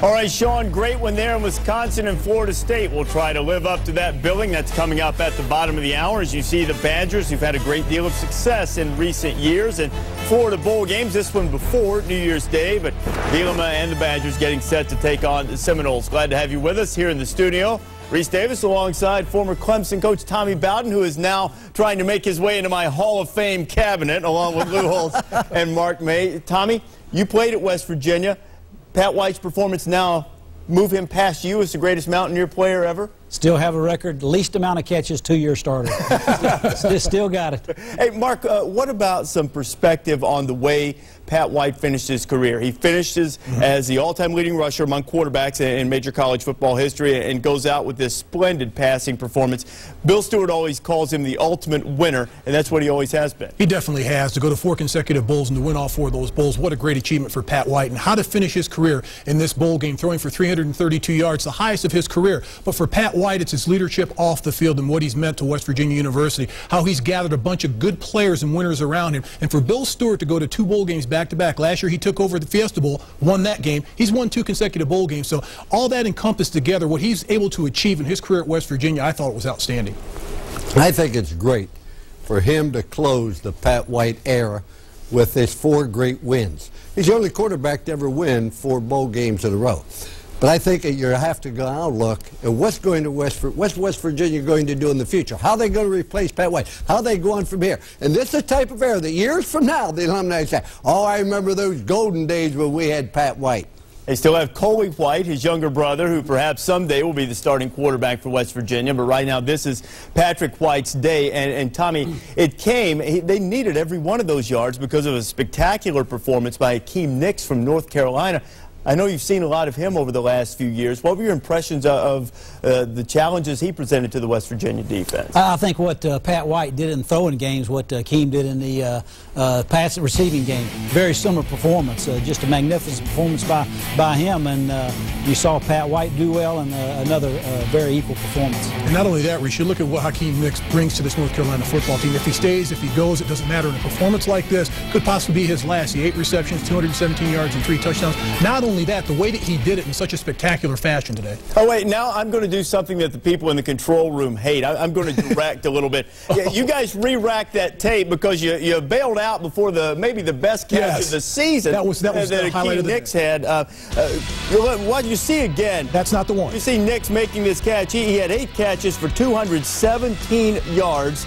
All right, Sean, great one there in Wisconsin and Florida State. We'll try to live up to that billing. That's coming up at the bottom of the hour. As you see, the Badgers, who've had a great deal of success in recent years, and Florida bowl games, this one before New Year's Day, but Bielema and the Badgers getting set to take on the Seminoles. Glad to have you with us here in the studio. Reese Davis alongside former Clemson coach Tommy Bowden, who is now trying to make his way into my Hall of Fame cabinet, along with Lou Holtz and Mark May. Tommy, you played at West Virginia. Pat White's performance now move him past you as the greatest Mountaineer player ever? Still have a record, least amount of catches, 2-year starter. Still got it. Hey, Mark, what about some perspective on the way Pat White finished his career? He finishes as the all-time leading rusher among quarterbacks in major college football history and goes out with this splendid passing performance. Bill Stewart always calls him the ultimate winner, and that's what he always has been. He definitely has. To go to 4 consecutive bowls and to win all 4 of those bowls, what a great achievement for Pat White. And how to finish his career in this bowl game, throwing for 332 yards, the highest of his career. But for Pat White, it's his leadership off the field and what he's meant to West Virginia University, how he's gathered a bunch of good players and winners around him. And for Bill Stewart to go to 2 bowl games back-to-back, last year he took over the Fiesta Bowl, won that game. He's won 2 consecutive bowl games. So all that encompassed together, what he's able to achieve in his career at West Virginia, I thought was outstanding. I think it's great for him to close the Pat White era with his 4 great wins. He's the only quarterback to ever win 4 bowl games in a row. But I think you have to go out and look at what's West Virginia going to do in the future. How are they going to replace Pat White? How are they going from here? And this is the type of era that years from now the alumni say, oh, I remember those golden days when we had Pat White. They still have Coley White, his younger brother, who perhaps someday will be the starting quarterback for West Virginia. But right now, this is Patrick White's day. And Tommy, they needed every one of those yards because of a spectacular performance by Akeem Nicks from North Carolina. I know you've seen a lot of him over the last few years. What were your impressions of the challenges he presented to the West Virginia defense? I think what Pat White did in throwing games, what Akeem did in the pass receiving game, very similar performance. Just a magnificent performance by him, and you saw Pat White do well, and another very equal performance. And not only that, Reese, you look at what Akeem Nicks brings to this North Carolina football team. If he stays, if he goes, it doesn't matter. In a performance like this could possibly be his last. He 8 receptions, 217 yards, and 3 touchdowns. Not only that, the way that he did it in such a spectacular fashion today. Oh, wait, now I'm going to do something that the people in the control room hate. I'm going to direct a little bit. Yeah, you guys re-racked that tape because you bailed out before maybe the best catch of the season that was the highlight of the Nicks had. What you see again. That's not the one. You see Nicks making this catch. He had 8 catches for 217 yards.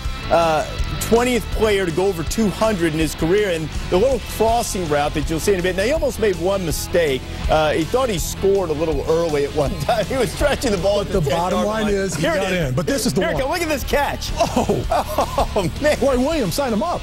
20th player to go over 200 in his career, and the little crossing route that you'll see in a bit. Now, he almost made one mistake. He thought he scored a little early at one time. He was stretching the ball at the bottom line is he got in, but this is the one. Look at this catch. Oh, man. Roy Williams, sign him up.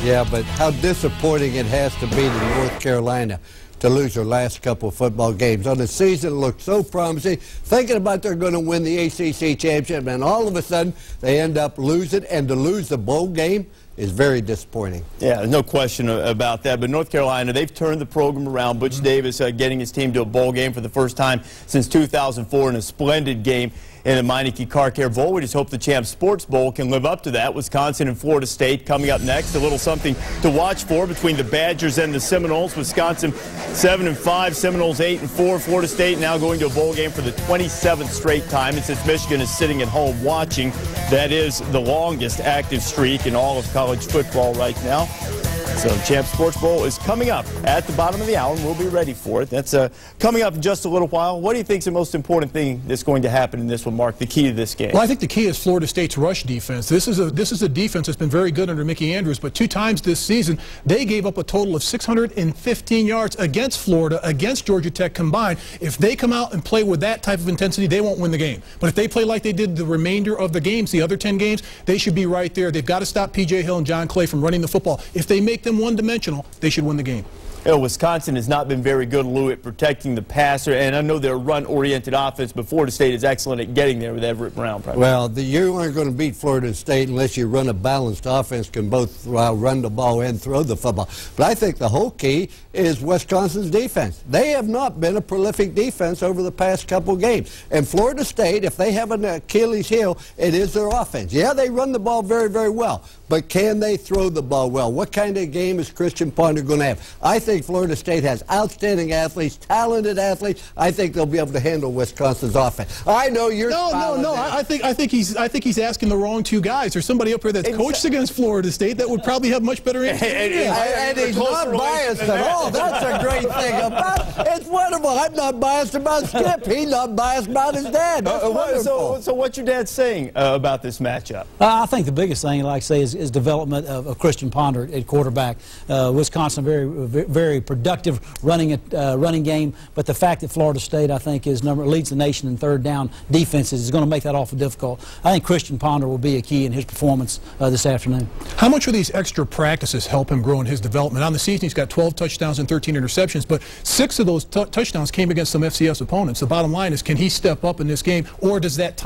Yeah, but how disappointing it has to be to North Carolina to lose their last couple of football games. On the season, it looked so promising, thinking about they're going to win the ACC championship, and all of a sudden, they end up losing, and to lose the bowl game is very disappointing. Yeah, there's no question about that. But North Carolina, they've turned the program around. Butch Davis getting his team to a bowl game for the first time since 2004 in a splendid game in the Meineke Car Care Bowl. We just hope the Champs Sports Bowl can live up to that. Wisconsin and Florida State coming up next. A little something to watch for between the Badgers and the Seminoles. Wisconsin 7-5, Seminoles 8-4. Florida State now going to a bowl game for the 27th straight time. And since Michigan is sitting at home watching, that is the longest active streak in all of college football right now. So the Champs Sports Bowl is coming up at the bottom of the hour, and we'll be ready for it. That's coming up in just a little while. What do you think is the most important thing that's going to happen in this one, Mark, the key to this game? Well, I think the key is Florida State's rush defense. This is a defense that's been very good under Mickey Andrews, but 2 times this season, they gave up a total of 615 yards against Florida, against Georgia Tech combined. If they come out and play with that type of intensity, they won't win the game. But if they play like they did the remainder of the games, the other 10 games, they should be right there. They've got to stop P.J. Hill and John Clay from running the football. If they make them one-dimensional, they should win the game. You know, Wisconsin has not been very good, Lou, at protecting the passer, and I know they're a run-oriented offense, but Florida State is excellent at getting there with Everett Brown. Well, you aren't going to beat Florida State unless you run a balanced offense, can both run the ball and throw the football. But I think the whole key is Wisconsin's defense. They have not been a prolific defense over the past couple games. And Florida State, if they have an Achilles heel, it is their offense. Yeah, they run the ball very, very well, but can they throw the ball well? What kind of game is Christian Ponder going to have? I think think Florida State has outstanding athletes, talented athletes. I think they'll be able to handle Wisconsin's offense. I know you're No. I think he's asking the wrong two guys. There's somebody up here that's coached against Florida State that would probably have much better answers. And he's not biased at all. That's a great thing about it. It's wonderful. I'm not biased about Skip. He's not biased about his dad. So what's your dad saying about this matchup? I think the biggest thing, like I say, is development of Christian Ponder at quarterback. Wisconsin, very productive running game, but the fact that Florida State, I think, leads the nation in third down defenses is going to make that awful difficult. I think Christian Ponder will be a key in his performance this afternoon. How much will these extra practices help him grow in his development? On the season, he's got 12 touchdowns and 13 interceptions, but 6 of those touchdowns came against some FCS opponents. The bottom line is, can he step up in this game, or does that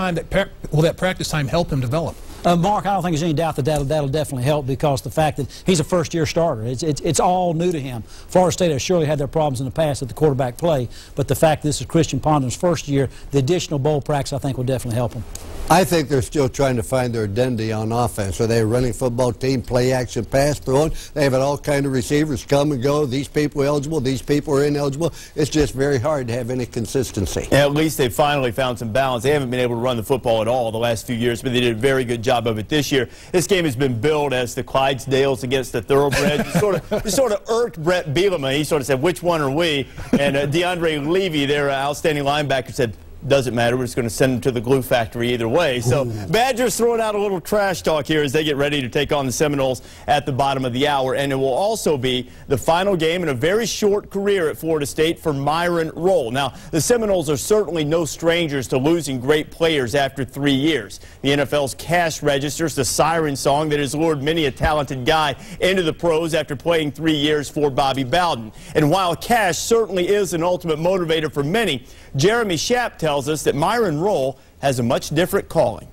practice time help him develop? Mark, I don't think there's any doubt that that'll definitely help, because the fact that he's a first-year starter, it's all new to him. Florida State has surely had their problems in the past at the quarterback play, but the fact that this is Christian Ponder's first year, the additional bowl practice, I think, will definitely help him. I think they're still trying to find their identity on offense. Are they a running football team, play action, pass, throwing? They have all kind of receivers come and go. These people are eligible, these people are ineligible. It's just very hard to have any consistency. Yeah, at least they finally found some balance. They haven't been able to run the football at all the last few years, but they did a very good job of it this year. This game has been billed as the Clydesdales against the Thoroughbreds. It sort of irked Brett Bielema. He sort of said, which one are we? And DeAndre Levy, their outstanding linebacker, said, doesn't matter, we're just going to send them to the glue factory either way. So Badgers throwing out a little trash talk here as they get ready to take on the Seminoles at the bottom of the hour. And it will also be the final game in a very short career at Florida State for Myron Rolle. Now, the Seminoles are certainly no strangers to losing great players after 3 years. The NFL's cash registers the siren song that has lured many a talented guy into the pros after playing 3 years for Bobby Bowden. And while cash certainly is an ultimate motivator for many, Jeremy Schaap tells us that Myron Rolle has a much different calling.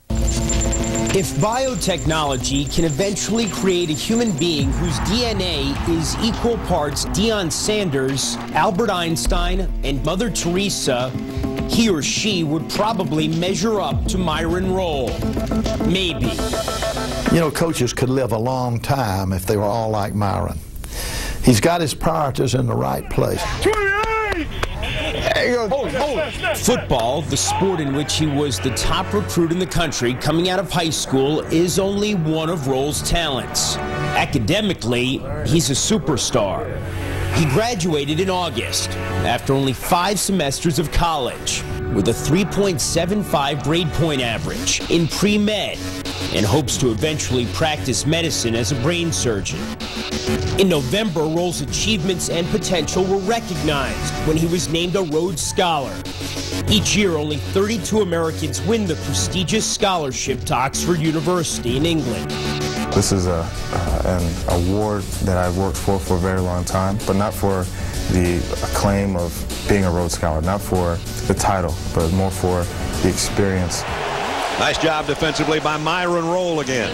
If biotechnology can eventually create a human being whose DNA is equal parts Deion Sanders, Albert Einstein, and Mother Teresa, he or she would probably measure up to Myron Rolle. Maybe. You know, coaches could live a long time if they were all like Myron. He's got his priorities in the right place. Football, the sport in which he was the top recruit in the country coming out of high school, is only one of Rolle's talents. Academically, he's a superstar. He graduated in August after only 5 semesters of college with a 3.75 grade point average in pre-med and hopes to eventually practice medicine as a brain surgeon. In November, Rolle's achievements and potential were recognized when he was named a Rhodes Scholar. Each year, only 32 Americans win the prestigious scholarship to Oxford University in England. This is an award that I've worked for a very long time, but not for the acclaim of being a Rhodes Scholar, not for the title, but more for the experience. Nice job defensively by Myron Rolle again.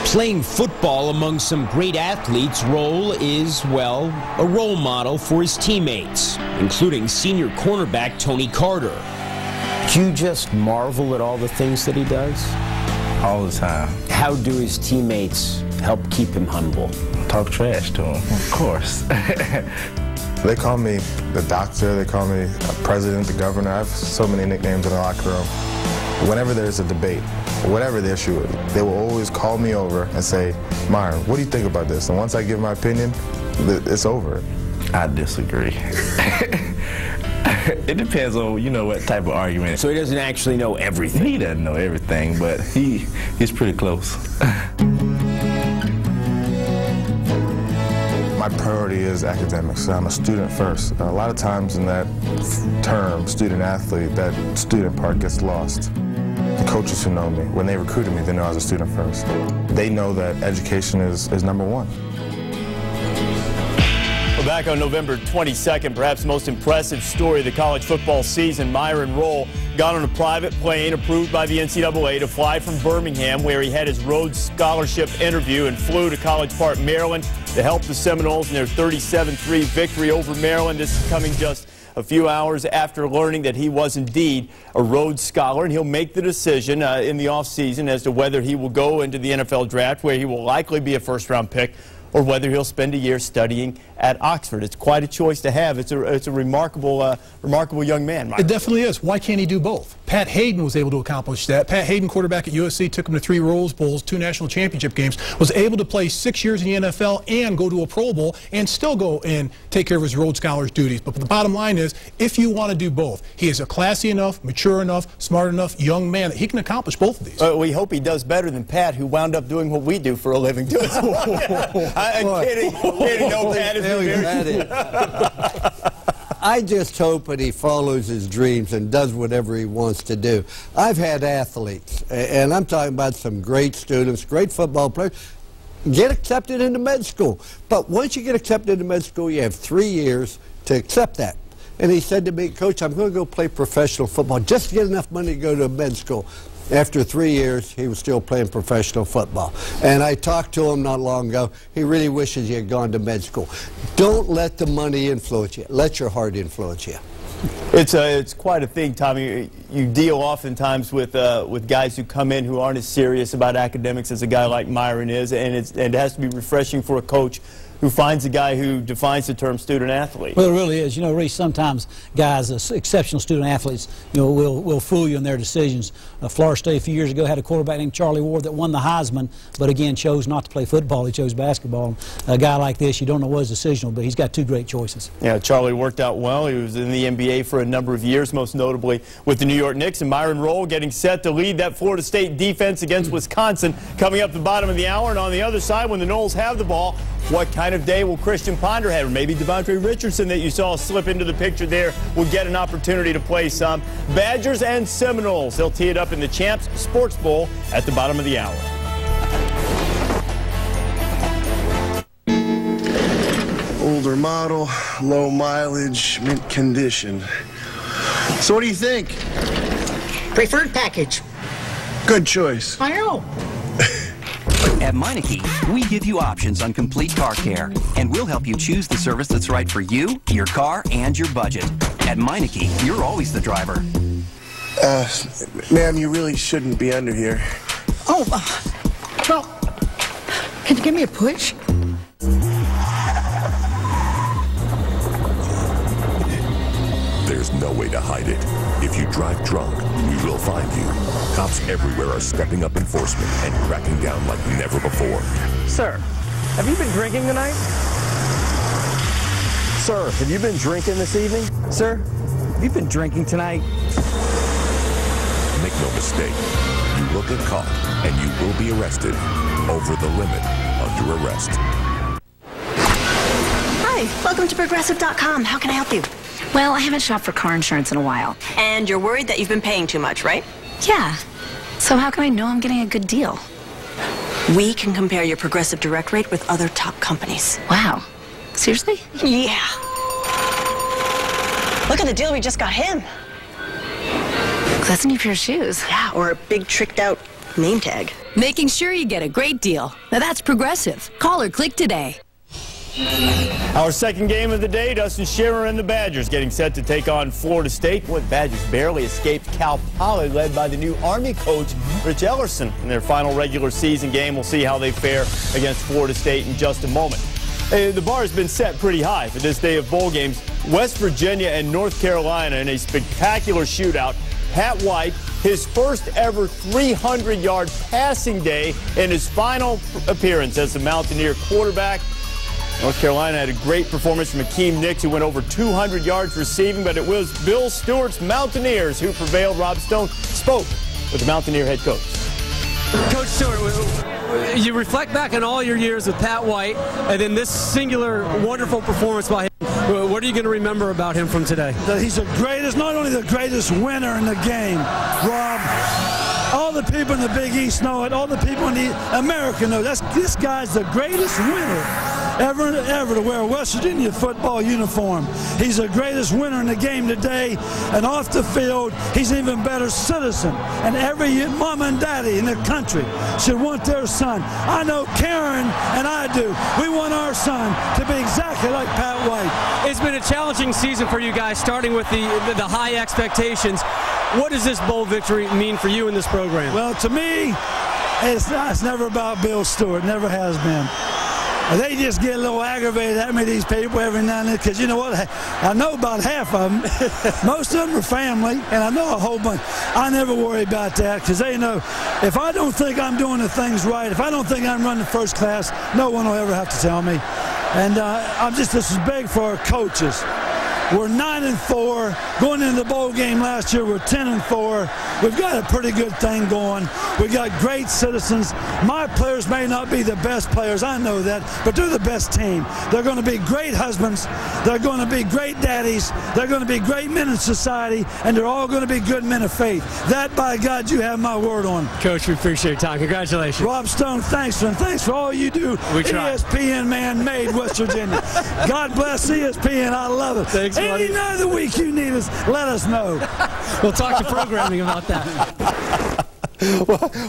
Playing football among some great athletes, Rolle is, well, a role model for his teammates, including senior cornerback Tony Carter. Do you just marvel at all the things that he does? All the time. How do his teammates help keep him humble? Talk trash to him, of course. They call me the doctor, they call me president, the governor. I have so many nicknames in the locker room. Whenever there's a debate, whatever the issue is, they will always call me over and say, Myron, what do you think about this? And once I give my opinion, it's over. I disagree. It depends on, you know, what type of argument. So he doesn't actually know everything? He doesn't know everything, but he's pretty close. My priority is academics. I'm a student first. A lot of times in that term, student athlete, that student part gets lost. The coaches who know me, when they recruited me, they know I was a student first. They know that education is number one. Well, back on November 22nd, perhaps the most impressive story of the college football season, Myron Rolle got on a private plane approved by the NCAA to fly from Birmingham, where he had his Rhodes Scholarship interview, and flew to College Park, Maryland, to help the Seminoles in their 37-3 victory over Maryland. This is coming just a few hours after learning that he was indeed a Rhodes Scholar, and he'll make the decision in the offseason as to whether he will go into the NFL draft, where he will likely be a first-round pick, or whether he'll spend a year studying at Oxford. It's quite a choice to have. It's a remarkable young man. It definitely is. Why can't he do both? Pat Hayden was able to accomplish that. Pat Hayden, quarterback at USC, took him to 3 Rose Bowls, 2 national championship games, was able to play 6 years in the NFL and go to a Pro Bowl and still go and take care of his Rhodes Scholars duties. But the bottom line is, if you want to do both, he is a classy enough, mature enough, smart enough young man that he can accomplish both of these. We hope he does better than Pat, who wound up doing what we do for a living. I'm kidding. No, Pat is very I just hope that he follows his dreams and does whatever he wants to do. I've had athletes, and I'm talking about some great students, great football players, get accepted into med school. But once you get accepted into med school, you have 3 years to accept that. And he said to me, Coach, I'm going to go play professional football just to get enough money to go to med school. After 3 years, he was still playing professional football. And I talked to him not long ago. He really wishes he had gone to med school. Don't let the money influence you. Let your heart influence you. It's quite a thing, Tommy. You deal oftentimes with guys who come in who aren't as serious about academics as a guy like Myron is, and it has to be refreshing for a coach who finds a guy who defines the term student-athlete. Well, it really is. You know, Reese, sometimes guys, exceptional student-athletes, you know, will fool you in their decisions. Florida State a few years ago had a quarterback named Charlie Ward that won the Heisman, but again chose not to play football. He chose basketball. A guy like this, you don't know what his decision will be. He's got 2 great choices. Yeah, Charlie worked out well. He was in the NBA for a number of years, most notably with the New York Knicks. And Myron Rolle getting set to lead that Florida State defense against Wisconsin coming up the bottom of the hour. And on the other side, when the Noles have the ball, what kind of day will Christian Ponder have? Maybe Devontae Richardson that you saw slip into the picture there will get an opportunity to play some. Badgers and Seminoles. They'll tee it up in the Champs Sports Bowl at the bottom of the hour. Older model, low mileage, mint condition. So what do you think? Preferred package. Good choice. I know. At Meineke, we give you options on complete car care, and we'll help you choose the service that's right for you, your car, and your budget. At Meineke, you're always the driver. Ma'am, you really shouldn't be under here. Oh, well, can you give me a push? There's no way to hide it. If you drive drunk, we will find you. Cops everywhere are stepping up enforcement and cracking down like never before. Sir, have you been drinking tonight? Sir, have you been drinking this evening? Sir, have you been drinking tonight? Make no mistake, you will get caught and you will be arrested. Over the limit, under arrest. Hi, welcome to Progressive.com. How can I help you? Well, I haven't shopped for car insurance in a while. And you're worried that you've been paying too much, right? Yeah. So how can I know I'm getting a good deal? We can compare your Progressive Direct rate with other top companies. Wow. Seriously? Yeah. Look at the deal we just got him. That's a new pair of shoes. Yeah, or a big tricked out name tag. Making sure you get a great deal. Now that's Progressive. Call or click today. Our second game of the day, Dustin Scherer and the Badgers getting set to take on Florida State. What Badgers barely escaped Cal Poly, led by the new Army coach, Rich Ellerson, in their final regular season game. We'll see how they fare against Florida State in just a moment. The bar has been set pretty high for this day of bowl games. West Virginia and North Carolina in a spectacular shootout. Pat White, his first ever 300-yard passing day in his final appearance as the Mountaineer quarterback. North Carolina had a great performance from Akeem Nicks, who went over 200 yards receiving, but it was Bill Stewart's Mountaineers who prevailed. Rob Stone spoke with the Mountaineer head coach. Coach Stewart, you reflect back on all your years with Pat White, and then this singular, wonderful performance by him. What are you going to remember about him from today? That he's the greatest, not only the greatest winner in the game, Rob. All the people in the Big East know it. All the people in the America know it. This guy's the greatest winner ever to wear a West Virginia football uniform. He's the greatest winner in the game today, and off the field, he's an even better citizen. And every mom and daddy in the country should want their son. I know Karen and I do. We want our son to be exactly like Pat White. It's been a challenging season for you guys, starting with the high expectations. What does this bowl victory mean for you in this program? Well, to me, it's never about Bill Stewart. Never has been. They just get a little aggravated at me, these people, every now and then, because you know what? I know about half of them. Most of them are family, and I know a whole bunch. I never worry about that, because they know if I don't think I'm doing the things right, if I don't think I'm running first class, no one will ever have to tell me. And this is big for our coaches. We're 9-4. Going into the bowl game last year, we're 10-4. We've got a pretty good thing going. We've got great citizens. My players may not be the best players, I know that, but they're the best team. They're going to be great husbands. They're going to be great daddies. They're going to be great men in society, and they're all going to be good men of faith. That, by God, you have my word on. Coach, we appreciate your time. Congratulations. Rob Stone, thanks for all you do. We try. ESPN, man, made West Virginia. God bless ESPN. I love it. Thanks, buddy. Any night of the week you need us, let us know. We'll talk to programming about that.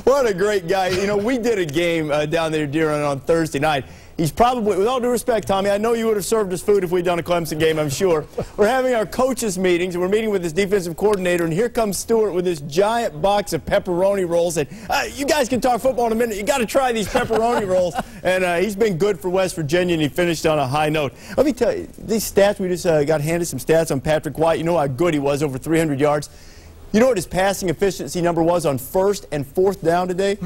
What a great guy. You know, we did a game down there, Deer, on Thursday night. He's probably, with all due respect, Tommy, I know you would have served us food if we'd done a Clemson game, I'm sure. We're having our coaches meetings, and we're meeting with this defensive coordinator, and here comes Stewart with this giant box of pepperoni rolls. And you guys can talk football in a minute. You got to try these pepperoni rolls. And he's been good for West Virginia, and he finished on a high note. Let me tell you, these stats, we just got handed some stats on Patrick White. You know how good he was, over 300 yards. You know what his passing efficiency number was on 1st and 4th down today?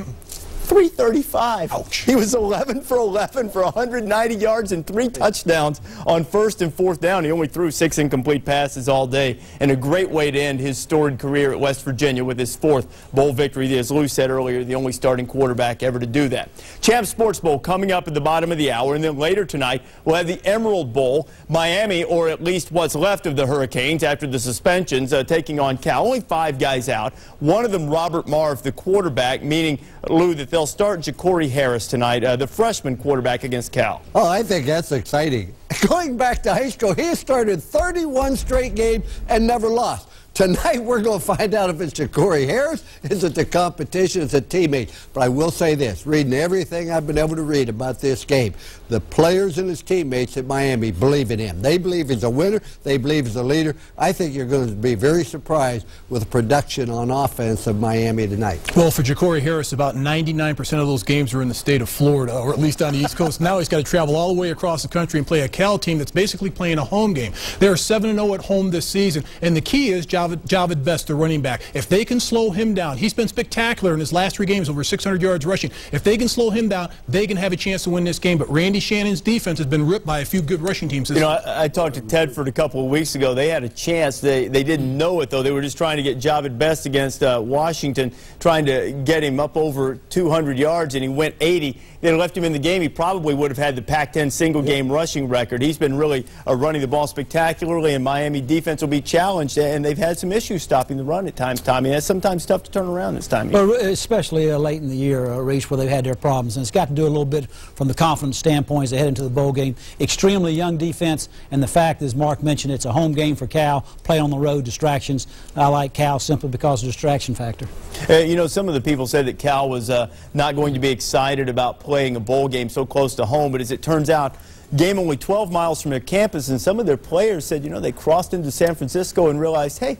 335. Ouch. He was 11 for 11 for 190 yards and 3 touchdowns on 1st and 4th down. He only threw 6 incomplete passes all day, and a great way to end his storied career at West Virginia with his 4th bowl victory. As Lou said earlier, the only starting quarterback ever to do that. Champs Sports Bowl coming up at the bottom of the hour, and then later tonight we'll have the Emerald Bowl. Miami, or at least what's left of the Hurricanes after the suspensions, taking on Cal. Only 5 guys out. One of them, Robert Marv, the quarterback, meaning, Lou, that they'll start Ja'Cory Harris tonight, the freshman quarterback against Cal. Oh, I think that's exciting. Going back to high school, he started 31 straight games and never lost. Tonight, we're going to find out if it's Ja'Cory Harris, is it the competition, is it teammate. But I will say this, reading everything I've been able to read about this game, the players and his teammates at Miami believe in him. They believe he's a winner. They believe he's a leader. I think you're going to be very surprised with the production on offense of Miami tonight. Well, for Ja'Cory Harris, about 99% of those games are in the state of Florida, or at least on the East Coast. Now he's got to travel all the way across the country and play a Cal team that's basically playing a home game. They're 7-0 at home this season, and the key is Javid Best, the running back. If they can slow him down, he's been spectacular in his last 3 games, over 600 yards rushing. If they can slow him down, they can have a chance to win this game. But Randy Shannon's defense has been ripped by a few good rushing teams. You know, I talked to Tedford a couple of weeks ago. They had a chance. They didn't know it, though. They were just trying to get Javid Best against Washington, trying to get him up over 200 yards, and he went 80. They left him in the game. He probably would have had the Pac-10 single-game rushing record. He's been really running the ball spectacularly, and Miami defense will be challenged, and they've had some issues stopping the run at times, Tommy. That's sometimes tough to turn around this time. Well, especially late in the year, Reese, where they've had their problems. And it's got to do a little bit from the confidence standpoint as they head into the bowl game. Extremely young defense, and the fact, as Mark mentioned, it's a home game for Cal. Play on the road, distractions. I like Cal simply because of the distraction factor. You know, some of the people said that Cal was not going to be excited about playing a bowl game so close to home, but as it turns out, game only 12 miles from their campus, and some of their players said, you know, they crossed into San Francisco and realized, hey,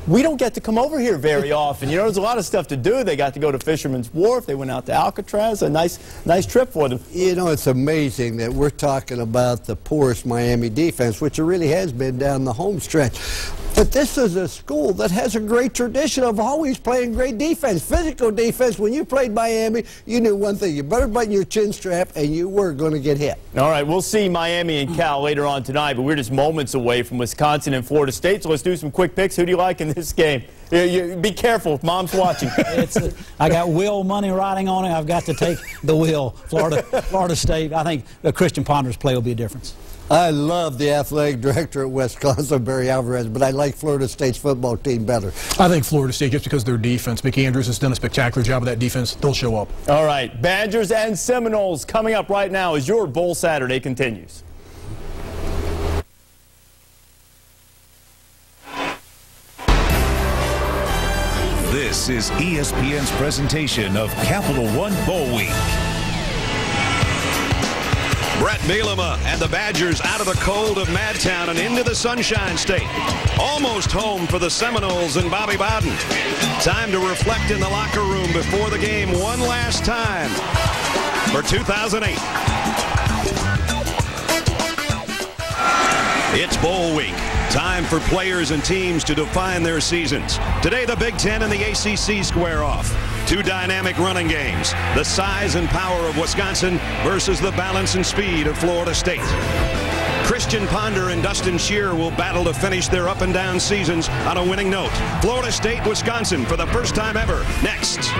we don't get to come over here very often. You know, there's a lot of stuff to do. They got to go to Fisherman's Wharf. They went out to Alcatraz. A nice trip for them. You know, it's amazing that we're talking about the poorest Miami defense, which it really has been down the home stretch. But this is a school that has a great tradition of always playing great defense, physical defense. When you played Miami, you knew one thing. You better button your chin strap, and you were going to get hit. All right, we'll see Miami and Cal later on tonight, but we're just moments away from Wisconsin and Florida State, so let's do some quick picks. Who do you like in this game? Be careful if Mom's watching. I got Will money riding on it. I've got to take the Will. Florida State. I think the Christian Ponder's play will be a difference. I love the athletic director at Wisconsin, Barry Alvarez, but I like Florida State's football team better. I think Florida State, just because of their defense. Mickey Andrews has done a spectacular job of that defense. They'll show up. All right, Badgers and Seminoles coming up right now as your Bowl Saturday continues. This is ESPN's presentation of Capital One Bowl Week. Brett Bielema and the Badgers out of the cold of Madtown and into the Sunshine State. Almost home for the Seminoles and Bobby Bowden. Time to reflect in the locker room before the game one last time for 2008. It's bowl week. Time for players and teams to define their seasons. Today, the Big Ten and the ACC square off. Two dynamic running games. The size and power of Wisconsin versus the balance and speed of Florida State. Christian Ponder and Dustin Shear will battle to finish their up and down seasons on a winning note. Florida State, Wisconsin for the first time ever. Next.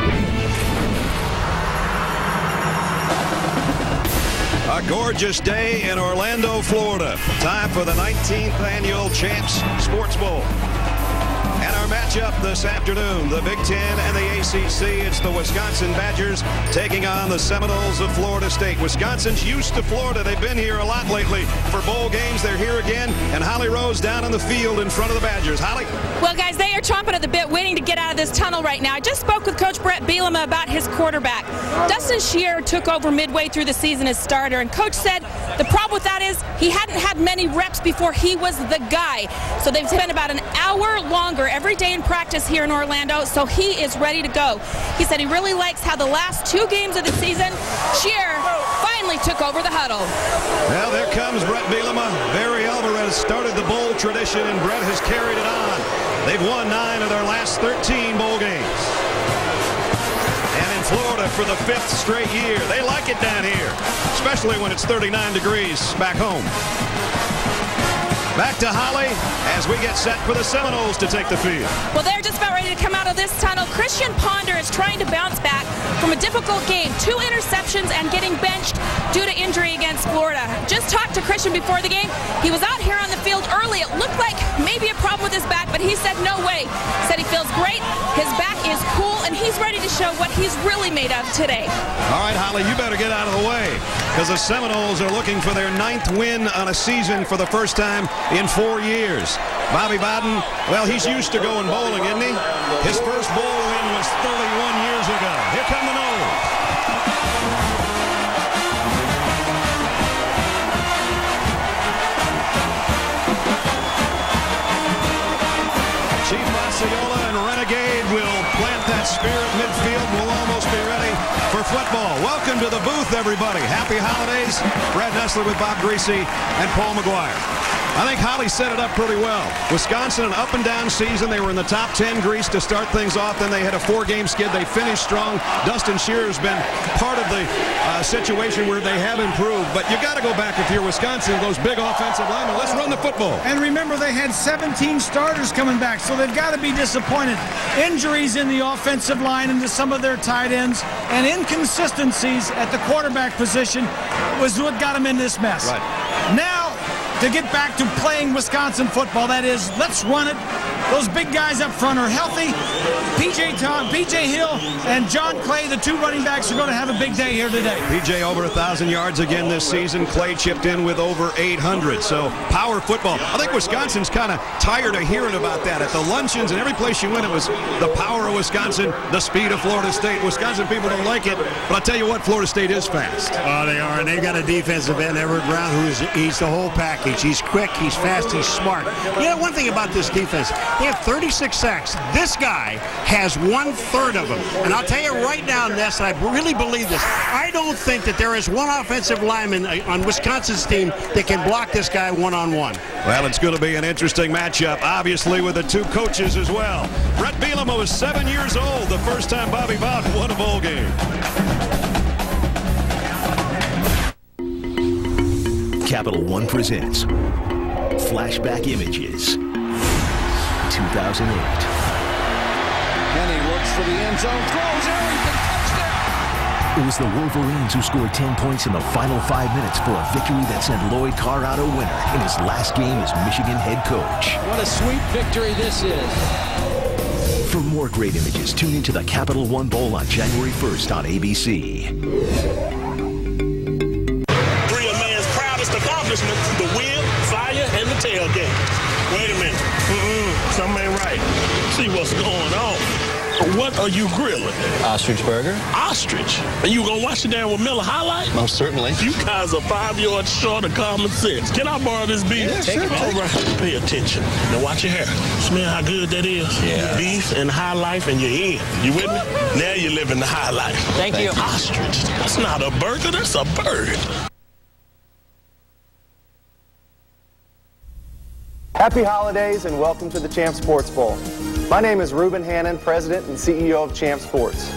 A gorgeous day in Orlando, Florida. Time for the 19th annual Champs Sports Bowl. And our matchup this afternoon, the Big Ten and the ACC. It's the Wisconsin Badgers taking on the Seminoles of Florida State. Wisconsin's used to Florida. They've been here a lot lately for bowl games. They're here again. And Holly Rose down in the field in front of the Badgers. Holly? Well, guys, they are chomping at the bit, waiting to get out of this tunnel right now. I just spoke with Coach Brett Bielema about his quarterback. Dustin Shear took over midway through the season as starter, and Coach said the problem with that is he hadn't had many reps before he was the guy. So they've spent about an hour longer every day in practice here in Orlando, so he is ready to go. He said he really likes how the last two games of the season, Shear finally took over the huddle. Well, there comes Brett Bielema. Barry Alvarez started the bowl tradition, and Brett has carried it on. They've won 9 of their last 13 bowl games. And in Florida for the 5th straight year. They like it down here, especially when it's 39 degrees back home. Back to Holly as we get set for the Seminoles to take the field. Well, they're just about ready to come out of this tunnel. Christian Ponder is trying to bounce back from a difficult game. 2 interceptions and getting benched due to injury against Florida. Just talked to Christian before the game. He was out here on the field early. It looked like maybe a problem with his back, but he said no way. Said he feels great. His back is cool, and he's ready to show what he's really made of today. All right, Holly, you better get out of the way because the Seminoles are looking for their 9th win on a season for the first time in 4 years. Bobby Bowden, well, he's used to going bowling, isn't he? His first bowl win was 31 years ago. Here come the Noles. Chief Osceola and Renegade will plant that spear at midfield. We'll almost be ready for football. Welcome to the booth, everybody. Happy holidays. Brad Nessler with Bob Greasy and Paul McGuire. I think Holly set it up pretty well. Wisconsin, an up-and-down season. They were in the top 10 Grease to start things off. Then they had a 4-game skid. They finished strong. Dustin Shear has been part of the situation where they have improved. But you got to go back if you're Wisconsin, those big offensive linemen. Let's run the football. And remember, they had 17 starters coming back, so they've got to be disappointed. Injuries in the offensive line and to some of their tight ends and inconsistencies at the quarterback position was what got them in this mess. Right. Now, to get back to playing Wisconsin football, that is, let's run it. Those big guys up front are healthy. P.J. Hill and John Clay, the 2 running backs, are going to have a big day here today. P.J. over 1,000 yards again this season. Clay chipped in with over 800. So power football. I think Wisconsin's kind of tired of hearing about that. At the luncheons and every place you went, it was the power of Wisconsin, the speed of Florida State. Wisconsin people don't like it, but I'll tell you what, Florida State is fast. Oh, they are, and they've got a defensive end, Everett Brown, he's the whole package. He's quick, he's fast, he's smart. You know, one thing about this defense, they have 36 sacks. This guy has 1/3 of them. And I'll tell you right now, Ness, I really believe this. I don't think that there is one offensive lineman on Wisconsin's team that can block this guy one-on-one. Well, it's going to be an interesting matchup, obviously, with the 2 coaches as well. Brett Bielema was 7 years old the first time Bobby Bowden won a bowl game. Capital One presents Flashback Images 2008. Kenny looks for the end zone, throws everything, touchdown! It was the Wolverines who scored 10 points in the final 5 minutes for a victory that sent Lloyd Carr out a winner in his last game as Michigan head coach. What a sweet victory this is. For more great images, tune into the Capital One Bowl on January 1st on ABC. Three of man's proudest accomplishments, the wheel, fire, and the tailgate. Wait a minute. Something ain't right. See what's going on. What are you grilling? Ostrich burger. Ostrich? And you gonna watch it down with Miller High Life? Most certainly. You guys are 5 yards short of common sense. Can I borrow this beef? Yeah, sure. All right. Pay attention. Now watch your hair. Smell how good that is? Yeah. Beef and high life and you're in. You with me? Now you're living the high life. Thank you. Ostrich. That's not a burger. That's a bird. Happy holidays and welcome to the Champ Sports Bowl. My name is Ruben Hannon, President and CEO of Champ Sports.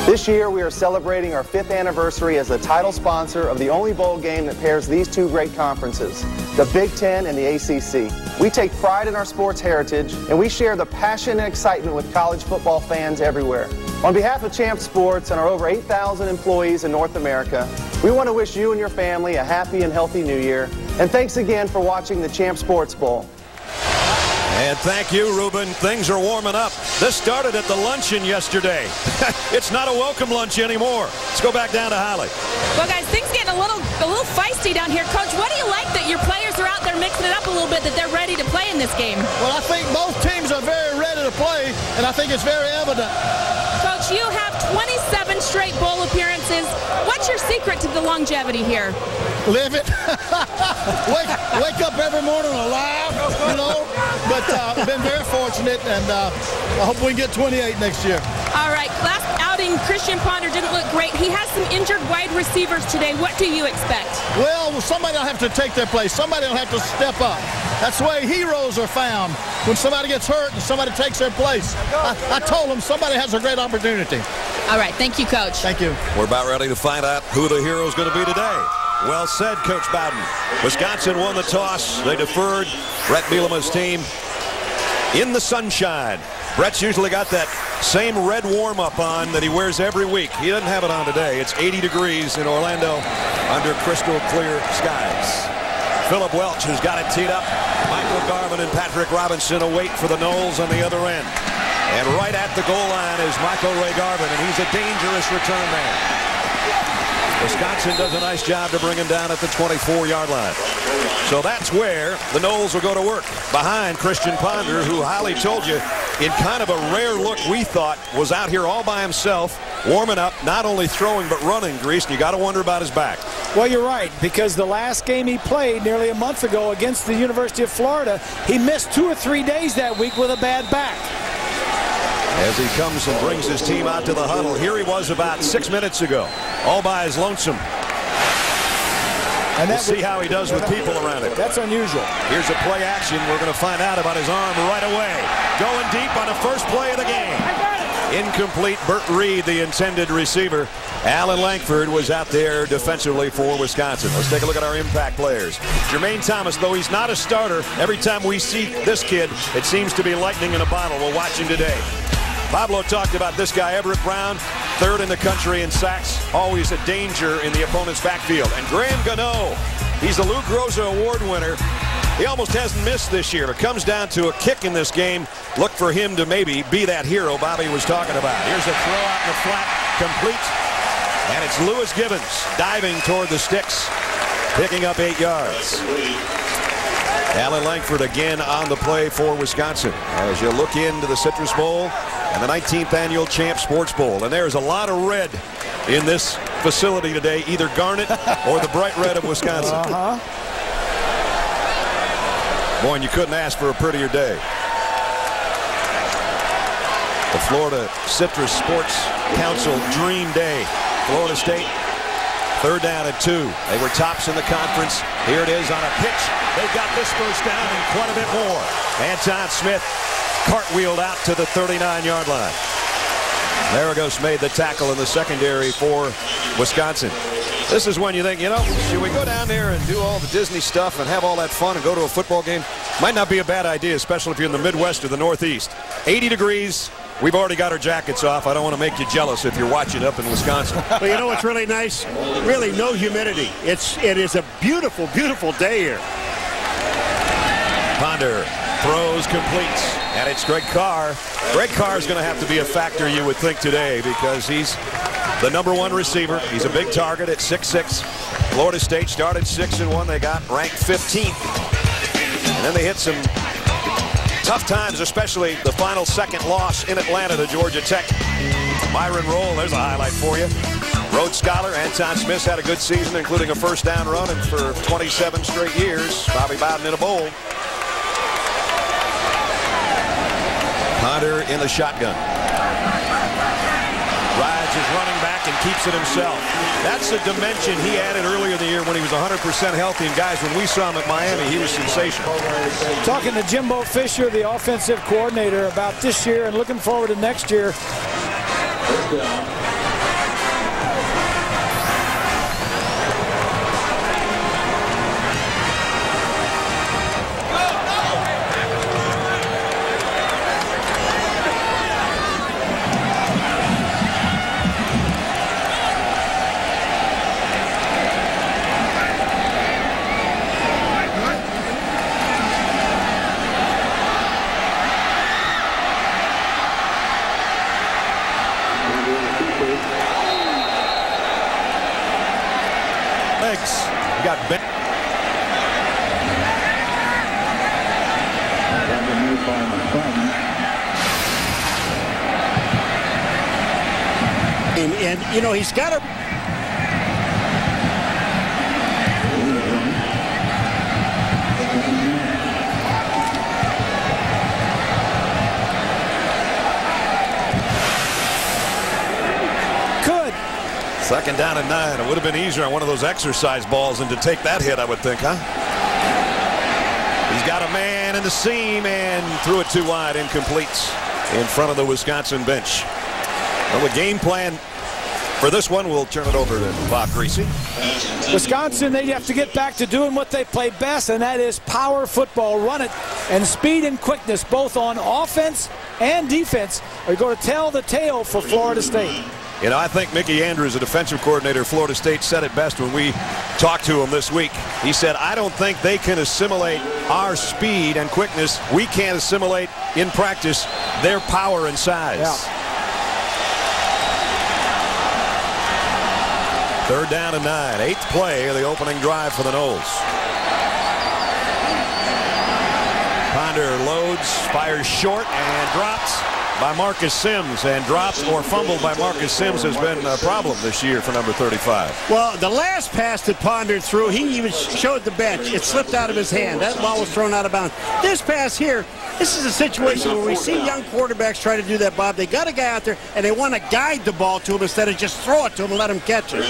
This year we are celebrating our 5th anniversary as the title sponsor of the only bowl game that pairs these two great conferences, the Big Ten and the ACC. We take pride in our sports heritage and we share the passion and excitement with college football fans everywhere. On behalf of Champ Sports and our over 8,000 employees in North America, we want to wish you and your family a happy and healthy new year. And thanks again for watching the Champ Sports Bowl. And thank you, Ruben. Things are warming up. This started at the luncheon yesterday. It's not a welcome lunch anymore. Let's go back down to Holly. Well, guys, things getting a little feisty down here. Coach, what do you like that your players are out there mixing it up a little bit, that they're ready to play in this game? Well, I think both teams are very ready to play, and I think it's very evident. Coach, you have 27 straight bowl appearances. What's your secret to the longevity here? Live it. wake up every morning alive, you know. But I've been very fortunate, and I hope we can get 28 next year. All right. Last outing, Christian Ponder didn't look great. He has some injured wide receivers today. What do you expect? Well, somebody will have to take their place. Somebody will have to step up. That's the way heroes are found, when somebody gets hurt and somebody takes their place. I told them somebody has a great opportunity. All right. Thank you, Coach. Thank you. We're about ready to find out who the hero is going to be today. Well said, Coach Bowden. Wisconsin won the toss. They deferred. Brett Bielema's team in the sunshine. Brett's usually got that same red warm-up on that he wears every week. He doesn't have it on today. It's 80 degrees in Orlando under crystal clear skies. Philip Welch has got it teed up. Michael Garvin and Patrick Robinson await for the Noles on the other end. And right at the goal line is Michael Ray Garvin, and he's a dangerous return man. Wisconsin does a nice job to bring him down at the 24-yard line. So that's where the Noles will go to work, behind Christian Ponder, who Holly told you, in kind of a rare look we thought, was out here all by himself, warming up, not only throwing but running, Grease, and you got to wonder about his back. Well, you're right, because the last game he played nearly a month ago against the University of Florida, he missed 2 or 3 days that week with a bad back. As he comes and brings his team out to the huddle, here he was about 6 minutes ago, all by his lonesome. And we'll see how he does with people around him. That's unusual. Here's a play action. We're going to find out about his arm right away. Going deep on the first play of the game. Incomplete. Burt Reed, the intended receiver. Alan Langford was out there defensively for Wisconsin. Let's take a look at our impact players. Jermaine Thomas, though he's not a starter, every time we see this kid, it seems to be lightning in a bottle. We'll watch him today. Pablo talked about this guy, Everett Brown, 3rd in the country in sacks, always a danger in the opponent's backfield. And Graham Gano, he's the Lou Groza Award winner. He almost hasn't missed this year. It comes down to a kick in this game. Look for him to maybe be that hero Bobby was talking about. Here's a throw out in the flat, complete. And it's Lewis Gibbons diving toward the sticks, picking up 8 yards. Alan Langford again on the play for Wisconsin as you look into the Citrus Bowl and the 19th annual Champ Sports Bowl. And there's a lot of red in this facility today, either garnet or the bright red of Wisconsin. Boy, and you couldn't ask for a prettier day. The Florida Citrus Sports Council Dream Day. Florida State, 3rd down and 2. They were tops in the conference. Here it is on a pitch. They've got this first down and quite a bit more. Anton Smith cartwheeled out to the 39-yard line. Maragos made the tackle in the secondary for Wisconsin. This is when you think, you know, should we go down there and do all the Disney stuff and have all that fun and go to a football game? Might not be a bad idea, especially if you're in the Midwest or the Northeast. 80 degrees. We've already got our jackets off. I don't want to make you jealous if you're watching up in Wisconsin. Well, you know what's really nice? Really no humidity. It is a beautiful, beautiful day here. Ponder throws, completes, and it's Greg Carr. Greg Carr is going to have to be a factor, you would think, today, because he's the #1 receiver. He's a big target at 6'6". Florida State started 6-1. They got ranked 15th. And then they hit some tough times, especially the final second loss in Atlanta to Georgia Tech. Myron Roll, there's a highlight for you. Rhodes Scholar, Anton Smith had a good season, including a first down run, and for 27 straight years, Bobby Bowden in a bowl. Ponder in the shotgun. Rides yards as running back and keeps it himself. That's the dimension he added earlier in the year when he was 100% healthy. And guys, when we saw him at Miami, he was sensational. Talking to Jimbo Fisher, the offensive coordinator, about this year and looking forward to next year. You got Ben. And you know, he's got a Second down and 9. It would have been easier on one of those exercise balls than to take that hit, I would think, huh? He's got a man in the seam and threw it too wide, incomplete in front of the Wisconsin bench. Well, the game plan for this one, we'll turn it over to Bob Greasy. Wisconsin, they have to get back to doing what they play best, and that is power football. Run it, and speed and quickness, both on offense and defense, are going to tell the tale for Florida State. You know, I think Mickey Andrews, the defensive coordinator of Florida State, said it best when we talked to him this week. He said, I don't think they can assimilate our speed and quickness. We can't assimilate in practice their power and size. Yeah. Third down and 9. 8th play of the opening drive for the Noles. Ponder loads, fires short, and drops by Marcus Sims, and drops or fumbled by Marcus Sims has been a problem this year for number 35. Well, the last pass that Ponder threw, he even showed the bench. It slipped out of his hand. That ball was thrown out of bounds. This pass here, this is a situation where we see young quarterbacks try to do that, Bob. They got a guy out there, and they want to guide the ball to him instead of just throw it to him and let him catch it.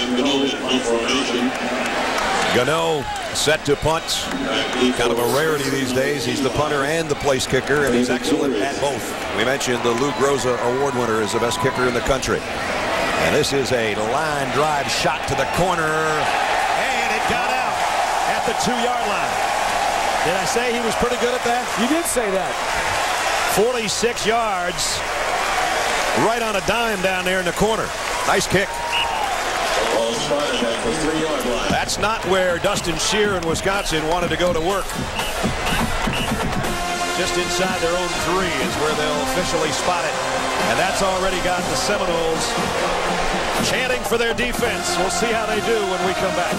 Gano set to punt. Kind of a rarity these days. He's the punter and the place kicker, and he's excellent at both. We mentioned the Lou Groza Award winner is the best kicker in the country. And this is a line drive shot to the corner, and it got out at the 2-yard line. Did I say he was pretty good at that? You did say that. 46 yards, right on a dime down there in the corner. Nice kick. That's not where Dustin Shear in Wisconsin wanted to go to work. Just inside their own 3 is where they'll officially spot it. And that's already got the Seminoles chanting for their defense. We'll see how they do when we come back.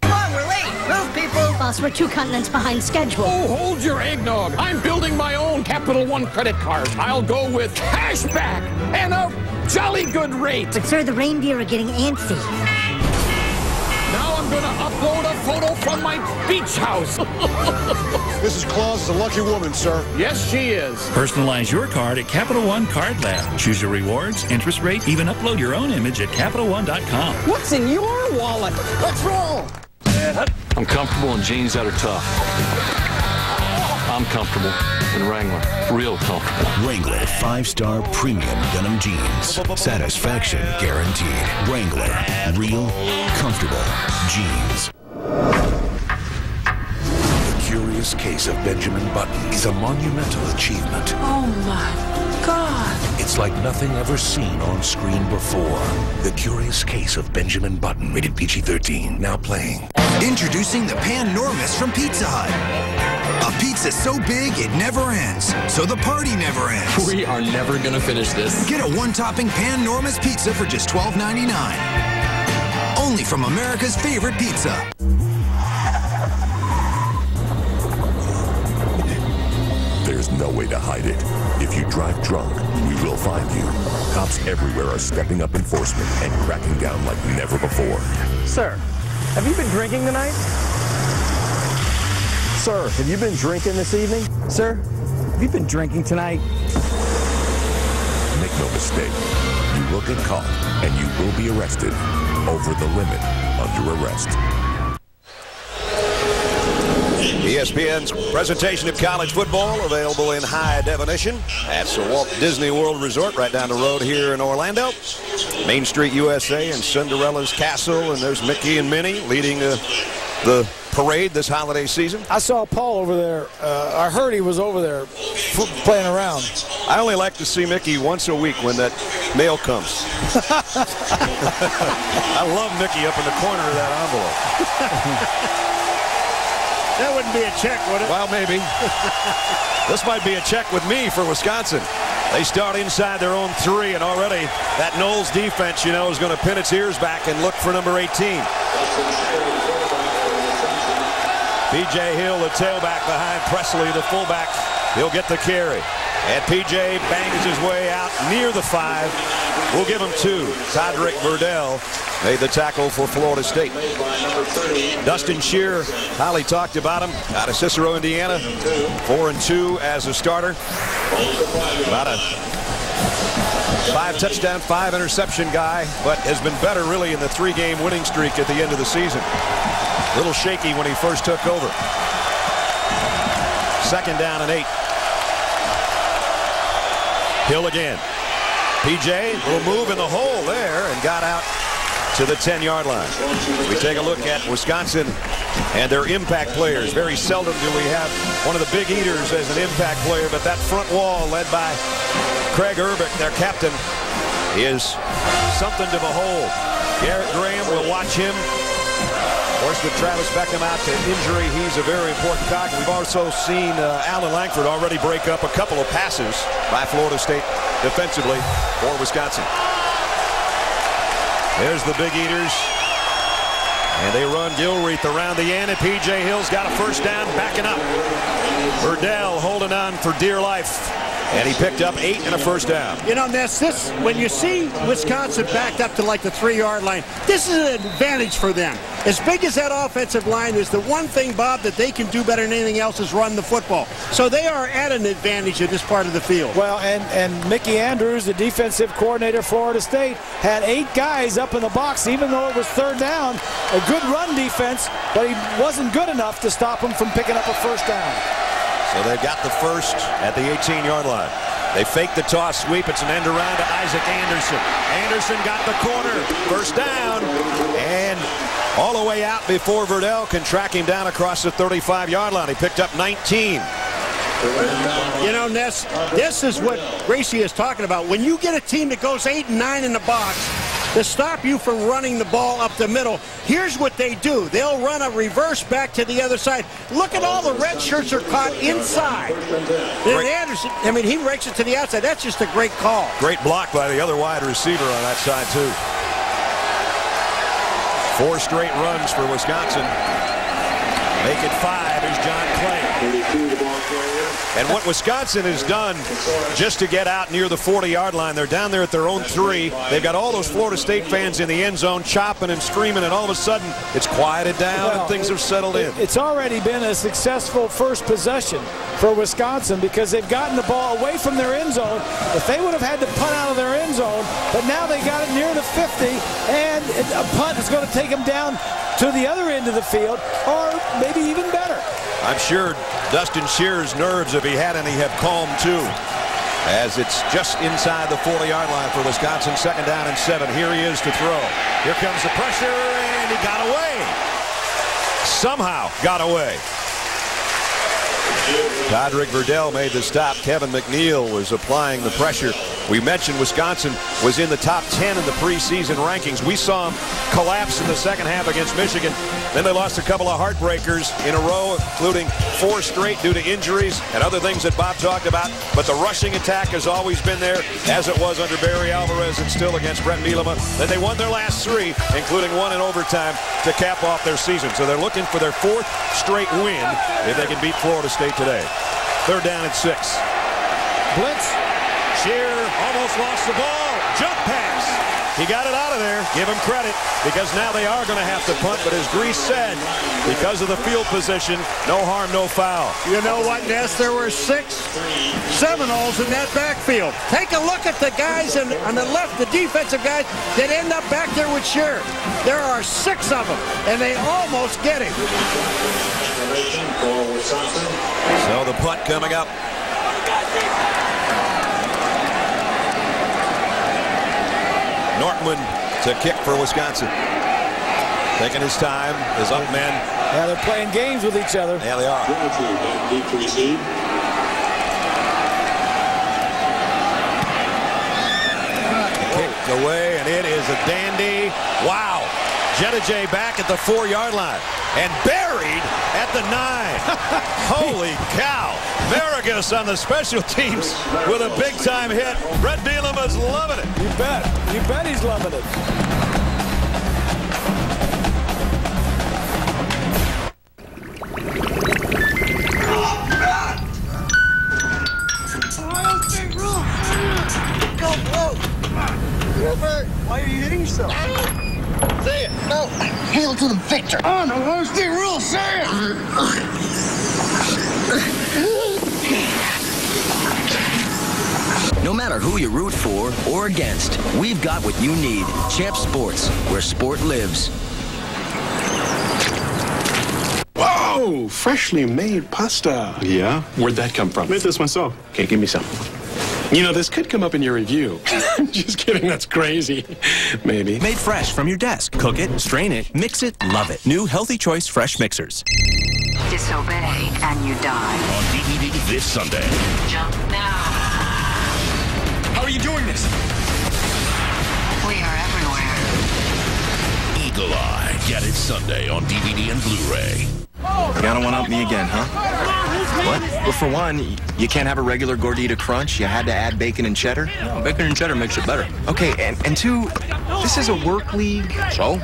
Come on, we're late. Move, people. Boss, we're 2 continents behind schedule. Oh, hold your eggnog. I'm building my own Capital One credit card. I'll go with cash back and a jolly good rate. But, sir, the reindeer are getting antsy. Now I'm going to upload a photo from my beach house. Mrs. Claus is a lucky woman, sir. Yes, she is. Personalize your card at Capital One Card Lab. Choose your rewards, interest rate, even upload your own image at CapitalOne.com. What's in your wallet? Let's roll. I'm comfortable in jeans that are tough. I'm comfortable in Wrangler. Real comfortable. Wrangler 5-star premium denim jeans. Satisfaction guaranteed. Wrangler. Real comfortable jeans. The Curious Case of Benjamin Button is a monumental achievement. Oh my God. It's like nothing ever seen on screen before. The Curious Case of Benjamin Button. Rated PG-13. Now playing. Introducing the Pan-Normous from Pizza Hut. A pizza so big it never ends, so the party never ends. We are never gonna finish this. Get a 1-topping Pan-Normous pizza for just $12.99. Only from America's favorite pizza. There's no way to hide it. If you drive drunk, we will find you. Cops everywhere are stepping up enforcement and cracking down like never before. Sir, have you been drinking tonight? Sir, have you been drinking this evening? Sir, have you been drinking tonight? Make no mistake, you will get caught and you will be arrested. Over the limit, under arrest. ESPN's presentation of college football available in high definition at the Walt Disney World Resort right down the road here in Orlando. Main Street USA and Cinderella's Castle, and there's Mickey and Minnie leading the parade this holiday season. I saw Paul over there. I heard he was over there playing around. I only like to see Mickey once a week when that mail comes. I love Mickey up in the corner of that envelope. That wouldn't be a check, would it? Well, maybe. This might be a check with me for Wisconsin. They start inside their own 3, and already that Knowles defense, you know, is going to pin its ears back and look for number 18. P.J. Hill, the tailback behind Presley, the fullback. He'll get the carry. And P.J. bangs his way out near the 5. We'll give him 2. Todrick Verdell made the tackle for Florida State. Dustin Shear, Holly talked about him, out of Cicero, Indiana. 4-2 as a starter. About a 5-touchdown, 5-interception guy, but has been better really in the 3-game winning streak at the end of the season. A little shaky when he first took over. 2nd down and 8. Hill again. P.J. will move in the hole there and got out to the 10-yard line. We take a look at Wisconsin and their impact players. Very seldom do we have one of the big eaters as an impact player, but that front wall led by Craig Urbick, their captain, is something to behold. Garrett Graham will watch him. Of course, with Travis Beckham out to injury, he's a very important cog. We've also seen Alan Langford already break up a couple of passes by Florida State defensively for Wisconsin. There's the big eaters. And they run Gilreath around the end, and P.J. Hill's got a first down, backing up. Verdell holding on for dear life. And he picked up 8 and a first down. You know, Ness, this, when you see Wisconsin backed up to like the 3-yard line, this is an advantage for them. As big as that offensive line is, the one thing, Bob, that they can do better than anything else is run the football. So they are at an advantage in this part of the field. Well, and Mickey Andrews, the defensive coordinator of Florida State, had 8 guys up in the box, even though it was 3rd down. A good run defense, but he wasn't good enough to stop him from picking up a first down. So they've got the first at the 18-yard line. They fake the toss sweep. It's an end around to Isaac Anderson. Anderson got the corner. First down. And all the way out before Verdell can track him down across the 35-yard line. He picked up 19. You know, Ness, this is what Gracie is talking about. When you get a team that goes 8 and 9 in the box to stop you from running the ball up the middle, here's what they do. They'll run a reverse back to the other side. Look at all the red shirts are caught inside. And Anderson, I mean, he rakes it to the outside. That's just a great call. Great block by the other wide receiver on that side, too. 4 straight runs for Wisconsin. Make it 5 is John Clay. And what Wisconsin has done just to get out near the 40-yard line, they're down there at their own 3. They've got all those Florida State fans in the end zone chopping and screaming, and all of a sudden it's quieted down and things have settled in. It's already been a successful first possession for Wisconsin because they've gotten the ball away from their end zone. If they would have had to punt out of their end zone, but now they got it near the 50, and a punt is going to take them down to the other end of the field, or maybe even better. I'm sure Dustin Shear's nerves, if he had any, have calmed too, as it's just inside the 40-yard line for Wisconsin. 2nd down and 7. Here he is to throw. Here comes the pressure, and he got away. Somehow got away. Todrick Verdell made the stop. Kevin McNeil was applying the pressure. We mentioned Wisconsin was in the top 10 in the preseason rankings. We saw them collapse in the second half against Michigan. Then they lost a couple of heartbreakers in a row, including 4 straight due to injuries and other things that Bob talked about. But the rushing attack has always been there, as it was under Barry Alvarez and still against Brett Bielema. Then they won their last 3, including 1 in overtime, to cap off their season. So they're looking for their 4th straight win if they can beat Florida State today. 3rd down and 6. Blitz. Shear almost lost the ball. Jump pass. He got it out of there. Give him credit, because now they are going to have to punt. But as Grease said, because of the field position, no harm, no foul. You know what, Ness? There were 6 Seminoles in that backfield. Take a look at the guys on the left, the defensive guys that end up back there with Shearer. There are 6 of them, and they almost get him. So the punt coming up. Nortman to kick for Wisconsin. Taking his time, his up men. Yeah, they're playing games with each other. Yeah, they are. Kicked away, and it is a dandy. Wow. Jedijay back at the 4-yard line and buried at the 9. Holy cow. Vargas on the special teams with a big-time hit. Brett Bielema's loving it. You bet. You bet he's loving it. Why are you hitting yourself? Say it. No. Hail to the victor. Oh, no, those the rules, say it. No matter who you root for or against, we've got what you need. Champ Sports, where sport lives. Whoa! Freshly made pasta. Yeah? Where'd that come from? Made this myself. Okay, give me some. You know, this could come up in your review. Just kidding, that's crazy. Maybe. Made fresh from your desk. Cook it, strain it, mix it, love it. New Healthy Choice Fresh Mixers. Disobey and you die. On DVD this Sunday. Jump now. How are you doing this? We are everywhere. Eagle Eye. Get it Sunday on DVD and Blu-ray. You gotta one-up me again, huh? What? Well, for one, you can't have a regular gordita crunch. You had to add bacon and cheddar. No, bacon and cheddar makes it better. Okay, and two, this is a work league. So?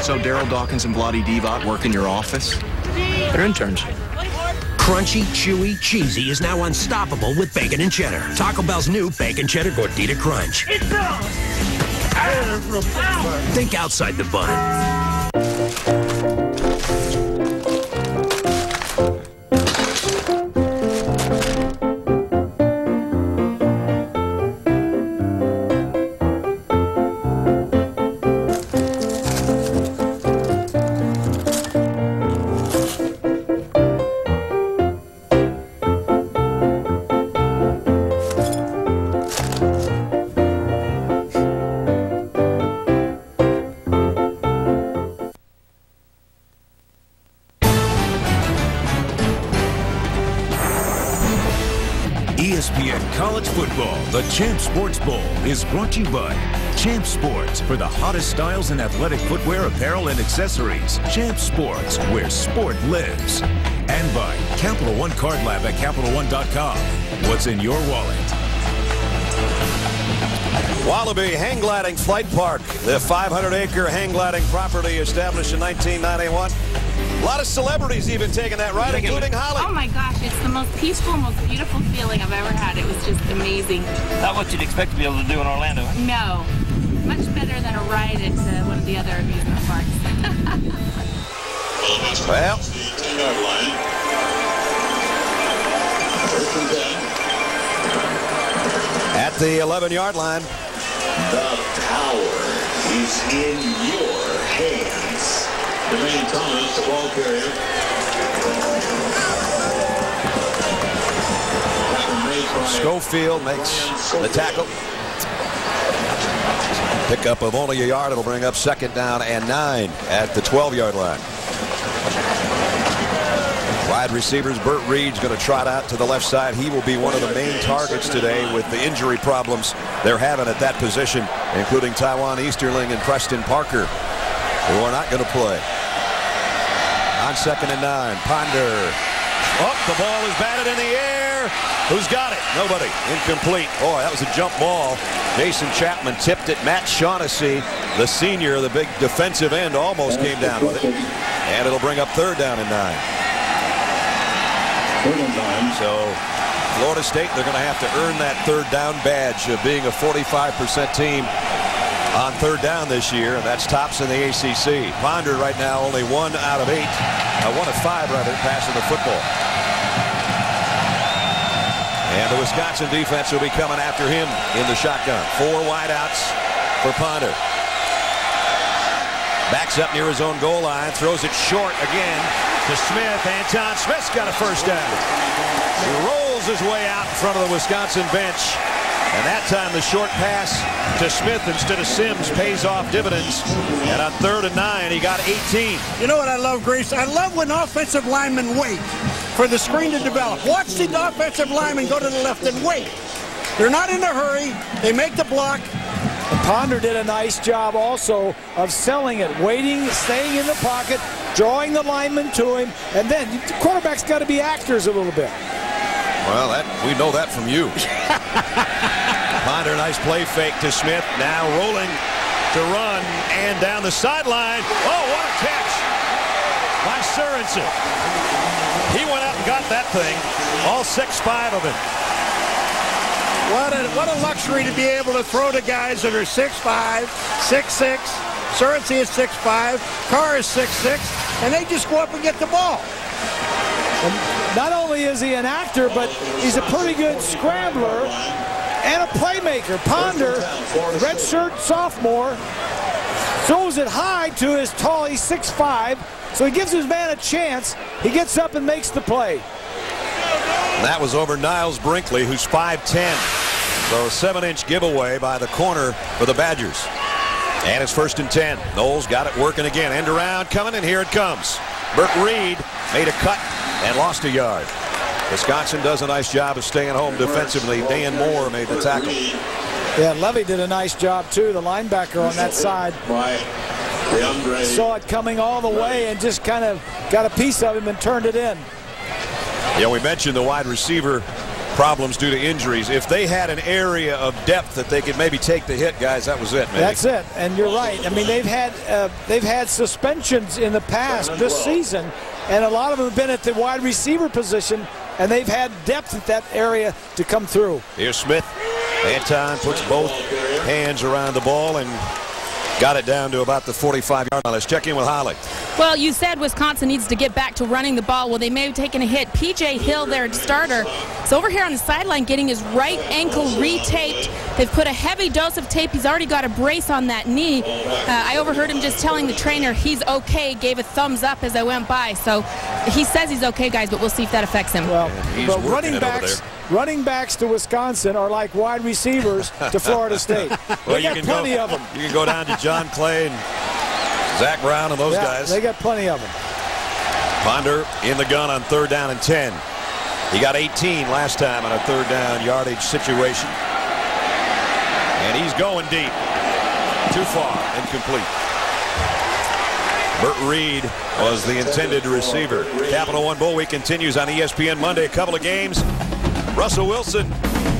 So Daryl Dawkins and Bloody Devot work in your office? They're interns. Crunchy, chewy, cheesy is now unstoppable with bacon and cheddar. Taco Bell's new Bacon Cheddar Gordita Crunch. Think outside the bun. ESPN College Football, the Champ Sports Bowl, is brought to you by Champ Sports, for the hottest styles in athletic footwear, apparel, and accessories. Champ Sports, where sport lives. And by Capital One Card Lab at CapitalOne.com. What's in your wallet? Wallaby Hang Gliding Flight Park, the 500-acre hang gliding property established in 1991. A lot of celebrities even taking that ride, including Holly. Oh my gosh, it's the most peaceful, most beautiful feeling I've ever had. It was just amazing. Not what you'd expect to be able to do in Orlando. No. Much better than a ride at one of the other amusement parks. Well, at the 11-yard line. The power is in your hands. Jermaine Thomas, the ball carrier. Schofield makes the tackle. Pickup of only a yard. It'll bring up 2nd down and 9 at the 12-yard line. Wide receivers, Burt Reed's going to trot out to the left side. He will be one of the main targets today with the injury problems they're having at that position, including Taiwan Easterling and Preston Parker, who are not going to play. On 2nd and 9, Ponder. Oh, the ball is batted in the air. Who's got it? Nobody. Incomplete. Boy, that was a jump ball. Jason Chapman tipped it. Matt Shaughnessy, the senior, the big defensive end, almost came down with it. And it'll bring up 3rd down and 9. So Florida State, they're going to have to earn that third down badge of being a 45% team on third down this year, and that's tops in the ACC. Ponder right now only 1 out of 8, 1 of 5 rather, passing the football. And the Wisconsin defense will be coming after him in the shotgun. 4 wideouts for Ponder. Backs up near his own goal line, throws it short again to Smith. Anton Smith's got a first down. He rolls his way out in front of the Wisconsin bench. And that time the short pass to Smith instead of Sims pays off dividends. And on 3rd and 9, he got 18. You know what I love, Grace? I love when offensive linemen wait for the screen to develop. Watch the offensive linemen go to the left and wait. They're not in a hurry. They make the block. And Ponder did a nice job also of selling it, waiting, staying in the pocket, drawing the lineman to him, and then the quarterback's got to be actors a little bit. Well, we know that from you. Ponder, nice play fake to Smith. Now rolling to run and down the sideline. Oh, what a catch by Sorensen. He went out and got that thing, all 6'5" of it. What a luxury to be able to throw to guys that are 6'5", 6'6". Sorensen is 6'5", Carr is 6'6", and they just go up and get the ball. And not only is he an actor, but he's a pretty good scrambler and a playmaker. Ponder, redshirt sophomore, throws it high to his tall. He's 6'5", so he gives his man a chance. He gets up and makes the play. That was over Niles Brinkley, who's 5'10". So a 7-inch giveaway by the corner for the Badgers. And it's 1st and 10. Knowles got it working again. End around coming, and here it comes. Burt Reed made a cut and lost a yard. Wisconsin does a nice job of staying home defensively. Dan Moore made the tackle. Yeah, Levy did a nice job, too. The linebacker on that side saw it coming all the way and just kind of got a piece of him and turned it in. Yeah, we mentioned the wide receiver problems due to injuries. If they had an area of depth that they could maybe take the hit, guys, that was it, man. That's it, and you're right. I mean, they've had suspensions in the past this season, and a lot of them have been at the wide receiver position, and they've had depth at that area to come through. Here's Smith. Anton puts both hands around the ball and got it down to about the 45-yard line. Let's check in with Holly. Well, you said Wisconsin needs to get back to running the ball. Well, they may have taken a hit. P.J. Hill, their starter, is over here on the sideline getting his right ankle retaped. They've put a heavy dose of tape. He's already got a brace on that knee. I overheard him just telling the trainer he's okay, gave a thumbs up as I went by. So he says he's okay, guys, but we'll see if that affects him. Well, but running backs to Wisconsin are like wide receivers to Florida State. They got plenty of them. You can go down to John Clay and Zach Brown and those guys. They got plenty of them. Ponder in the gun on 3rd down and 10. He got 18 last time on a 3rd down yardage situation. And he's going deep. Too far. Incomplete. Burt Reed was the intended receiver. Capital One Bowl Week continues on ESPN Monday. A couple of games. Russell Wilson,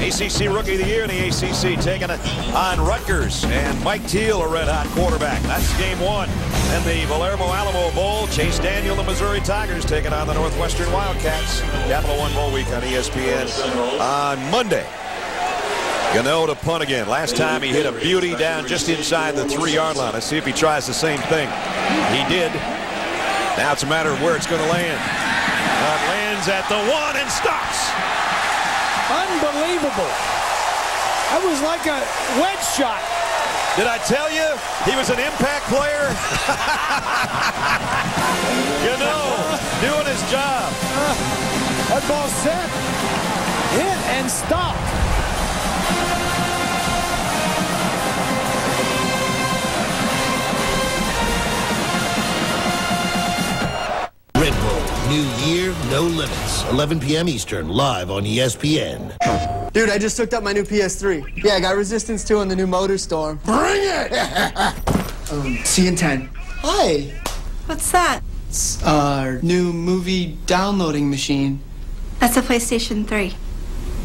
ACC Rookie of the Year in the ACC, taking it on Rutgers. And Mike Teal, a red-hot quarterback. That's game 1. And the Palermo Alamo Bowl, Chase Daniel, the Missouri Tigers, taking on the Northwestern Wildcats. Capital One Bowl Week on ESPN on Monday. Gano to punt again. Last time he hit a beauty down just inside the 3-yard line. Let's see if he tries the same thing. He did. Now it's a matter of where it's going to land. It lands at the 1 and stops. Unbelievable. That was like a wedge shot. Did I tell you he was an impact player? doing his job. That ball set, hit, and stopped. Red Bull, new year, no limits. 11 p.m. Eastern, live on ESPN. Dude, I just hooked up my new PS3. Yeah, I got Resistance 2 on the new Motor Storm. Bring it! See you in 10. Hi. What's that? It's our new movie downloading machine. That's a PlayStation 3.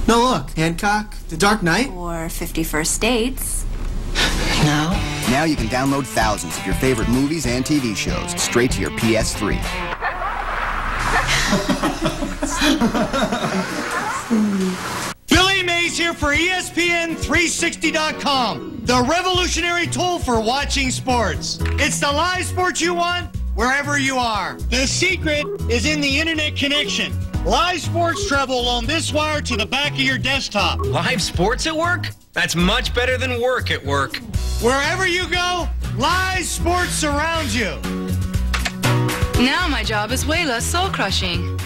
No, look. Hancock, The Dark Knight. Or 50 First Dates. Now you can download thousands of your favorite movies and TV shows straight to your PS3. Billy Mays here for ESPN360.com, the revolutionary tool for watching sports. It's the live sports you want wherever you are. The secret is in the internet connection. Live sports travel along this wire to the back of your desktop. Live sports at work? That's much better than work at work. Wherever you go, live sports surrounds you. Now my job is way less soul-crushing.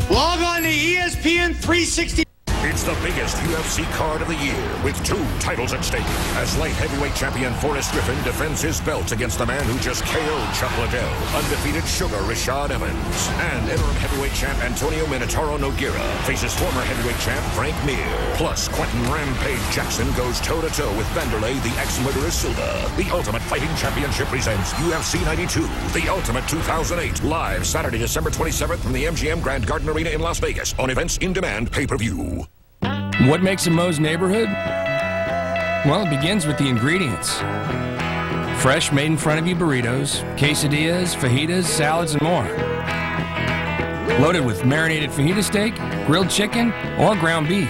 Log on to ESPN 360. It's the biggest UFC card of the year, with 2 titles at stake. As light heavyweight champion Forrest Griffin defends his belt against the man who just KO'd Chuck Liddell, undefeated Sugar Rashad Evans. And interim heavyweight champ Antonio Minotauro Nogueira faces former heavyweight champ Frank Mir. Plus, Quentin Rampage Jackson goes toe-to-toe with Vanderlei the ex-murderer Silva. The Ultimate Fighting Championship presents UFC 92, The Ultimate 2008, live Saturday, December 27th from the MGM Grand Garden Arena in Las Vegas on Events in Demand pay-per-view. What makes a Moe's neighborhood? Well, it begins with the ingredients. Fresh, made in front of you burritos, quesadillas, fajitas, salads, and more. Loaded with marinated fajita steak, grilled chicken, or ground beef.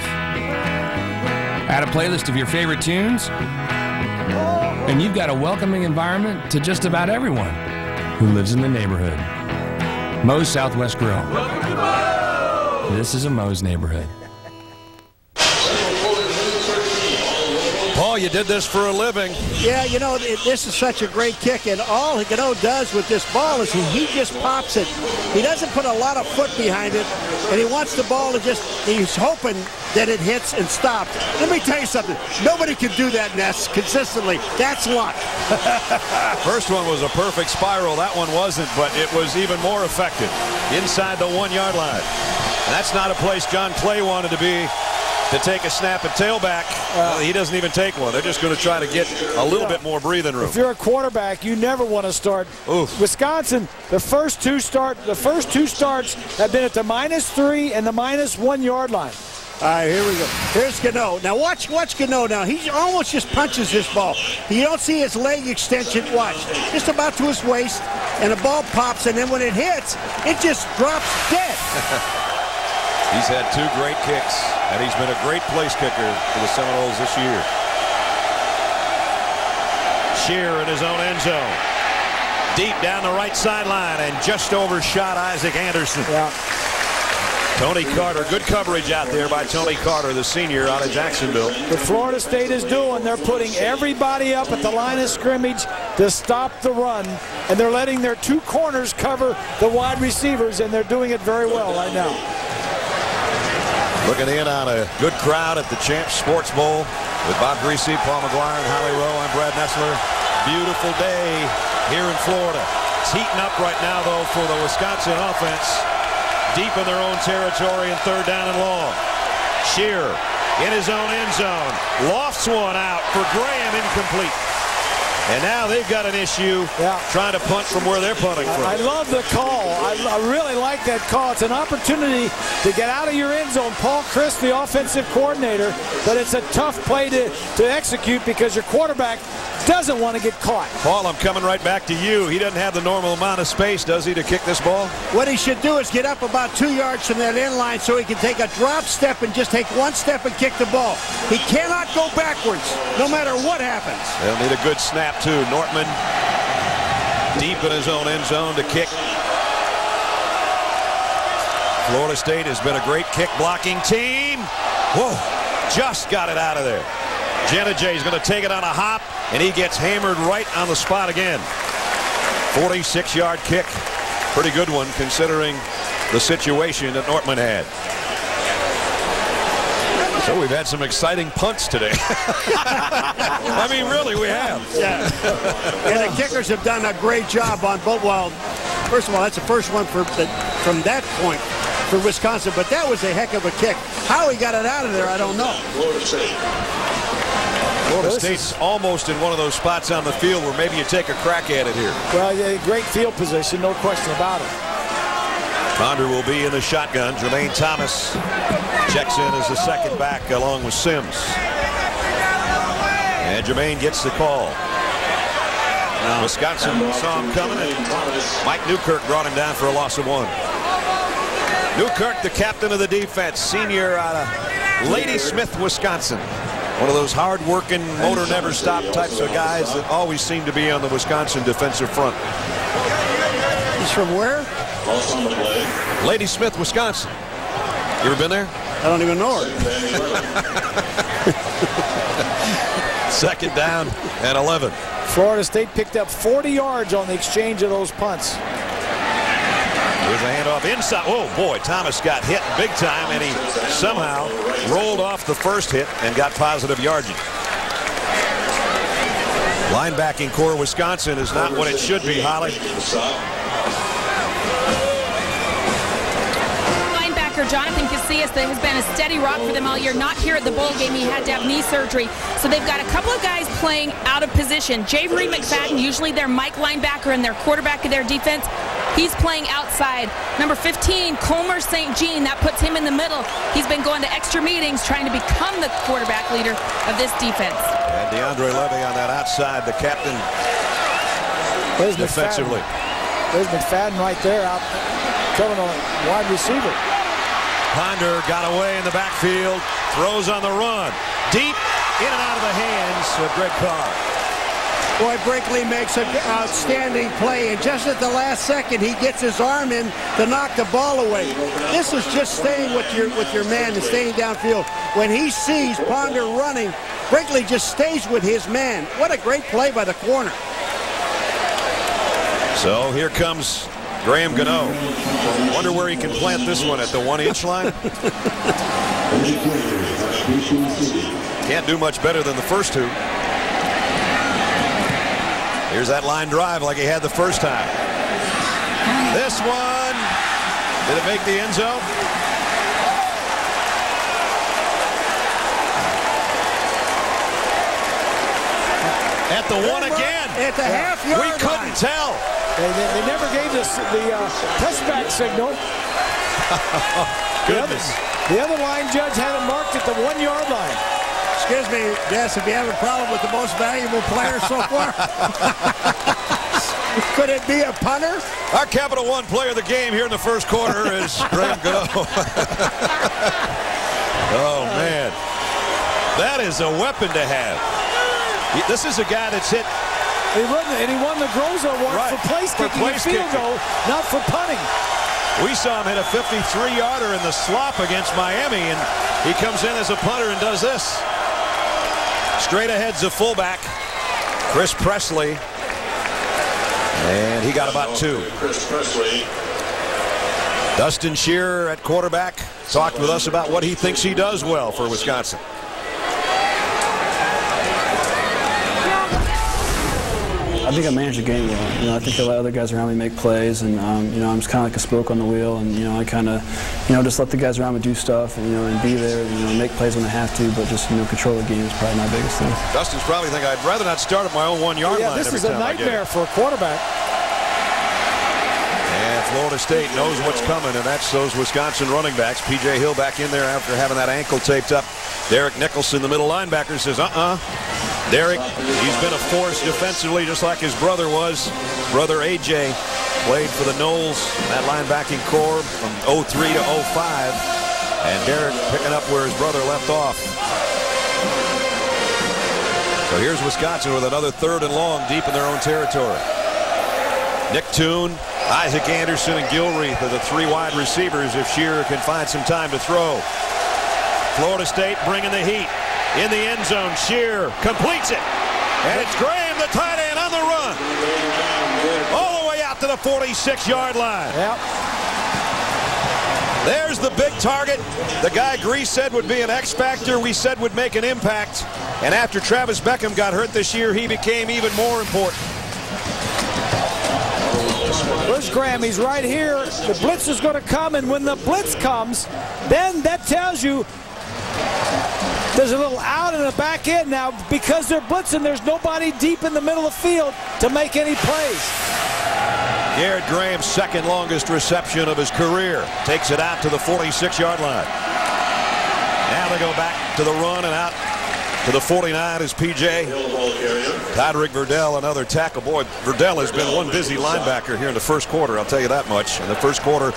Add a playlist of your favorite tunes, and you've got a welcoming environment to just about everyone who lives in the neighborhood. Moe's Southwest Grill. This is a Moe's neighborhood. Paul, you did this for a living. Yeah, you know, this is such a great kick, and all Gano does with this ball is he just pops it. He doesn't put a lot of foot behind it, and he wants the ball to he's hoping that it hits and stops. Let me tell you something. Nobody can do that, Ness, consistently. That's luck. First one was a perfect spiral. That one wasn't, but it was even more effective inside the 1-yard line. And that's not a place John Clay wanted to be, to take a snap and tailback. He doesn't even take one. They're just going to try to get a little bit more breathing room. If you're a quarterback, you never want to start. Oof. Wisconsin, the first two starts have been at the -3 and the -1 yard line. All right, here we go. Here's Gano. Now watch Gano now. He almost just punches this ball. You don't see his leg extension. Watch. Just about to his waist, and the ball pops, and then when it hits, it just drops dead. He's had 2 great kicks, and he's been a great place kicker for the Seminoles this year. Shear in his own end zone. Deep down the right sideline, and just overshot Isaac Anderson. Yeah. Tony Carter, good coverage out there by Tony Carter, the senior out of Jacksonville. What Florida State is doing, they're putting everybody up at the line of scrimmage to stop the run, and they're letting their 2 corners cover the wide receivers, and they're doing it very well right now. Looking in on a good crowd at the Champs Sports Bowl with Bob Greasy, Paul McGuire, and Holly Rowe. I'm Brad Nessler. Beautiful day here in Florida. It's heating up right now, though, for the Wisconsin offense. Deep in their own territory and 3rd down and long. Shear in his own end zone. Lofts one out for Graham, incomplete. And now they've got an issue trying to punt from where they're punting from. I love the call. I really like that call. It's an opportunity to get out of your end zone. Paul Chryst, the offensive coordinator, but it's a tough play to execute because your quarterback doesn't want to get caught. Paul, I'm coming right back to you. He doesn't have the normal amount of space, does he, to kick this ball? What he should do is get up about 2 yards from that end line so he can take a drop step and just take 1 step and kick the ball. He cannot go backwards, no matter what happens. They'll need a good snap, too. Nortman deep in his own end zone to kick. Florida State has been a great kick-blocking team. Whoa, just got it out of there. Jenajay is going to take it on a hop, and he gets hammered right on the spot again. 46-yard kick. Pretty good one, considering the situation that Nortman had. So we've had some exciting punts today. I mean, really, we have. Yeah. And the kickers have done a great job on both. Well, first of all, that's the first one from that point for Wisconsin, but that was a heck of a kick. How he got it out of there, I don't know. Florida State's almost in one of those spots on the field where maybe you take a crack at it here. Well, yeah, great field position, no question about it. Ponder will be in the shotgun. Jermaine Thomas checks in as the second back along with Sims. And Jermaine gets the call. Wisconsin saw him coming, and Mike Newkirk brought him down for a loss of 1. Newkirk, the captain of the defense, senior out of Ladysmith, Wisconsin. One of those hard-working, motor never stop types of guys that always seem to be on the Wisconsin defensive front. He's from where? Ladysmith, Wisconsin. You ever been there? I don't even know her. Second down and 11. Florida State picked up 40 yards on the exchange of those punts. Here's a handoff inside. Oh, boy, Thomas got hit big time, and he somehow rolled off the first hit and got positive yardage. Linebacking core Wisconsin is not what it should be, Holly. Jonathan Casillas, that has been a steady rock for them all year, not here at the bowl game. He had to have knee surgery. So they've got a couple of guys playing out of position. Javery McFadden, usually their Mike linebacker and their quarterback of their defense. He's playing outside. Number 15, Comer St. Jean, that puts him in the middle. He's been going to extra meetings trying to become the quarterback leader of this defense. And DeAndre Levy on that outside, the captain. There's defensively. McFadden. There's McFadden right there out coming on wide receiver. Ponder got away in the backfield, throws on the run. Deep, in and out of the hands of Greg Carr. Boy, Brinkley makes an outstanding play, and just at the last second, he gets his arm in to knock the ball away. This is just staying with your man and staying downfield. When he sees Ponder running, Brinkley just stays with his man. What a great play by the corner. So here comes Graham Gano. Wonder where he can plant this one, at the 1-inch line. Can't do much better than the first two. Here's that line drive like he had the first time. This one, did it make the end zone? At the one again. At the half-yard line. We couldn't tell. They never gave us the touchback signal. Goodness. The other line judge had it marked at the 1-yard line. Excuse me, Des, if you have a problem with the most valuable player so far. Could it be a punter? Our Capital One player of the game here in the first quarter is Graham Gano. Oh, man. That is a weapon to have. This is a guy that's hit. He won the Groza Award for place kicking and field goal, not for punting. We saw him hit a 53-yarder in the slop against Miami, and he comes in as a punter and does this. Straight ahead's a fullback, Chris Presley, and he got about 2. Chris Presley. Dustin Shearer at quarterback talked with us about what he thinks he does well for Wisconsin. I think I managed the game well. You know, I think I let other guys around me make plays, and you know, I'm just kind of like a spoke on the wheel, and you know, I kind of, you know, just let the guys around me do stuff, and you know, and be there, and, you know, make plays when I have to, but just, you know, control the game is probably my biggest thing. Dustin's probably thinking I'd rather not start at my own 1-yard line. This is a nightmare for a quarterback. And Florida State knows what's coming, and that's those Wisconsin running backs. P.J. Hill back in there after having that ankle taped up. Derek Nicholson, the middle linebacker, says, Derek, he's been a force defensively just like his brother was. Brother A.J. played for the Noles, that linebacking core from 03 to 05. And Derek picking up where his brother left off. So here's Wisconsin with another 3rd and long deep in their own territory. Nick Toon, Isaac Anderson, and Gilreath are the 3 wide receivers if Shearer can find some time to throw. Florida State bringing the heat. In the end zone, Shearer completes it. And it's Graham, the tight end, on the run. All the way out to the 46-yard line. Yep. There's the big target. The guy Grease said would be an X factor, we said would make an impact. And after Travis Beckham got hurt this year, he became even more important. Where's Graham? He's right here. The blitz is going to come, and when the blitz comes, then that tells you there's a little out in the back end now. Because they're blitzing, there's nobody deep in the middle of the field to make any plays. Garrett Graham's 2nd longest reception of his career. Takes it out to the 46-yard line. Now they go back to the run, and out to the 49 is P.J. Todrick Verdell, another tackle. Boy, Verdell has been one busy linebacker here in the first quarter, I'll tell you that much. In the first quarter,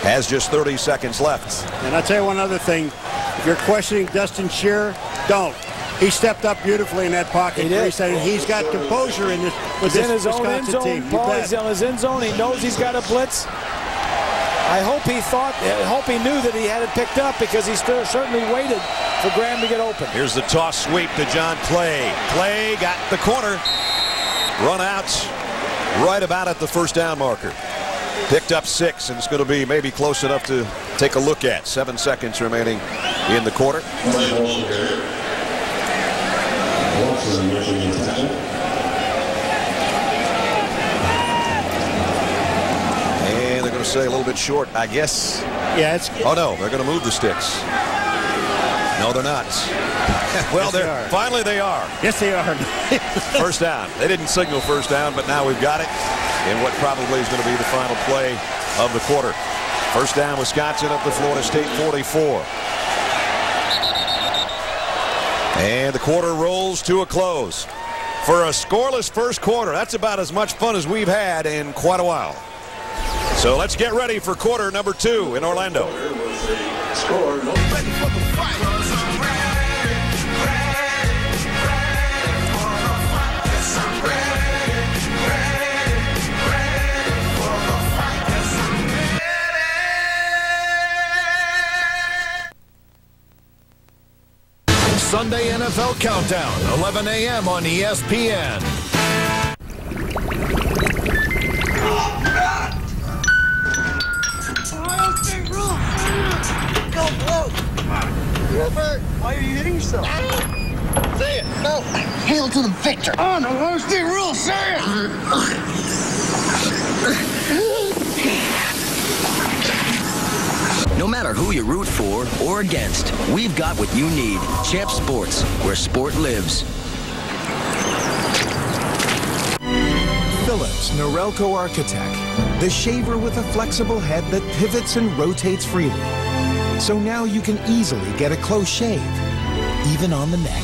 has just 30 seconds left. And I'll tell you one other thing. If you're questioning Dustin Shearer, don't. He stepped up beautifully in that pocket. He's got composure in this with this Wisconsin team. Paul, he's in his end zone. He knows he's got a blitz. I hope he knew that he had it picked up, because he certainly waited for Graham to get open. Here's the toss sweep to John Clay. Clay got the corner. Run out right about at the first down marker. Picked up 6, and it's going to be maybe close enough to take a look at. 7 seconds remaining in the quarter. And they're going to say a little bit short, I guess. Yeah, it's. Oh no, they're going to move the sticks. No, they're not. Well, yes, finally they are. Yes, they are. First down. They didn't signal first down, but now we've got it in what probably is going to be the final play of the quarter. First down, Wisconsin at the Florida State 44. And the quarter rolls to a close. For a scoreless first quarter, that's about as much fun as we've had in quite a while. So let's get ready for quarter number 2 in Orlando. Sunday NFL Countdown, 11 a.m. on ESPN. Go, blow. Why are you hitting yourself? Say it. No. Hail to the victor. Oh, no, Ohio State rules. Say No matter who you root for or against, we've got what you need. Champ Sports, where sport lives. Philips Norelco Architect, the shaver with a flexible head that pivots and rotates freely. So now you can easily get a close shave, even on the neck.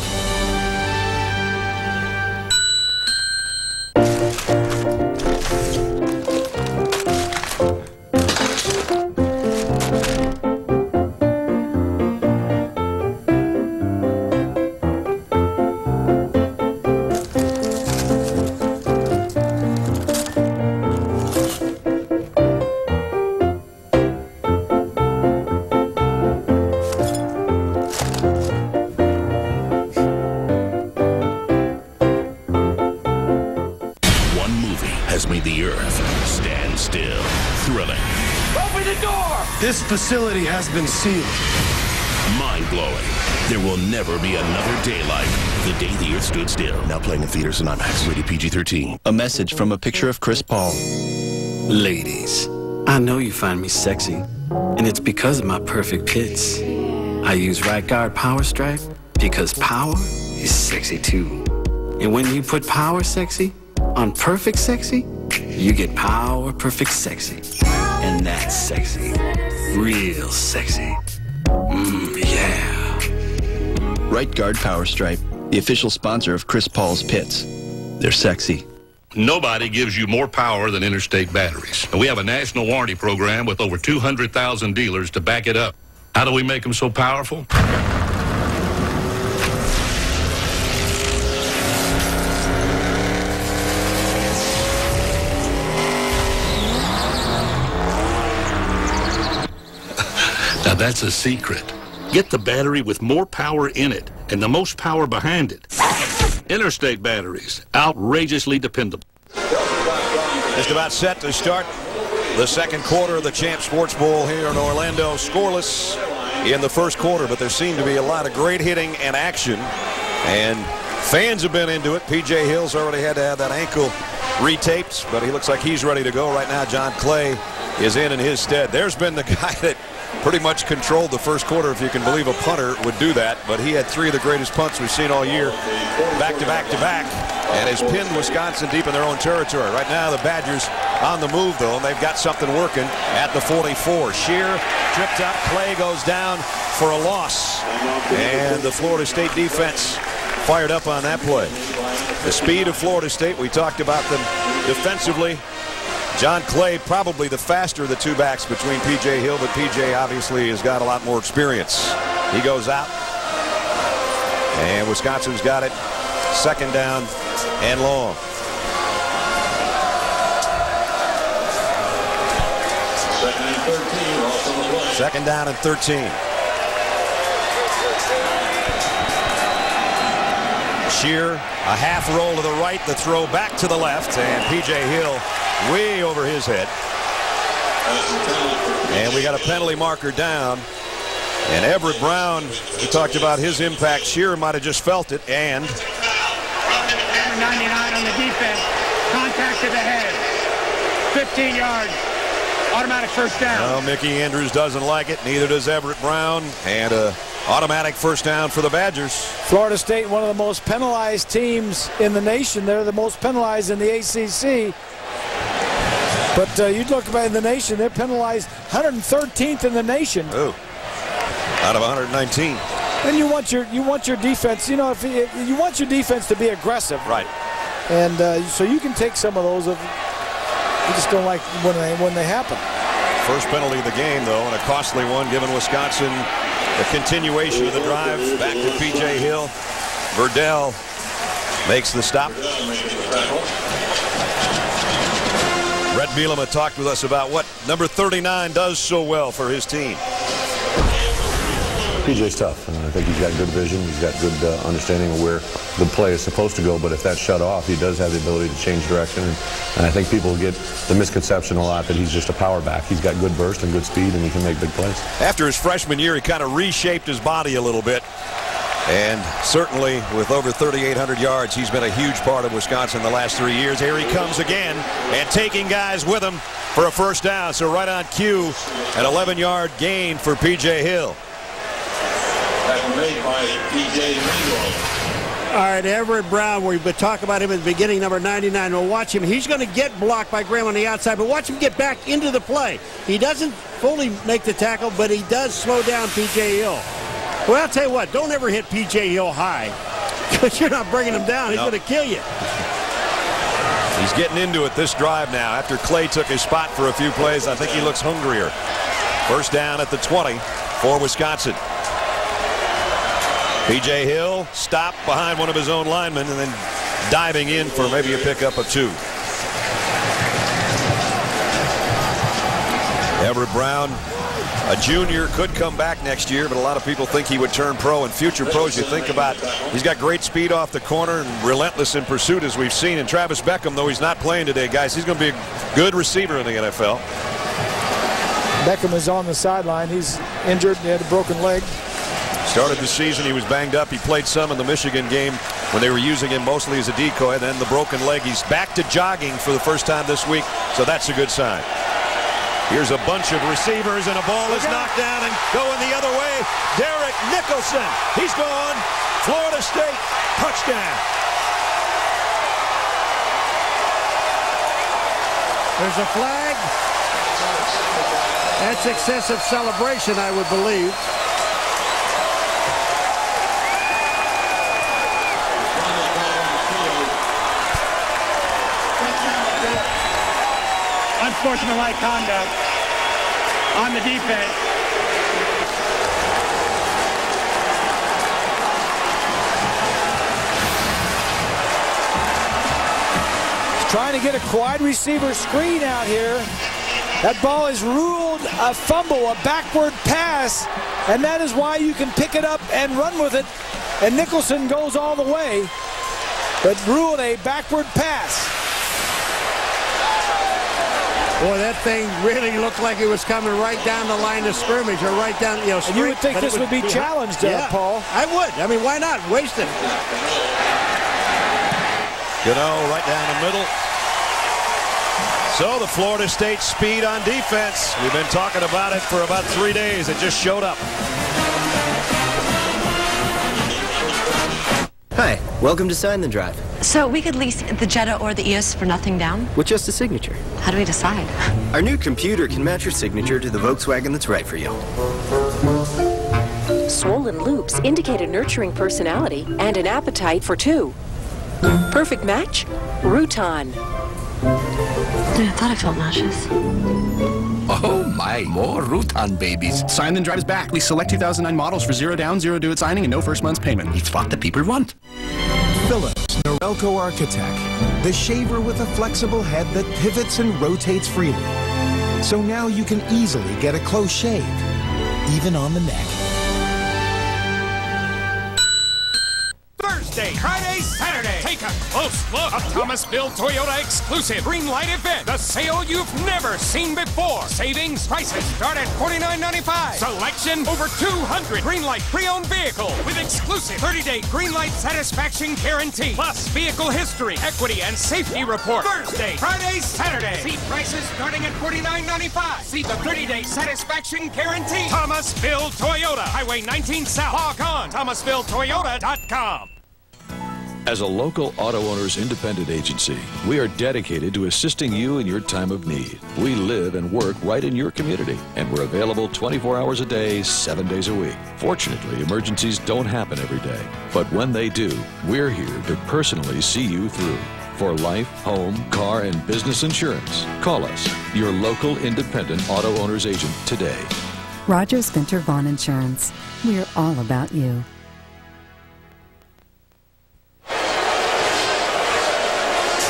This facility has been sealed. Mind-blowing. There will never be another day like the day the Earth stood still. Now playing in theaters and IMAX. Rated PG-13. A message from a picture of Chris Paul. Ladies, I know you find me sexy, and it's because of my perfect pits. I use Right Guard Power Stripe because power is sexy too. And when you put Power Sexy on Perfect Sexy, you get Power Perfect Sexy. And that's sexy. Real sexy. Yeah. Right Guard Power Stripe, the official sponsor of Chris Paul's pits. They're sexy. Nobody gives you more power than Interstate Batteries. And we have a national warranty program with over 200,000 dealers to back it up. How do we make them so powerful? Now that's a secret. Get the battery with more power in it and the most power behind it. Interstate Batteries, outrageously dependable. Just about set to start the second quarter of the Champ Sports Bowl here in Orlando. Scoreless in the first quarter, but there seemed to be a lot of great hitting and action. And fans have been into it. P.J. Hill's already had to have that ankle retaped, but he looks like he's ready to go right now. John Clay is in his stead. There's been the guy that pretty much controlled the first quarter, if you can believe a punter would do that. But he had 3 of the greatest punts we've seen all year, back to back to back, and has pinned Wisconsin deep in their own territory. Right now, the Badgers on the move, though, and they've got something working at the 44. Shear tripped up. Clay goes down for a loss, and the Florida State defense fired up on that play. The speed of Florida State, we talked about them defensively. John Clay probably the faster of the two backs between P.J. Hill, but P.J. obviously has got a lot more experience. He goes out. And Wisconsin's got it. Second down and long. Second down and 13. Shear, a half roll to the right, the throw back to the left, and P.J. Hill way over his head. And we got a penalty marker down. And Everett Brown, we talked about his impact. Shear might have just felt it, and... Number 99 on the defense. Contact to the head. 15 yards. Automatic first down. Well, Mickey Andrews doesn't like it. Neither does Everett Brown. And automatic first down for the Badgers. Florida State, one of the most penalized teams in the nation. They're the most penalized in the ACC. But you look about in the nation, they're penalized 113th in the nation. Ooh. Out of 119. And you want your defense, you know, if you want your defense to be aggressive. Right. And so you can take some of those. You just don't like when they happen. First penalty of the game, though, and a costly one, given Wisconsin a continuation of the drive. Back to P.J. Hill. Verdell makes the stop. Brett Bielema talked with us about what number 39 does so well for his team. PJ's tough. I think he's got good vision. He's got good understanding of where the play is supposed to go. But if that's shut off, he does have the ability to change direction. And I think people get the misconception a lot that he's just a power back. He's got good burst and good speed, and he can make big plays. After his freshman year, he kind of reshaped his body a little bit. And certainly with over 3,800 yards, he's been a huge part of Wisconsin the last 3 years. Here he comes again and taking guys with him for a first down. So right on cue, an 11-yard gain for P.J. Hill. Made by P.J. All right, Everett Brown, we've been talking about him at the beginning, number 99. We'll watch him. He's going to get blocked by Graham on the outside, but watch him get back into the play. He doesn't fully make the tackle, but he does slow down P.J. Hill. Well, I'll tell you what, don't ever hit P.J. Hill high, because you're not bringing him down. He's going to kill you. He's getting into it this drive now. After Clay took his spot for a few plays, I think he looks hungrier. First down at the 20 for Wisconsin. P.J. Hill stopped behind one of his own linemen and then diving in for maybe a pickup of 2. Everett Brown, a junior, could come back next year, but a lot of people think he would turn pro. And future pros, you think about, he's got great speed off the corner and relentless in pursuit, as we've seen. And Travis Beckham, though he's not playing today, guys, he's going to be a good receiver in the NFL. Beckham is on the sideline. He's injured. He had a broken leg. Started the season, he was banged up. He played some in the Michigan game when they were using him mostly as a decoy. Then the broken leg. He's back to jogging for the first time this week, so that's a good sign. Here's a bunch of receivers, and a ball is knocked down and going the other way. Derek Nicholson, he's gone. Florida State, touchdown. There's a flag. That's excessive celebration, I would believe. Unsportsmanlike conduct on the defense. He's trying to get a wide receiver screen out here. That ball is ruled a fumble, a backward pass, and that is why you can pick it up and run with it. And Nicholson goes all the way, but ruled a backward pass. Boy, that thing really looked like it was coming right down the line of scrimmage, or right down, you know, straight. And you would think this would be challenged, Paul. I would. I mean, why not? Waste it. Right down the middle. So the Florida State speed on defense. We've been talking about it for about 3 days. It just showed up. Hi, welcome to Sign the Drive. So we could lease the Jetta or the EOS for nothing down? With just a signature. How do we decide? Our new computer can match your signature to the Volkswagen that's right for you. Swollen loops indicate a nurturing personality and an appetite for 2. Perfect match? Rutan. I thought I felt nauseous. Oh my, more Rutan babies. Sign then drive is back. We select 2009 models for 0 down, 0 due at signing, and no first month's payment. It's what the people want. Philips Norelco Architect, the shaver with a flexible head that pivots and rotates freely. So now you can easily get a close shave, even on the neck. Thursday, Friday, Saturday. Take a close look. A Thomasville Toyota exclusive green light event. The sale you've never seen before. Savings prices start at $49.95. Selection over 200 green light pre-owned vehicles with exclusive 30-day green light satisfaction guarantee. Plus vehicle history, equity, and safety report. Thursday, Friday, Saturday. See prices starting at $49.95. See the 30-day satisfaction guarantee. Thomasville Toyota. Highway 19 South. Log on thomasvilletoyota.com. As a local auto owners independent agency, we are dedicated to assisting you in your time of need. We live and work right in your community, and we're available 24 hours a day, 7 days a week. Fortunately, emergencies don't happen every day, but when they do, we're here to personally see you through. For life, home, car, and business insurance, call us, your local independent auto owners agent today. Rogers Vinter Vaughn Insurance. We're all about you.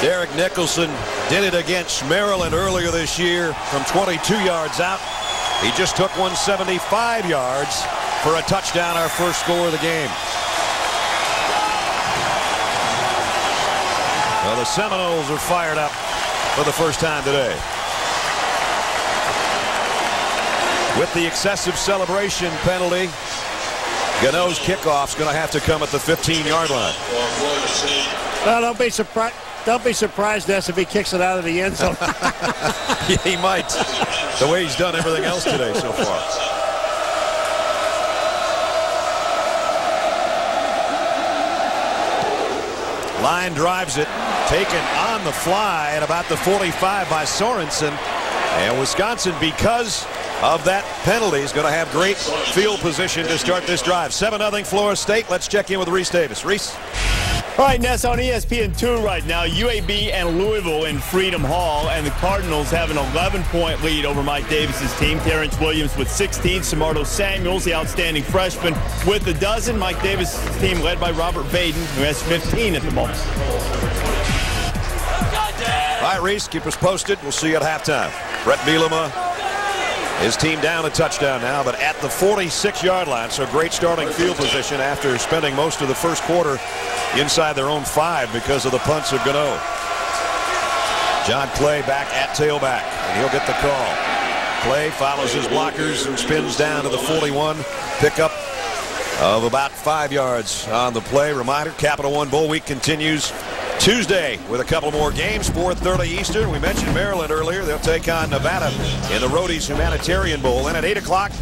Derek Nicholson did it against Maryland earlier this year from 22 yards out. He just took 175 yards for a touchdown, our first score of the game. Well, the Seminoles are fired up for the first time today. With the excessive celebration penalty, Gano's kickoff's going to have to come at the 15-yard line. Well, don't be surprised. Don't be surprised, Ness, if he kicks it out of the end zone. Yeah, he might. The way he's done everything else today so far. Line drives it. Taken on the fly at about the 45 by Sorensen. And Wisconsin, because of that penalty, is going to have great field position to start this drive. 7-0 Florida State. Let's check in with Reese Davis. Reese? All right, Ness, on ESPN2 right now, UAB and Louisville in Freedom Hall, and the Cardinals have an 11-point lead over Mike Davis's team. Terrence Williams with 16, Samardo Samuels, the outstanding freshman, with a dozen. Mike Davis's team led by Robert Vaden, who has 15 at the moment. All right, Reese, keep us posted. We'll see you at halftime. Brett Bielema, his team down a touchdown now, but at the 46-yard line, so great starting field position after spending most of the first quarter inside their own 5 because of the punts of Gano. John Clay back at tailback, and he'll get the call. Clay follows his blockers and spins down to the 41. Pickup of about 5 yards on the play. Reminder, Capital One Bowl Week continues Tuesday with a couple more games. 4:30 Eastern. We mentioned Maryland earlier. They'll take on Nevada in the Rhodes Humanitarian Bowl. And at 8 o'clock,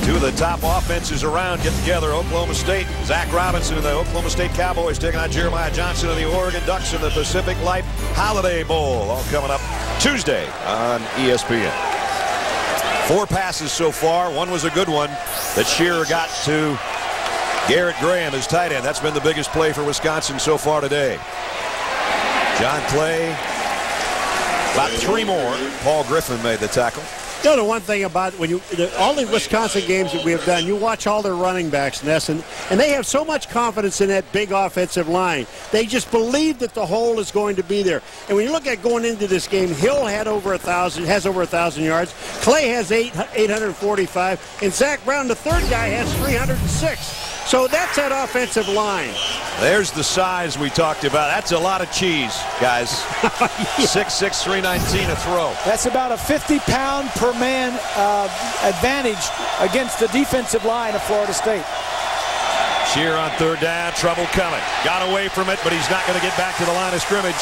two of the top offenses around get together. Oklahoma State, Zach Robinson and the Oklahoma State Cowboys taking on Jeremiah Johnson and the Oregon Ducks in the Pacific Life Holiday Bowl. All coming up Tuesday on ESPN. 4 passes so far. One was a good one that Shearer got to Garrett Graham, his tight end. That's been the biggest play for Wisconsin so far today. John Clay, about 3 more. Paul Griffin made the tackle. You know, the one thing about when all the Wisconsin games that we have done, you watch all their running backs, Ness, and they have so much confidence in that big offensive line. They just believe that the hole is going to be there. And when you look at going into this game, Hill has over 1,000 yards. Clay has 845, and Zach Brown, the third guy, has 306. So that's that offensive line. There's the size we talked about. That's a lot of cheese, guys. 6'6", 319 a throw. That's about a 50-pound per man advantage against the defensive line of Florida State. Shear on 3rd down. Trouble coming. Got away from it, but he's not going to get back to the line of scrimmage.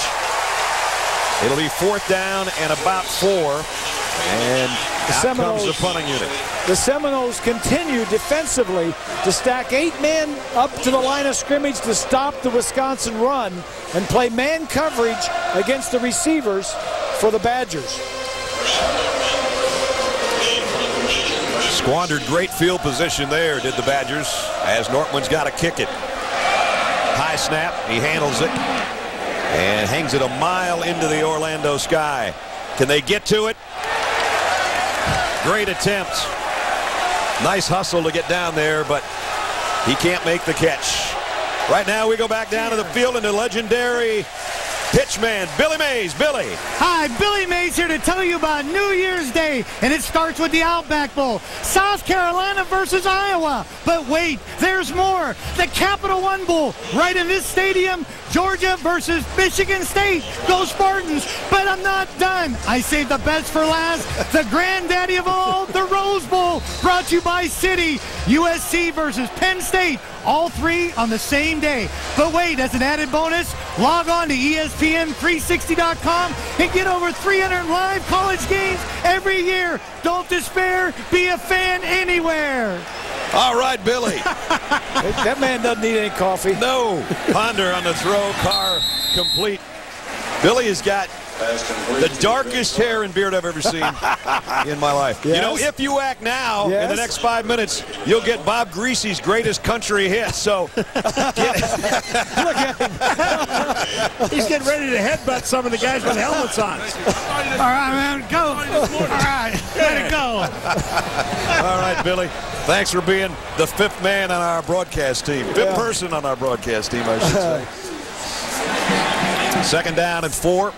It'll be 4th down and about 4. And out comes the punting unit. The Seminoles continue defensively to stack 8 men up to the line of scrimmage to stop the Wisconsin run and play man coverage against the receivers for the Badgers. Squandered great field position there, did the Badgers, as Nortman's got to kick it. High snap, he handles it and hangs it a mile into the Orlando sky. Can they get to it? Great attempt. Nice hustle to get down there, but he can't make the catch. Right now we go back down to the field and the legendary pitchman, Billy Mays. Billy. Hi, Billy Mays here to tell you about New Year's Day, and it starts with the Outback Bowl. South Carolina versus Iowa. But wait, there's more. The Capital One Bowl right in this stadium. Georgia versus Michigan State. Go Spartans. But I'm not done. I saved the best for last. The granddaddy of all, the Rose Bowl, brought to you by Citi. USC versus Penn State. All three on the same day. But wait, as an added bonus, log on to ESPN360.com and get over 300 live college games every year. Don't despair. Be a fan anywhere. All right, Billy. That man doesn't need any coffee. No. Ponder on the throw. Carr complete. Billy has got the darkest hair and beard I've ever seen in my life. Yes. You know, if you act now, in the next 5 minutes, you'll get Bob Greasy's greatest country hit. So, Look at him. He's getting ready to headbutt some of the guys with helmets on. All right, man, go. All right, let it go. All right, Billy. Thanks for being the fifth man on our broadcast team. Fifth person on our broadcast team, I should say. Second down and 4.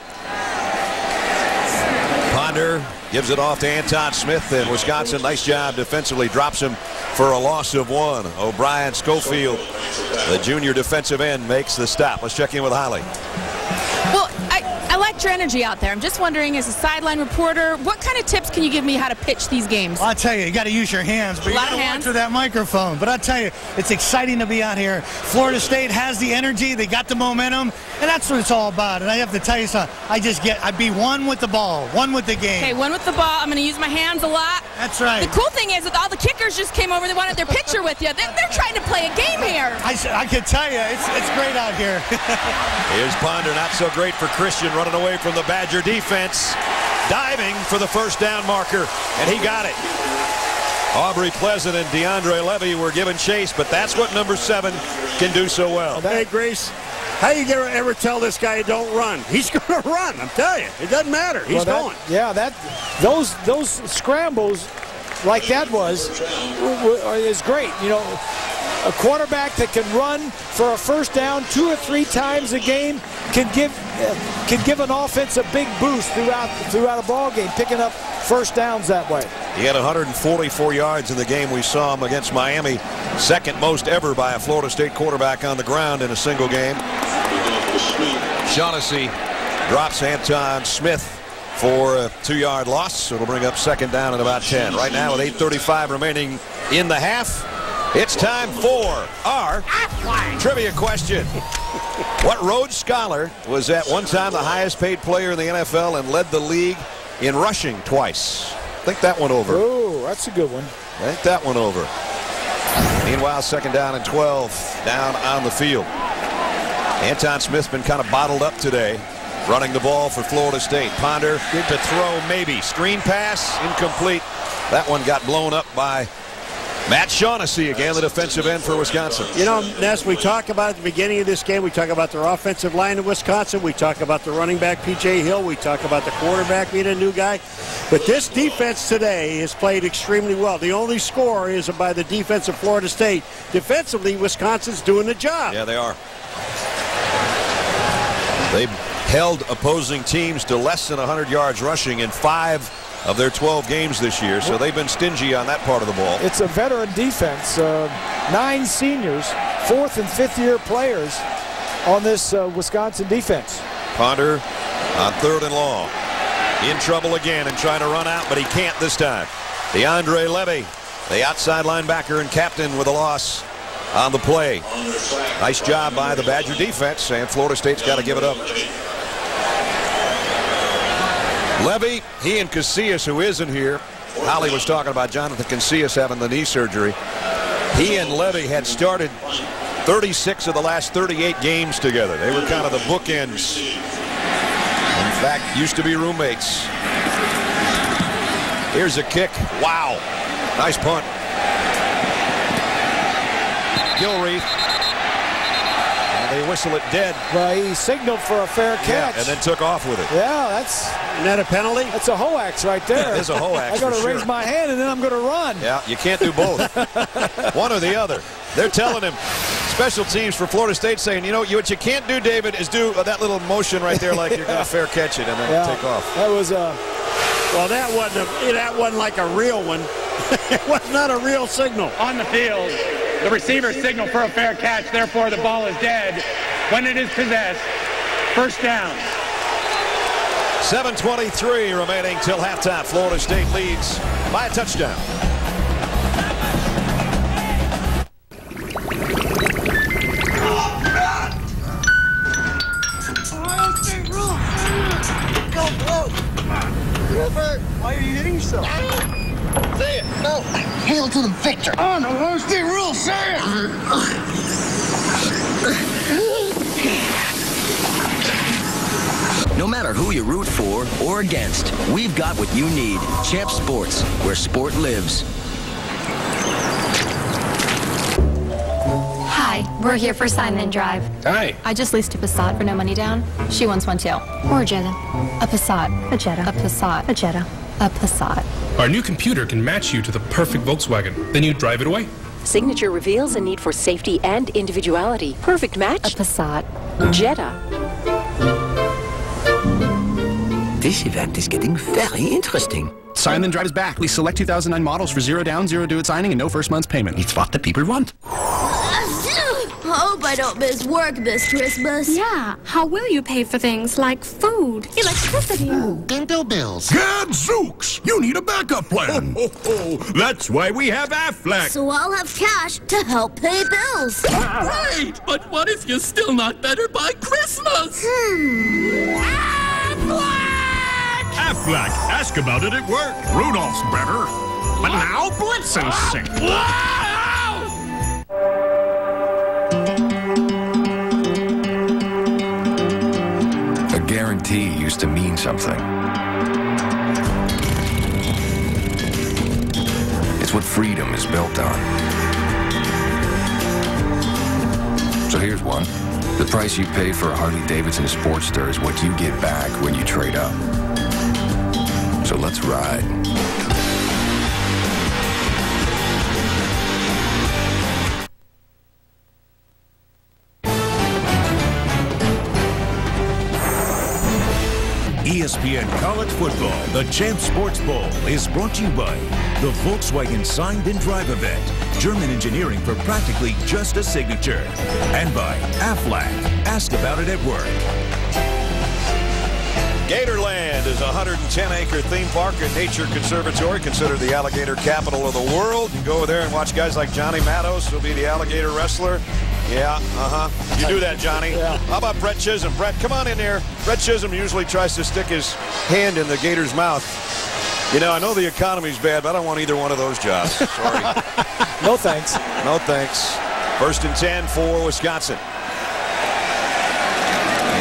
Ponder gives it off to Anton Smith, and Wisconsin, nice job defensively, drops him for a loss of 1. O'Brien Schofield, the junior defensive end, makes the stop. Let's check in with Holly. Well, I liked your energy out there. I'm just wondering, as a sideline reporter, what kind of tips can you give me how to pitch these games? I'll tell you got to use your hands, but you got to watch for that microphone. But I'll tell you, it's exciting to be out here. Florida State has the energy, they got the momentum, and that's what it's all about. And I have to tell you something, I'd be one with the ball, one with the game. Okay, one with the ball. I'm going to use my hands a lot. That's right. The cool thing is that all the kickers just came over. They wanted their picture with you. They're trying to play a game here. I can tell you, it's great out here. Here's Ponder, not so great for Christian, running away from the Badger defense, diving for the first down marker, and he got it. Aubrey Pleasant and DeAndre Levy were given chase, but that's what number 7 can do so well. Hey, Grace, how you ever tell this guy don't run? He's going to run, I'm telling you. It doesn't matter. He's going. Those scrambles like that is great. You know, a quarterback that can run for a first down 2 or 3 times a game can give an offense a big boost throughout a ball game, picking up first downs that way. He had 144 yards in the game we saw him against Miami, second most ever by a Florida State quarterback on the ground in a single game. Shaughnessy drops Anton Smith for a 2-yard loss, so it'll bring up second down at about 10. Right now with 8:35 remaining in the half, it's time for our trivia question. What Rhodes Scholar was at one time the highest paid player in the NFL and led the league in rushing twice? Think that one over. Oh, that's a good one. Think that one over. Meanwhile, second down and 12 down on the field. Anton Smith's been kind of bottled up today, running the ball for Florida State. Ponder to throw, maybe. Screen pass, incomplete. That one got blown up by Matt Shaughnessy, again, the defensive end for Wisconsin. You know, Ness, we talk about at the beginning of this game, we talk about their offensive line in Wisconsin. We talk about the running back, P.J. Hill. We talk about the quarterback being a new guy. But this defense today has played extremely well. The only score is by the defense of Florida State. Defensively, Wisconsin's doing the job. Yeah, they are. They've held opposing teams to less than 100 yards rushing in 5 of their 12 games this year, so they've been stingy on that part of the ball. It's a veteran defense. 9 seniors, 4th and 5th year players on this Wisconsin defense. Ponder on 3rd and long. In trouble again and trying to run out, but he can't this time. DeAndre Levy, the outside linebacker and captain, with a loss on the play. Nice job by the Badger defense, and Florida State's got to give it up. Levy, he and Casillas, who isn't here. Holly was talking about Jonathan Casillas having the knee surgery. He and Levy had started 36 of the last 38 games together. They were kind of the bookends. In fact, used to be roommates. Here's a kick. Wow. Nice punt. Gilreath. And They whistle it dead. Well, he signaled for a fair catch. Yeah, and then took off with it. Yeah, Isn't that a penalty? That's a hoax right there. It is a hoax. I got to for raise sure. my hand and then I'm going to run. Yeah, you can't do both. One or the other. They're telling him, special teams for Florida State saying, you know, what you can't do, David, is do that little motion right there like you're going to fair catch it and then take off. That was well, that wasn't like a real one. It was not a real signal. On the field, the receiver signaled for a fair catch. Therefore, the ball is dead when it is possessed. First down. 7:23 remaining till halftime. Florida State leads by a touchdown. Why are you hitting yourself? Say it. No. Hail to the victor. Oh, no. Ohio State rule. Say it. No matter who you root for or against, we've got what you need. Champ Sports, where sport lives. Hi, we're here for Sign Then Drive. Hi. I just leased a Passat for no money down. She wants one too. Or a Jetta. A Passat. A Jetta. A Passat. A Jetta. A Passat. Our new computer can match you to the perfect Volkswagen. Then you drive it away. Signature reveals a need for safety and individuality. Perfect match. A Passat. Jetta. This event is getting very interesting. Sign Then Drive is back. We select 2009 models for 0 down, 0 due at signing, and no first month's payment. It's what the people want. Hope I don't miss work this Christmas. Yeah. How will you pay for things like food, electricity? Dental bills. Gadzooks! You need a backup plan. That's why we have Aflac. So I'll have cash to help pay bills. Right, but what if you're still not better by Christmas? Aflac. Ask about it at work. Rudolph's better. But now Blitzen's sick. A guarantee used to mean something. It's what freedom is built on. So here's one. The price you pay for a Harley-Davidson Sportster is what you get back when you trade up. So let's ride. ESPN College Football, the Champ Sports Bowl, is brought to you by the Volkswagen Sign Then Drive event, German engineering for practically just a signature, and by Aflac. Ask about it at work. Gatorland is a 110-acre theme park and nature conservatory, considered the alligator capital of the world. You can go over there and watch guys like Johnny Matos, who'll be the alligator wrestler. Yeah, You do that, Johnny. Yeah. How about Brett Chisholm? Brett, come on in here. Brett Chisholm usually tries to stick his hand in the gator's mouth. You know, I know the economy's bad, but I don't want either one of those jobs. Sorry. No thanks. No thanks. 1st and 10 for Wisconsin.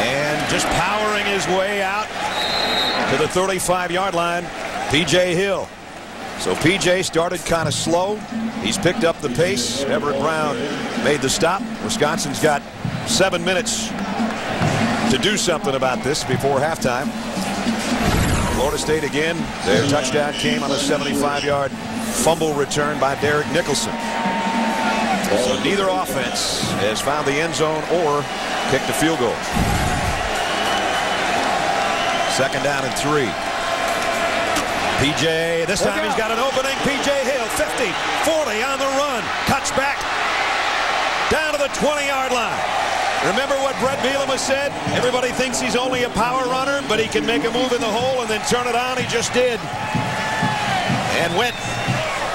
And just powering his way out to the 35-yard line, P.J. Hill. So P.J. started kind of slow. He's picked up the pace. Everett Brown made the stop. Wisconsin's got 7 minutes to do something about this before halftime. Florida State again. Their touchdown came on a 75-yard fumble return by Derek Nicholson. So neither offense has found the end zone or kicked a field goal. 2nd down and 3. P.J. this time he's got an opening. P.J. Hill, 50, 40 on the run. Cuts back down to the 20-yard line. Remember what Brett Bielema said? Everybody thinks he's only a power runner, but he can make a move in the hole and then turn it on. He just did. And went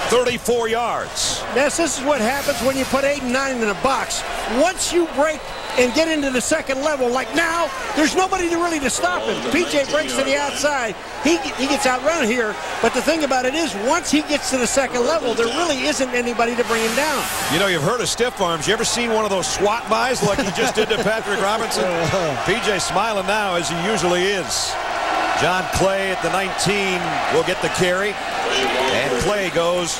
34 yards. This is what happens when you put 8 and 9 in a box. Once you break and get into the second level, like now, there's nobody really to stop him. PJ breaks to the outside. He gets outrun here, but the thing about it is, once he gets to the second level, there really isn't anybody to bring him down. You know, you've heard of stiff arms. You ever seen one of those SWAT buys like he just did to Patrick Robinson? PJ smiling now, as he usually is. John Clay at the 19 will get the carry, and Clay goes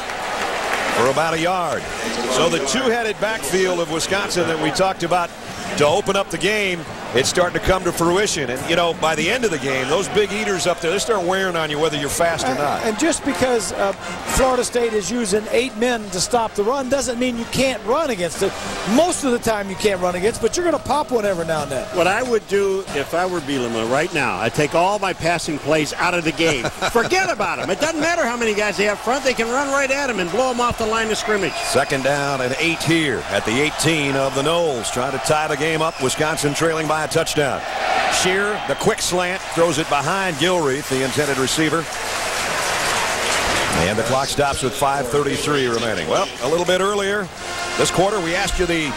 for about a yard. So the two-headed backfield of Wisconsin that we talked about to open up the game, it's starting to come to fruition. And, you know, by the end of the game, those big eaters up there, they start wearing on you whether you're fast or not. And just because Florida State is using 8 men to stop the run doesn't mean you can't run against it. Most of the time you can't run against, but you're going to pop one every now and then. What I would do if I were Bielema right now, I'd take all my passing plays out of the game. Forget about them. It doesn't matter how many guys they have front. They can run right at them and blow them off the line of scrimmage. 2nd down and 8 here at the 18 of the Noles, trying to tie the game up. Wisconsin trailing by a touchdown. Shear, the quick slant, throws it behind Gilreath, the intended receiver. And the clock stops with 5:33 remaining. Well, a little bit earlier this quarter, we asked you the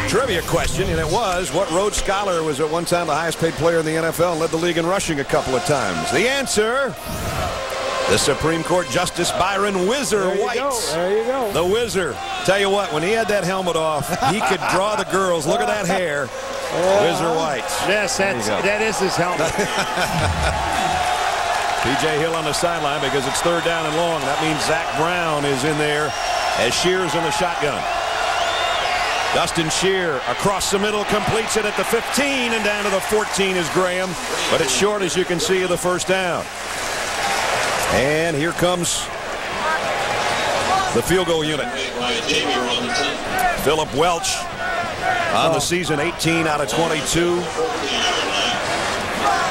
trivia question, and it was, what Rhodes Scholar was at one time the highest paid player in the NFL and led the league in rushing a couple of times? The answer, the Supreme Court Justice Byron Whizzer White. There you go. The Whizzer. Tell you what, when he had that helmet off, he could draw the girls. Look at that hair. Whizzer White. Yes, that is his helmet. P.J. Hill on the sideline because it's 3rd down and long. That means Zach Brown is in there as Shear's in the shotgun. Dustin Shear across the middle, completes it at the 15, and down to the 14 is Graham. But it's short, as you can see, of the 1st down. And here comes the field goal unit. Philip Welch on the season, 18 out of 22.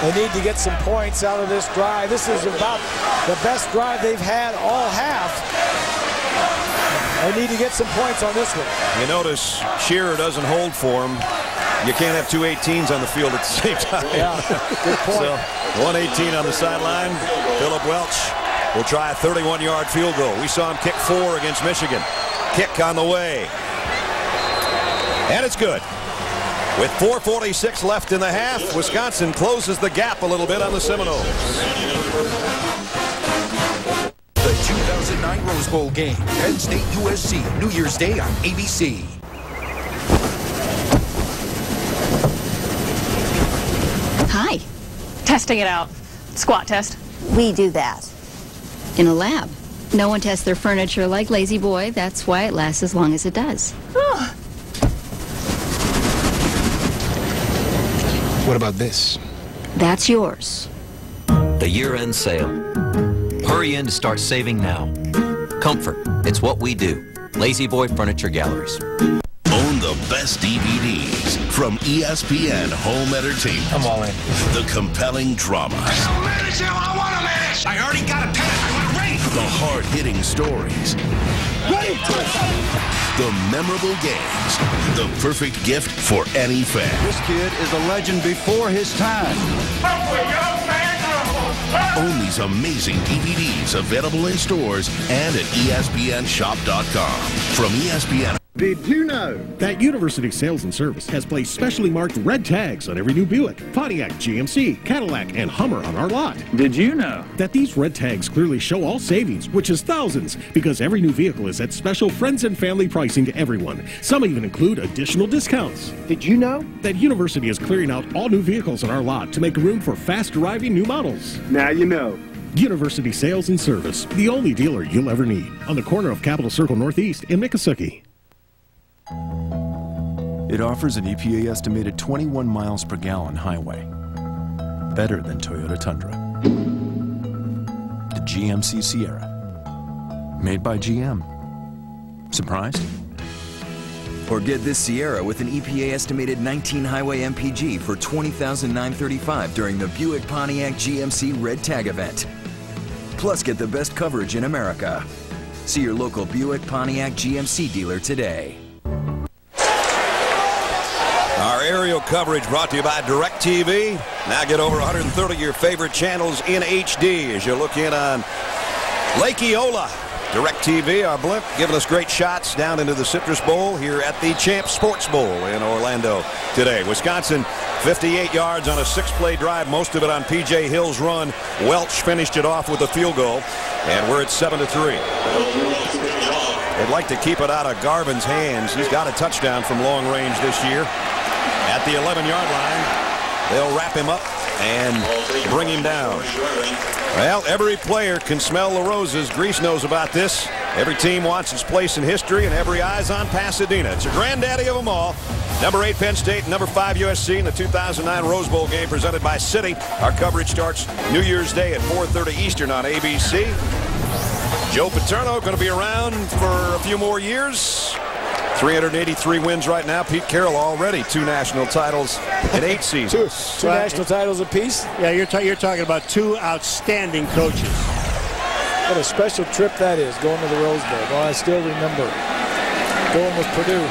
They need to get some points out of this drive. This is about the best drive they've had all half. They need to get some points on this one. You notice Shearer doesn't hold for him. You can't have two 18s on the field at the same time. Yeah, good point. So 118 on the sideline. Philip Welch will try a 31-yard field goal. We saw him kick 4 against Michigan. Kick on the way. And it's good. With 4:46 left in the half, Wisconsin closes the gap a little bit on the Seminoles. The 2009 Rose Bowl game, Penn State USC, New Year's Day on ABC. Hi. Testing it out. Squat test. We do that. In a lab. No one tests their furniture like Lazy Boy. That's why it lasts as long as it does. Oh. What about this? That's yours. The year-end sale. Hurry in to start saving now. Comfort, it's what we do. Lazy Boy Furniture Galleries. Own the best DVDs from ESPN Home Entertainment. I'm all in. The compelling dramas. I already got a pen. I want to race. The hard-hitting stories. Ready. The memorable games. The perfect gift for any fan. This kid is a legend before his time. Own these amazing DVDs available in stores and at ESPNshop.com. From ESPN. Did you know that University Sales and Service has placed specially marked red tags on every new Buick, Pontiac, GMC, Cadillac, and Hummer on our lot? Did you know that these red tags clearly show all savings, which is thousands, because every new vehicle is at special friends and family pricing to everyone. Some even include additional discounts. Did you know that University is clearing out all new vehicles on our lot to make room for fast-arriving new models? Now you know. University Sales and Service, the only dealer you'll ever need, on the corner of Capitol Circle Northeast in Miccosukee. It offers an EPA estimated 21 miles per gallon highway. Better than Toyota Tundra. The GMC Sierra. Made by GM. Surprised? Or get this Sierra with an EPA estimated 19 highway MPG for $20,935 during the Buick Pontiac GMC Red Tag event. Plus get the best coverage in America. See your local Buick Pontiac GMC dealer today. Our aerial coverage brought to you by DirecTV. Now get over 130 of your favorite channels in HD as you look in on Lake Eola. DirecTV, our blimp, giving us great shots down into the Citrus Bowl here at the Champ Sports Bowl in Orlando today. Wisconsin, 58 yards on a 6-play drive, most of it on P.J. Hill's run. Welch finished it off with a field goal, and we're at 7-3. They'd like to keep it out of Garvin's hands. He's got a touchdown from long range this year. At the 11-yard line, they'll wrap him up and bring him down. Well, every player can smell the roses. Grease knows about this. Every team wants its place in history, and every eye's on Pasadena. It's a granddaddy of them all. Number 8 Penn State, and number 5 USC in the 2009 Rose Bowl game presented by Citi. Our coverage starts New Year's Day at 4:30 Eastern on ABC. Joe Paterno going to be around for a few more years. 383 wins right now. Pete Carroll already 2 national titles in 8 seasons. Two national titles apiece. Yeah, you're talking about 2 outstanding coaches. What a special trip that is, going to the Rose Bowl. Well, I still remember going with Purdue.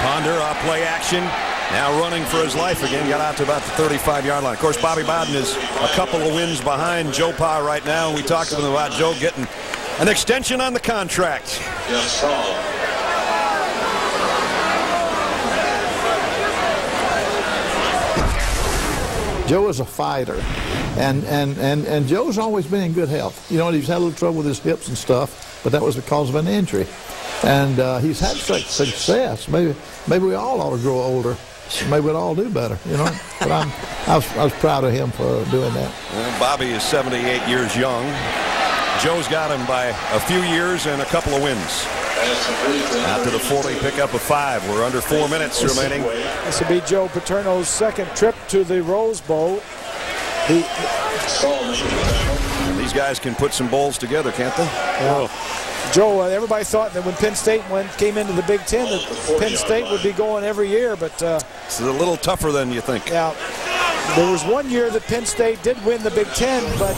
Ponder off play action. Now running for his life again. Got out to about the 35-yard line. Of course, Bobby Bowden is a couple of wins behind Joe Pa right now. And we talked to him about Joe getting an extension on the contract. Yes, sir. Joe is a fighter, and Joe's always been in good health. You know, he's had a little trouble with his hips and stuff, but that was because of an injury. And he's had such success. Maybe we all ought to grow older. Maybe we'd all do better, you know. But I was proud of him for doing that. Well, Bobby is 78 years young. Joe's got him by a few years and a couple of wins. Out to the 40, pick up a 5. We're under 4 minutes remaining. This will be Joe Paterno's second trip to the Rose Bowl. These guys can put some bowls together, can't they? Yeah. Joe, everybody thought that when Penn State came into the Big Ten that Penn State would be going every year, but it's a little tougher than you think. Yeah, there was one year that Penn State did win the Big Ten, but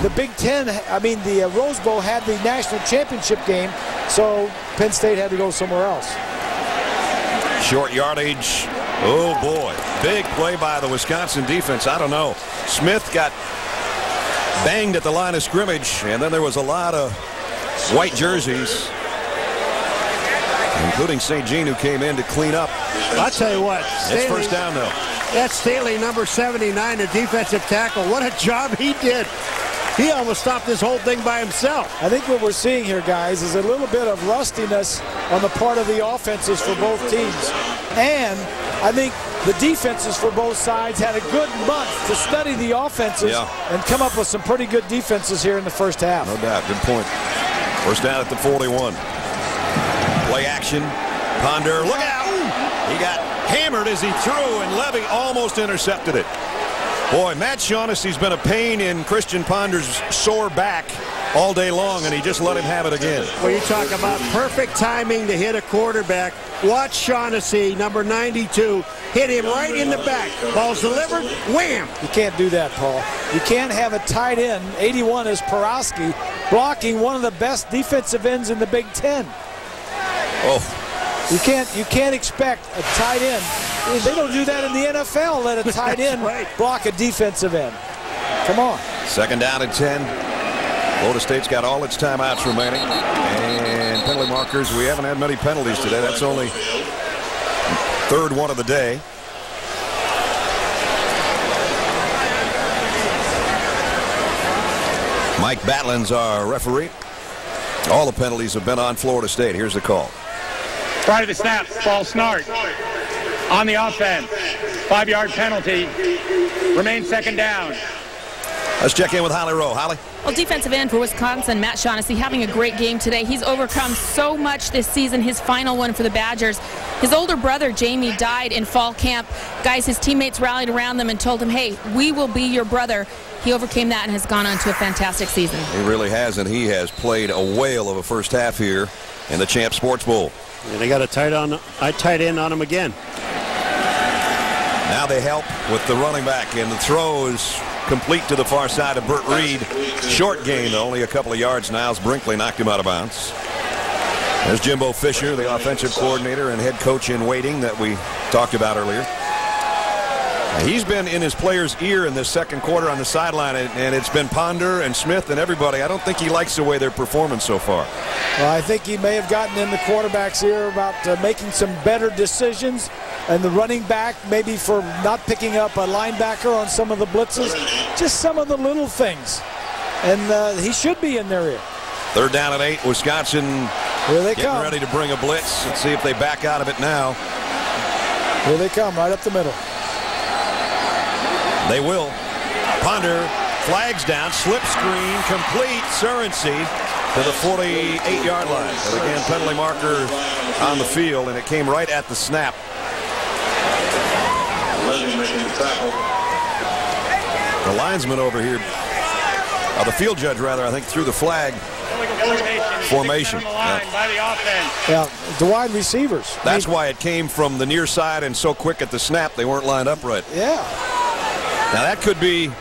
the Big Ten, I mean the Rose Bowl had the national championship game, so Penn State had to go somewhere else. Short yardage. Oh boy, big play by the Wisconsin defense. I don't know. Smith got banged at the line of scrimmage, and then there was a lot of white jerseys, including St. Jean, who came in to clean up. I'll tell you what. It's first down, though. That's Staley, number 79, the defensive tackle. What a job he did. He almost stopped this whole thing by himself. I think what we're seeing here, guys, is a little bit of rustiness on the part of the offenses for both teams. And I think the defenses for both sides had a good month to study the offenses and come up with some pretty good defenses here in the first half. No doubt. Good point. First down at the 41. Play action. Ponder, look out! He got hammered as he threw, and Levy almost intercepted it. Boy, Matt Shaughnessy's been a pain in Christian Ponder's sore back all day long, and he just let him have it again. Well, you talk about perfect timing to hit a quarterback. Watch Shaughnessy, number 92, hit him right in the back. Ball's delivered, wham! You can't do that, Paul. You can't have a tight end, 81 is Porowski, blocking one of the best defensive ends in the Big Ten. Oh. You can't expect a tight end. They don't do that in the NFL. Let a tight end block a defensive end. Come on. Second down and 10. Florida State's got all its timeouts remaining. And penalty markers. We haven't had many penalties today. That's only third one of the day. Mike Batlin's our referee. All the penalties have been on Florida State. Here's the call. Prior to the snap, false start on the offense. 5-yard penalty. Remains second down. Let's check in with Holly Rowe. Holly? Well, defensive end for Wisconsin, Matt Shaughnessy, having a great game today. He's overcome so much this season, his final one for the Badgers. His older brother, Jamie, died in fall camp. Guys, his teammates rallied around them and told him, hey, we will be your brother. He overcame that and has gone on to a fantastic season. He really has, and he has played a whale of a first half here in the Champ Sports Bowl. And they got a tight end on him again. Now they help with the running back, and the throw is complete to the far side of Burt Reed. Short gain, only a couple of yards. Niles Brinkley knocked him out of bounds. There's Jimbo Fisher, the offensive coordinator and head coach in waiting that we talked about earlier. He's been in his player's ear in this second quarter on the sideline, and it's been Ponder and Smith and everybody. I don't think he likes the way they're performing so far. Well, I think he may have gotten in the quarterback's ear about making some better decisions, and the running back maybe for not picking up a linebacker on some of the blitzes, just some of the little things. And he should be in their ear. Third down at 8. Wisconsin Here they getting come. ready to bring a blitz. Let's see if they back out of it now. Here they come, right up the middle. They will. Ponder flags down, slip screen, complete. Surrency to the 48-yard line. But again, penalty marker on the field, and it came right at the snap. The linesman over here, the field judge rather, I think, threw the flag formation. Yeah, the wide receivers. That's why it came from the near side and so quick at the snap they weren't lined up right. Yeah. Now that could be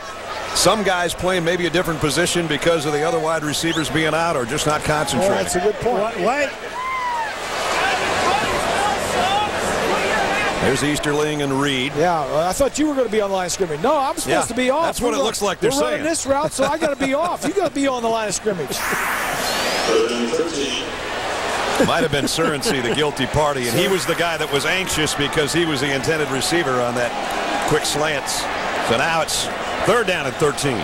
some guys playing maybe a different position because of the other wide receivers being out or just not concentrating. Oh, that's a good point. What? There's Easterling and Reed. Yeah, I thought you were going to be on the line of scrimmage. No, I'm supposed to be off. That's what it looks like they're saying. We're running this route, so I got to be off. You got to be on the line of scrimmage. Might have been Surrency, the guilty party, and he was the guy that was anxious because he was the intended receiver on that quick slants. So now it's 3rd down and 13.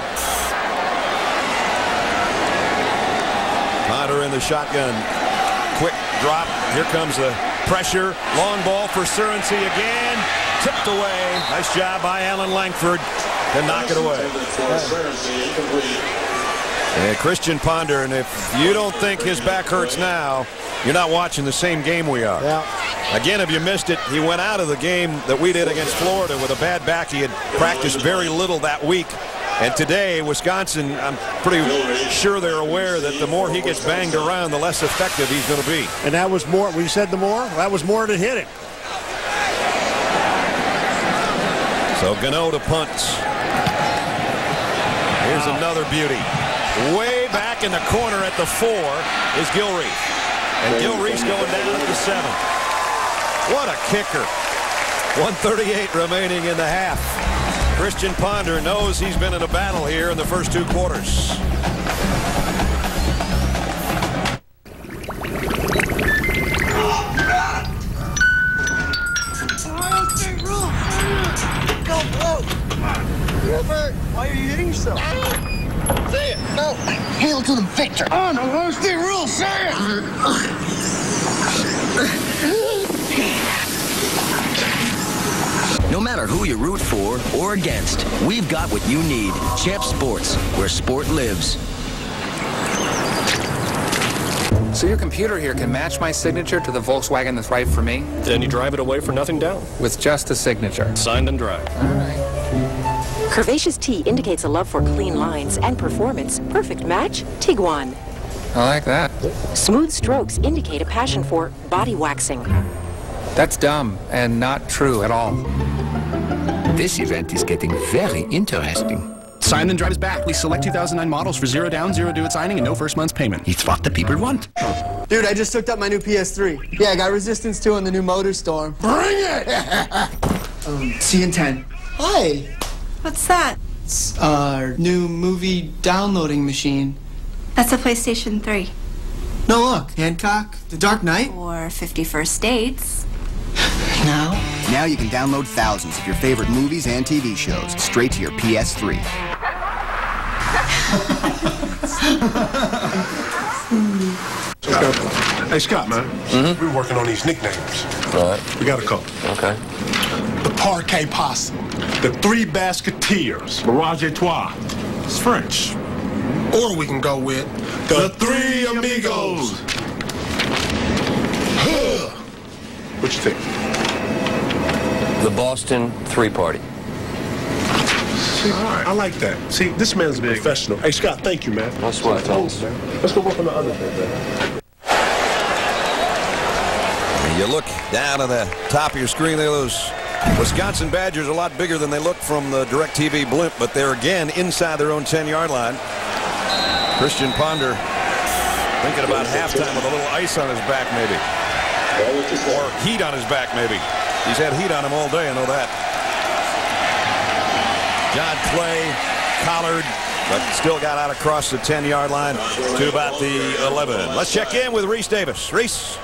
Ponder in the shotgun. Quick drop. Here comes the pressure. Long ball for Surrency again. Tipped away. Nice job by Alan Langford to knock it away. Yeah, Christian Ponder, and if you don't think his back hurts now, you're not watching the same game we are. Yeah. Again, if you missed it, he went out of the game that we did against Florida with a bad back. He had practiced very little that week. And today, Wisconsin, I'm pretty sure they're aware that the more he gets banged around, the less effective he's going to be. And that was more, we said the more, that was more to hit it. So Gano to punt. Here's another beauty. Way back in the corner at the 4 is Gilreath. And Gilreath's going down at the 7. What a kicker. 1:38 remaining in the half. Christian Ponder knows he's been in a battle here in the first 2 quarters. Why are you hitting yourself? Say it. No. Hail to the victor. Oh, no. Those the rules. Say it. No matter who you root for or against, we've got what you need. Champ Sports, where sport lives. So your computer here can match my signature to the Volkswagen that's right for me? Then you drive it away for nothing down. With just a signature. Signed and drive. All right. Curvaceous T indicates a love for clean lines and performance. Perfect match, Tiguan. I like that. Smooth strokes indicate a passion for body waxing. That's dumb and not true at all. This event is getting very interesting. Sign then drive is back. We select 2009 models for 0 down, 0 due at signing, and no first month's payment. It's what the people want. Dude, I just hooked up my new PS3. Yeah, I got Resistance 2 on the new Motor Storm. Bring it! See you in 10. Hi. What's that? It's our new movie downloading machine. That's a PlayStation 3. No, look. Hancock, The Dark Knight. Or 50 First Dates. Now you can download thousands of your favorite movies and TV shows straight to your PS3. Hey, Scott, man. We're working on these nicknames. All right. We got a couple. Okay. The Parquet Posse. The Three Basketeers. Barrage et Trois. It's French. Or we can go with the Three Amigos. What you think? The Boston Three-Party. See, all right, I like that. See, this man's a professional. Hey, Scott, thank you, man. That's what, Thomas. Let's go work on the other thing, man. You look down on the top of your screen there, those Wisconsin Badgers are a lot bigger than they look from the DirecTV blimp, but they're again inside their own 10-yard line. Christian Ponder thinking about halftime with a little ice on his back, maybe. Or heat on his back, maybe. He's had heat on him all day, I know that. John Clay collared, but still got out across the 10-yard line to about the 11. Let's check in with Reese Davis. Reese.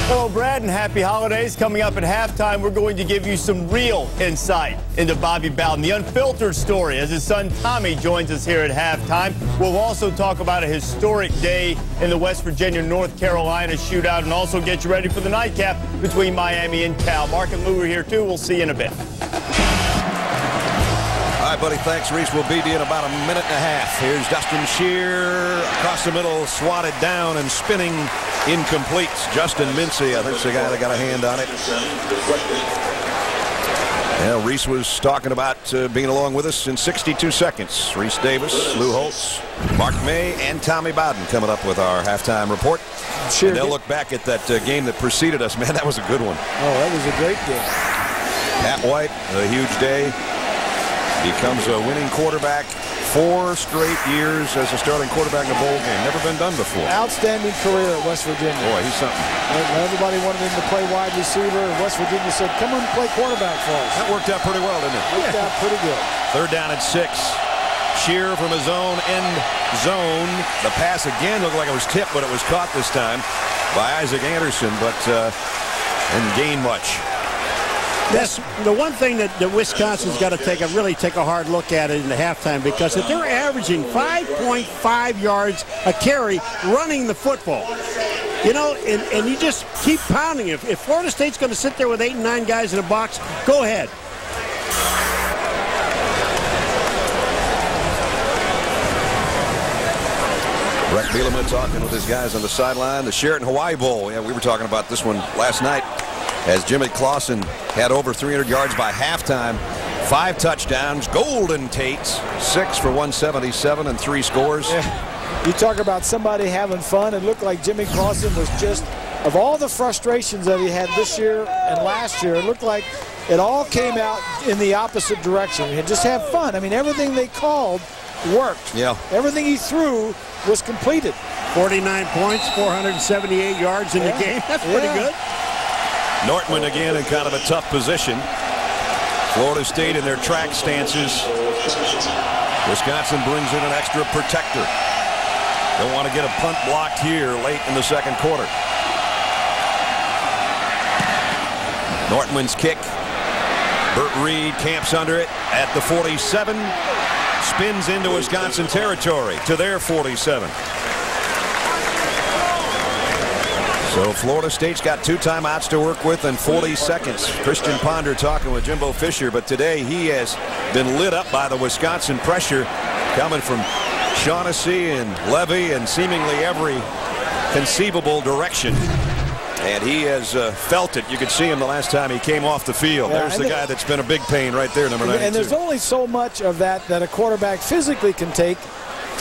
Hello, Brad, and happy holidays. Coming up at halftime, we're going to give you some real insight into Bobby Bowden, the unfiltered story, as his son Tommy joins us here at halftime. We'll also talk about a historic day in the West Virginia-North Carolina shootout and also get you ready for the nightcap between Miami and Cal. Mark and Lou are here, too. We'll see you in a bit. All right, buddy. Thanks, Reese. We'll be to you in about a minute and a half. Here's Dustin Shear across the middle, swatted down and spinning, incomplete. Justin Mincy, I think's the guy that got a hand on it. Yeah, Reese was talking about being along with us in 62 seconds. Reese Davis, Lou Holtz, Mark May, and Tommy Bowden coming up with our halftime report. Sure. And they'll look back at that game that preceded us. Man, that was a good one. Oh, that was a great game. Pat White, a huge day. Becomes a winning quarterback 4 straight years as a starting quarterback in a bowl game. Never been done before. Outstanding career at West Virginia. Boy, he's something. Everybody wanted him to play wide receiver. West Virginia said, come on, play quarterback for us. That worked out pretty well, didn't it? Worked out pretty good. 3rd down and 6. Shear from his own end zone. The pass again looked like it was tipped, but it was caught this time by Isaac Anderson, but didn't gain much. That's the one thing that Wisconsin's got to really take a hard look at it in the halftime, because if they're averaging 5.5 yards a carry running the football, you know, and you just keep pounding it. If Florida State's going to sit there with 8 and 9 guys in a box, go ahead. Rex Bielema talking with his guys on the sideline. The Sheraton Hawaii Bowl. Yeah, we were talking about this one last night, as Jimmy Clausen had over 300 yards by halftime, 5 touchdowns. Golden Tate, 6 for 177 and 3 scores. Yeah. You talk about somebody having fun. It looked like Jimmy Clausen was just, of all the frustrations that he had this year and last year, it looked like it all came out in the opposite direction. He just had fun. I mean, everything they called worked. Yeah. Everything he threw was completed. 49 points, 478 yards in the game. That's pretty good. Nortman again in kind of a tough position. Florida State in their track stances. Wisconsin brings in an extra protector. Don't want to get a punt blocked here late in the 2nd quarter. Nortman's kick. Burt Reed camps under it at the 47. Spins into Wisconsin territory to their 47. So Florida State's got 2 timeouts to work with and 40 seconds. Christian Ponder talking with Jimbo Fisher, but today he has been lit up by the Wisconsin pressure coming from Shaughnessy and Levy and seemingly every conceivable direction. And he has felt it. You could see him the last time he came off the field. There's the guy that's been a big pain right there, number 92. And there's only so much of that a quarterback physically can take,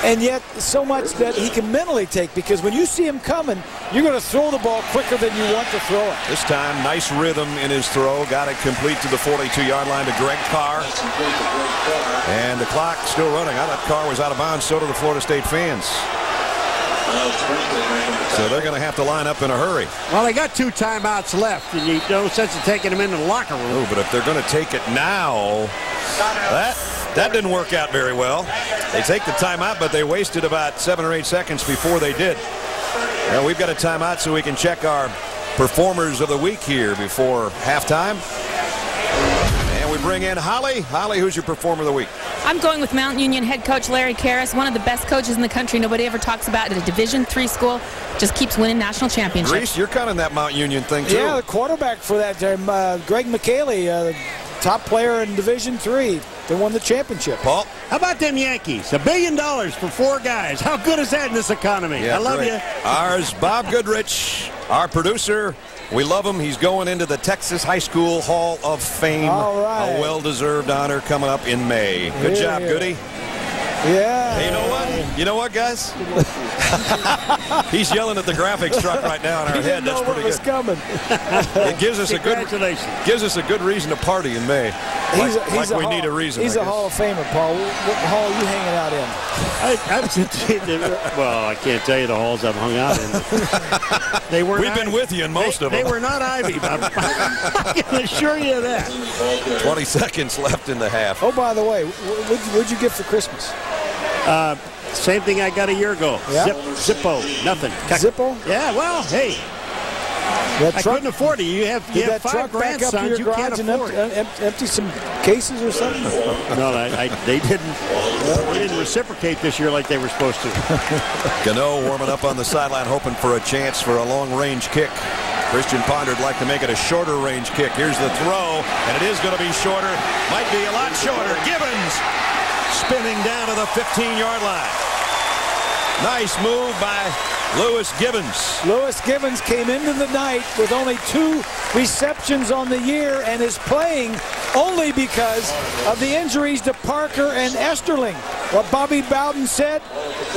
and yet so much that he can mentally take, because when you see him coming, you're going to throw the ball quicker than you want to throw it. This time, nice rhythm in his throw. Got it complete to the 42-yard line to Greg Carr. And the clock still running. I thought Carr was out of bounds. So do the Florida State fans. So they're going to have to line up in a hurry. Well, they got 2 timeouts left, and you no sense of taking them into the locker room. Oh, but if they're going to take it now, that didn't work out very well. They take the timeout, but they wasted about 7 or 8 seconds before they did. Now we've got a timeout so we can check our performers of the week here before halftime. And we bring in Holly. Holly, who's your performer of the week? I'm going with Mount Union head coach Larry Karras, one of the best coaches in the country. Nobody ever talks about at a Division III school. Just keeps winning national championships. Reese, you're kind of in that Mount Union thing, too. Yeah, the quarterback for that, Greg McKaylee, top player in Division III. They won the championship. Paul? How about them Yankees? $1 billion for 4 guys. How good is that in this economy? Yeah, I love you. Ours, Bob Goodrich, our producer. We love him. He's going into the Texas High School Hall of Fame. All right. A well-deserved honor coming up in May. Good job, Goody. Yeah. Hey, you know what? You know what, guys? He's yelling at the graphics truck right now in our head. That's pretty good. Coming. It gives us a good reason to party in May. We need a reason. He's a Hall of Famer, Paul. What hall are you hanging out in? Well, I can't tell you the halls I've hung out in. We've been with you in most of them. They were not Ivy. I can assure you of that. 20 seconds left in the half. Oh, by the way, what'd you get for Christmas? Same thing I got a year ago. Yeah? Zippo. Nothing. Zippo? Yeah, well, hey. I couldn't afford it. You have 5 grandsons. You can't afford it. Empty some cases or something? No, they didn't reciprocate this year like they were supposed to. Gano warming up on the sideline, hoping for a chance for a long-range kick. Christian Ponder would like to make it a shorter range kick. Here's the throw, and it is going to be shorter. Might be a lot shorter. Gibbons spinning down to the 15-yard line. Nice move by Lewis Gibbons. Lewis Gibbons came into the night with only 2 receptions on the year and is playing only because of the injuries to Parker and Esterling. What Bobby Bowden said,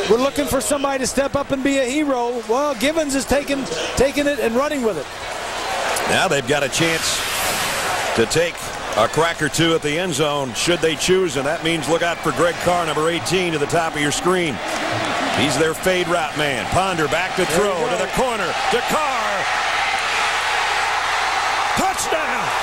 we're looking for somebody to step up and be a hero. Well, Gibbons is taking it and running with it. Now they've got a chance to take a crack or two at the end zone should they choose, and that means look out for Greg Carr, number 18, to the top of your screen. He's their fade route man. Ponder back to throw to the corner to Carr. Touchdown!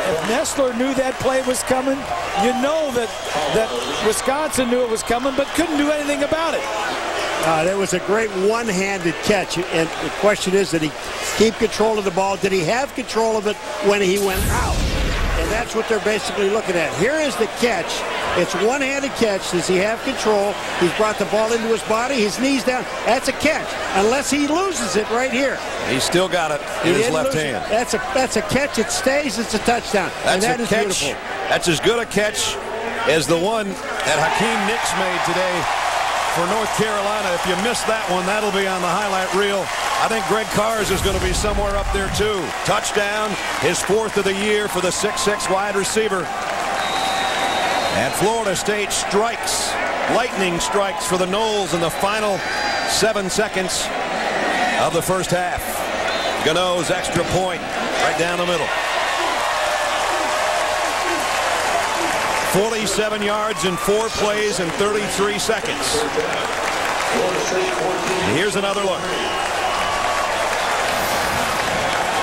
If Nessler knew that play was coming, you know that Wisconsin knew it was coming, but couldn't do anything about it. That was a great one-handed catch, and the question is, did he keep control of the ball? Did he have control of it when he went out? And that's what they're basically looking at. Here is the catch. It's one-handed catch. Does he have control? He's brought the ball into his body. His knees down. That's a catch, unless he loses it right here. He's still got it in his left hand. That's a catch. It stays. It's a touchdown. That's and that a is catch. Beautiful. That's as good a catch as the one that Hakeem Nicks made today for North Carolina. If you missed that one, that'll be on the highlight reel. I think Greg Carr's is going to be somewhere up there too. Touchdown, his 4th of the year for the 6'6" wide receiver. And Florida State strikes, lightning strikes for the Noles in the final 7 seconds of the first half. Gano's extra point right down the middle. 47 yards in 4 plays in 33 seconds. And here's another look.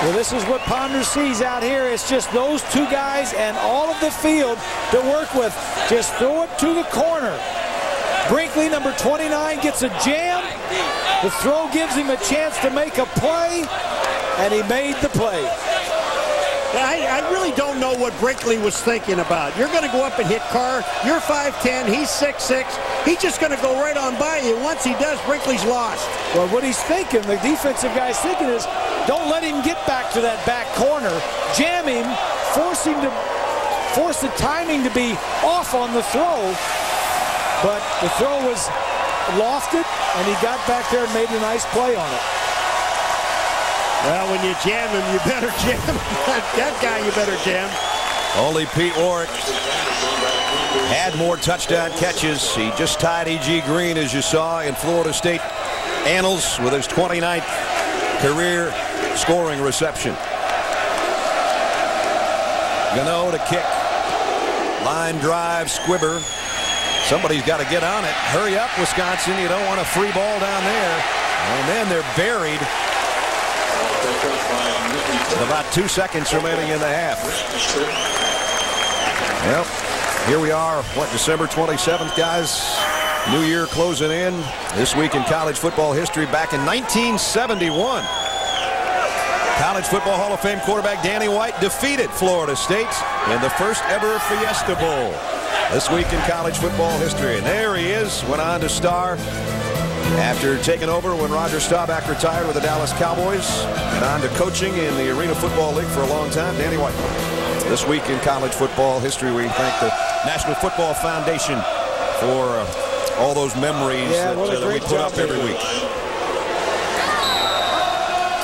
Well, this is what Ponder sees out here. It's just those 2 guys and all of the field to work with. Just throw it to the corner. Brinkley, number 29, gets a jam. The throw gives him a chance to make a play, and he made the play. I really don't know what Brinkley was thinking about. You're going to go up and hit Carr. You're 5'10", he's 6'6". He's just going to go right on by you. Once he does, Brinkley's lost. Well, what he's thinking, the defensive guy's thinking is, don't let him get back to that back corner. Jam him, force the timing to be off on the throw. But the throw was lofted, and he got back there and made a nice play on it. Well, when you jam him, you better jam him. That guy, you better jam. Only Pete Warrick had more touchdown catches. He just tied E.G. Green, as you saw, in Florida State annals with his 29th career scoring reception. Gano to kick. Line drive, Squibber. Somebody's got to get on it. Hurry up, Wisconsin. You don't want a free ball down there. And then they're buried. With about 2 seconds remaining in the half. Well, here we are, December 27th, guys. New year closing in. This week in college football history, back in 1971. College Football Hall of Fame quarterback Danny White defeated Florida State in the first ever Fiesta Bowl. This week in college football history. And there he is, went on to star after taking over when Roger Staubach retired with the Dallas Cowboys, and on to coaching in the Arena Football League for a long time. Danny White. This week in college football history, we thank the National Football Foundation for all those memories that we put up every week.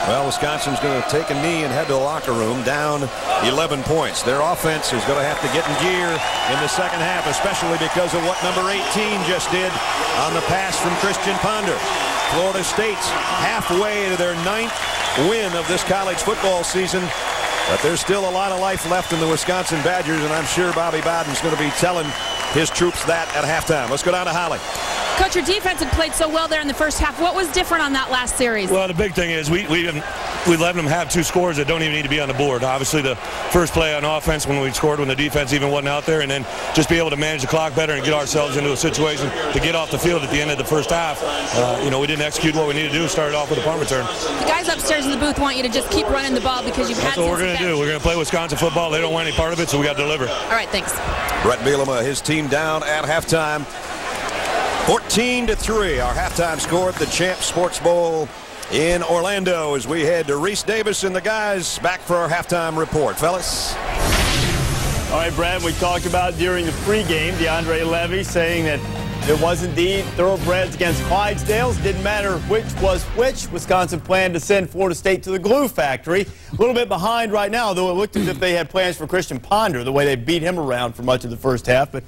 Well, Wisconsin's going to take a knee and head to the locker room, down 11 points. Their offense is going to have to get in gear in the second half, especially because of what number 18 just did on the pass from Christian Ponder. Florida State's halfway to their 9th win of this college football season, but there's still a lot of life left in the Wisconsin Badgers, and I'm sure Bobby Bowden's going to be telling his troops that at halftime. Let's go down to Holly. Coach, your defense had played so well there in the first half. What was different on that last series? Well, the big thing is we we let them have 2 scores that don't even need to be on the board. Obviously, the first play on offense when we scored when the defense even wasn't out there, and then just be able to manage the clock better and get ourselves into a situation to get off the field at the end of the first half. We didn't execute what we needed to do. Started off with a punt return. The guys upstairs in the booth want you to just keep running the ball because you've had. That's what we're going to do. We're going to play Wisconsin football. They don't want any part of it, so we got to deliver. All right, thanks. Brett Bielema, his team down at halftime. 14-3, our halftime score at the Champs Sports Bowl in Orlando as we head to Reese Davis and the guys back for our halftime report. Fellas. All right, Brad, we talked about during the pregame, DeAndre Levy saying that it was indeed thoroughbreds against Clydesdales. Didn't matter which was which. Wisconsin planned to send Florida State to the glue factory. A little bit behind right now, though it looked as if they had plans for Christian Ponder, the way they beat him around for much of the first half. But,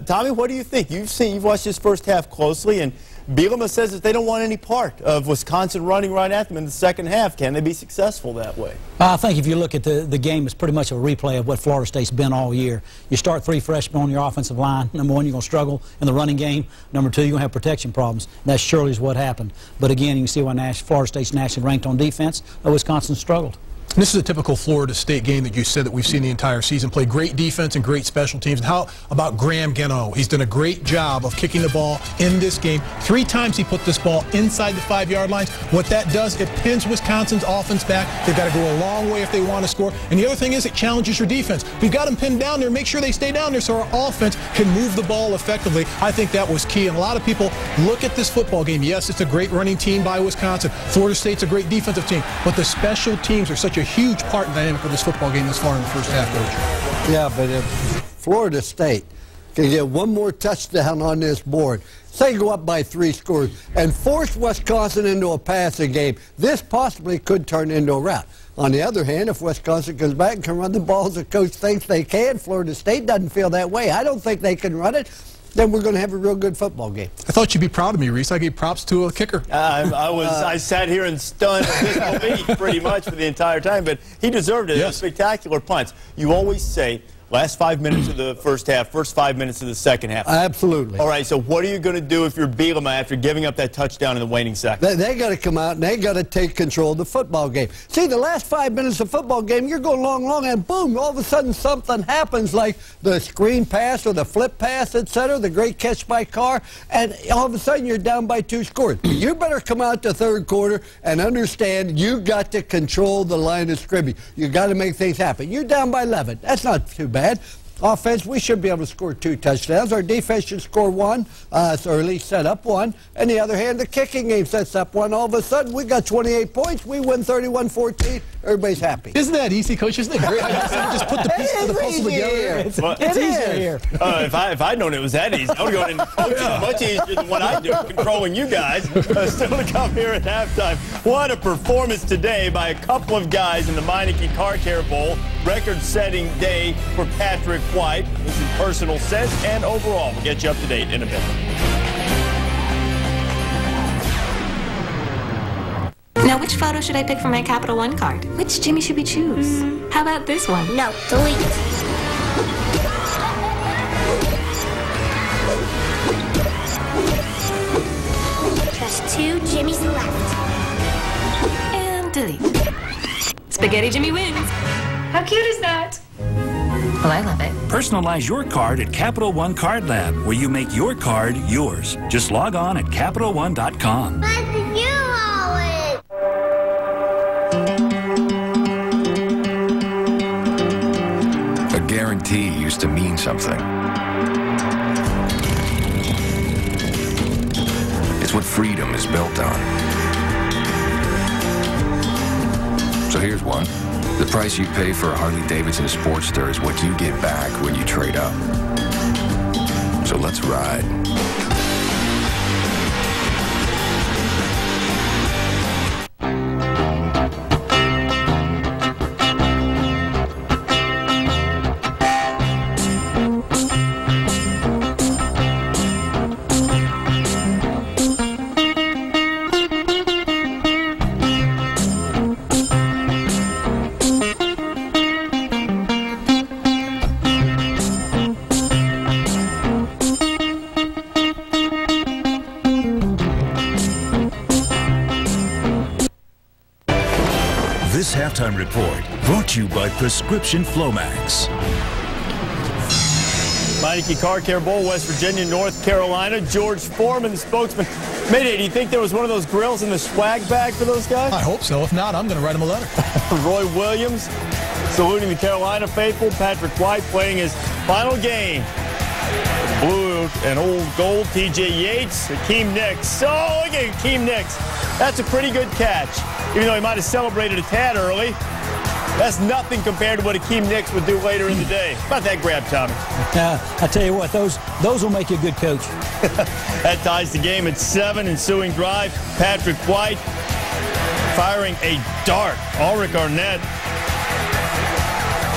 Tommy, what do you think? You've watched this first half closely, and Bielema says that they don't want any part of Wisconsin running right at them in the second half. Can they be successful that way? I think if you look at the game, it's pretty much a replay of what Florida State's been all year. You start 3 freshmen on your offensive line. Number 1, you're going to struggle in the running game. Number 2, you're going to have protection problems. That surely is what happened. But again, you can see why Florida State's nationally ranked on defense. Wisconsin struggled. This is a typical Florida State game that you said that we've seen the entire season. Play great defense and great special teams. And how about Graham Gano? He's done a great job of kicking the ball in this game. 3 times he put this ball inside the 5-yard lines. What that does, it pins Wisconsin's offense back. They've got to go a long way if they want to score. And the other thing is it challenges your defense. We've got them pinned down there. Make sure they stay down there so our offense can move the ball effectively. I think that was key. And a lot of people look at this football game. Yes, it's a great running team by Wisconsin. Florida State's a great defensive team. But the special teams are such a huge part and dynamic of this football game this far in the first half, Coach. Yeah, but if Florida State can get one more touchdown on this board, say go up by 3 scores, and force Wisconsin into a passing game, this possibly could turn into a rout. On the other hand, if Wisconsin comes back and can run the ball as the coach thinks they can, Florida State doesn't feel that way. I don't think they can run it. Then we're going to have a real good football game. I thought you'd be proud of me, Reese. I gave props to a kicker. I sat here in stunned disbelief pretty much for the entire time, but he deserved it. Yes. Spectacular punts. You always say last 5 minutes of the first half, first 5 minutes of the second half. Absolutely. All right, so what are you going to do if you're Bielema after giving up that touchdown in the waning seconds? They got to come out and they got to take control of the football game. See, the last 5 minutes of football game, you're going long, and boom, all of a sudden something happens, like the screen pass or the flip pass, etc., the great catch by Carr, and all of a sudden you're down by 2 scores. You better come out the third quarter and understand you got to control the line of scrimmage. You got to make things happen. You're down by 11. That's not too bad. Offense, we should be able to score 2 touchdowns. Our defense should score 1, so at least set up 1. And the other hand, the kicking game sets up 1. All of a sudden, we got 28 points. We win 31-14. Everybody's happy. Isn't that easy, Coach? Isn't it great? Just put the pieces of the puzzle together. It's easier here. If I'd known it was that easy, I would have gone and coached much easier than what I do, controlling you guys. Still to come here at halftime. What a performance today by a couple of guys in the Meineke Car Care Bowl. Record-setting day for Patrick White. This is personal sense and overall. We'll get you up to date in a bit. Now, which photo should I pick for my Capital One card? Which Jimmy should we choose? How about this one? No, delete. Just 2 Jimmys left. And delete. Spaghetti Jimmy wins. How cute is that? Well, I love it. Personalize your card at Capital One Card Lab, where you make your card yours. Just log on at CapitalOne.com. A guarantee used to mean something. It's what freedom is built on. So here's one. The price you pay for a Harley-Davidson Sportster is what you get back when you trade up. So let's ride. Halftime Report, brought to you by Prescription Flomax. Meineke Car Care Bowl, West Virginia, North Carolina. George Foreman, the spokesman. Mayday, do you think there was one of those grills in the swag bag for those guys? I hope so. If not, I'm going to write them a letter. Roy Williams saluting the Carolina faithful. Patrick White playing his final game. Blue and old gold. TJ Yates, Akeem Nicks. Oh, look at Akeem Nicks. That's a pretty good catch. Even though he might have celebrated a tad early, that's nothing compared to what Akeem Nicks would do later in the day. How about that grab, Tommy? I tell you what, those will make you a good coach. That ties the game at 7. Ensuing drive, Patrick White firing a dart. Ulrich Arnett.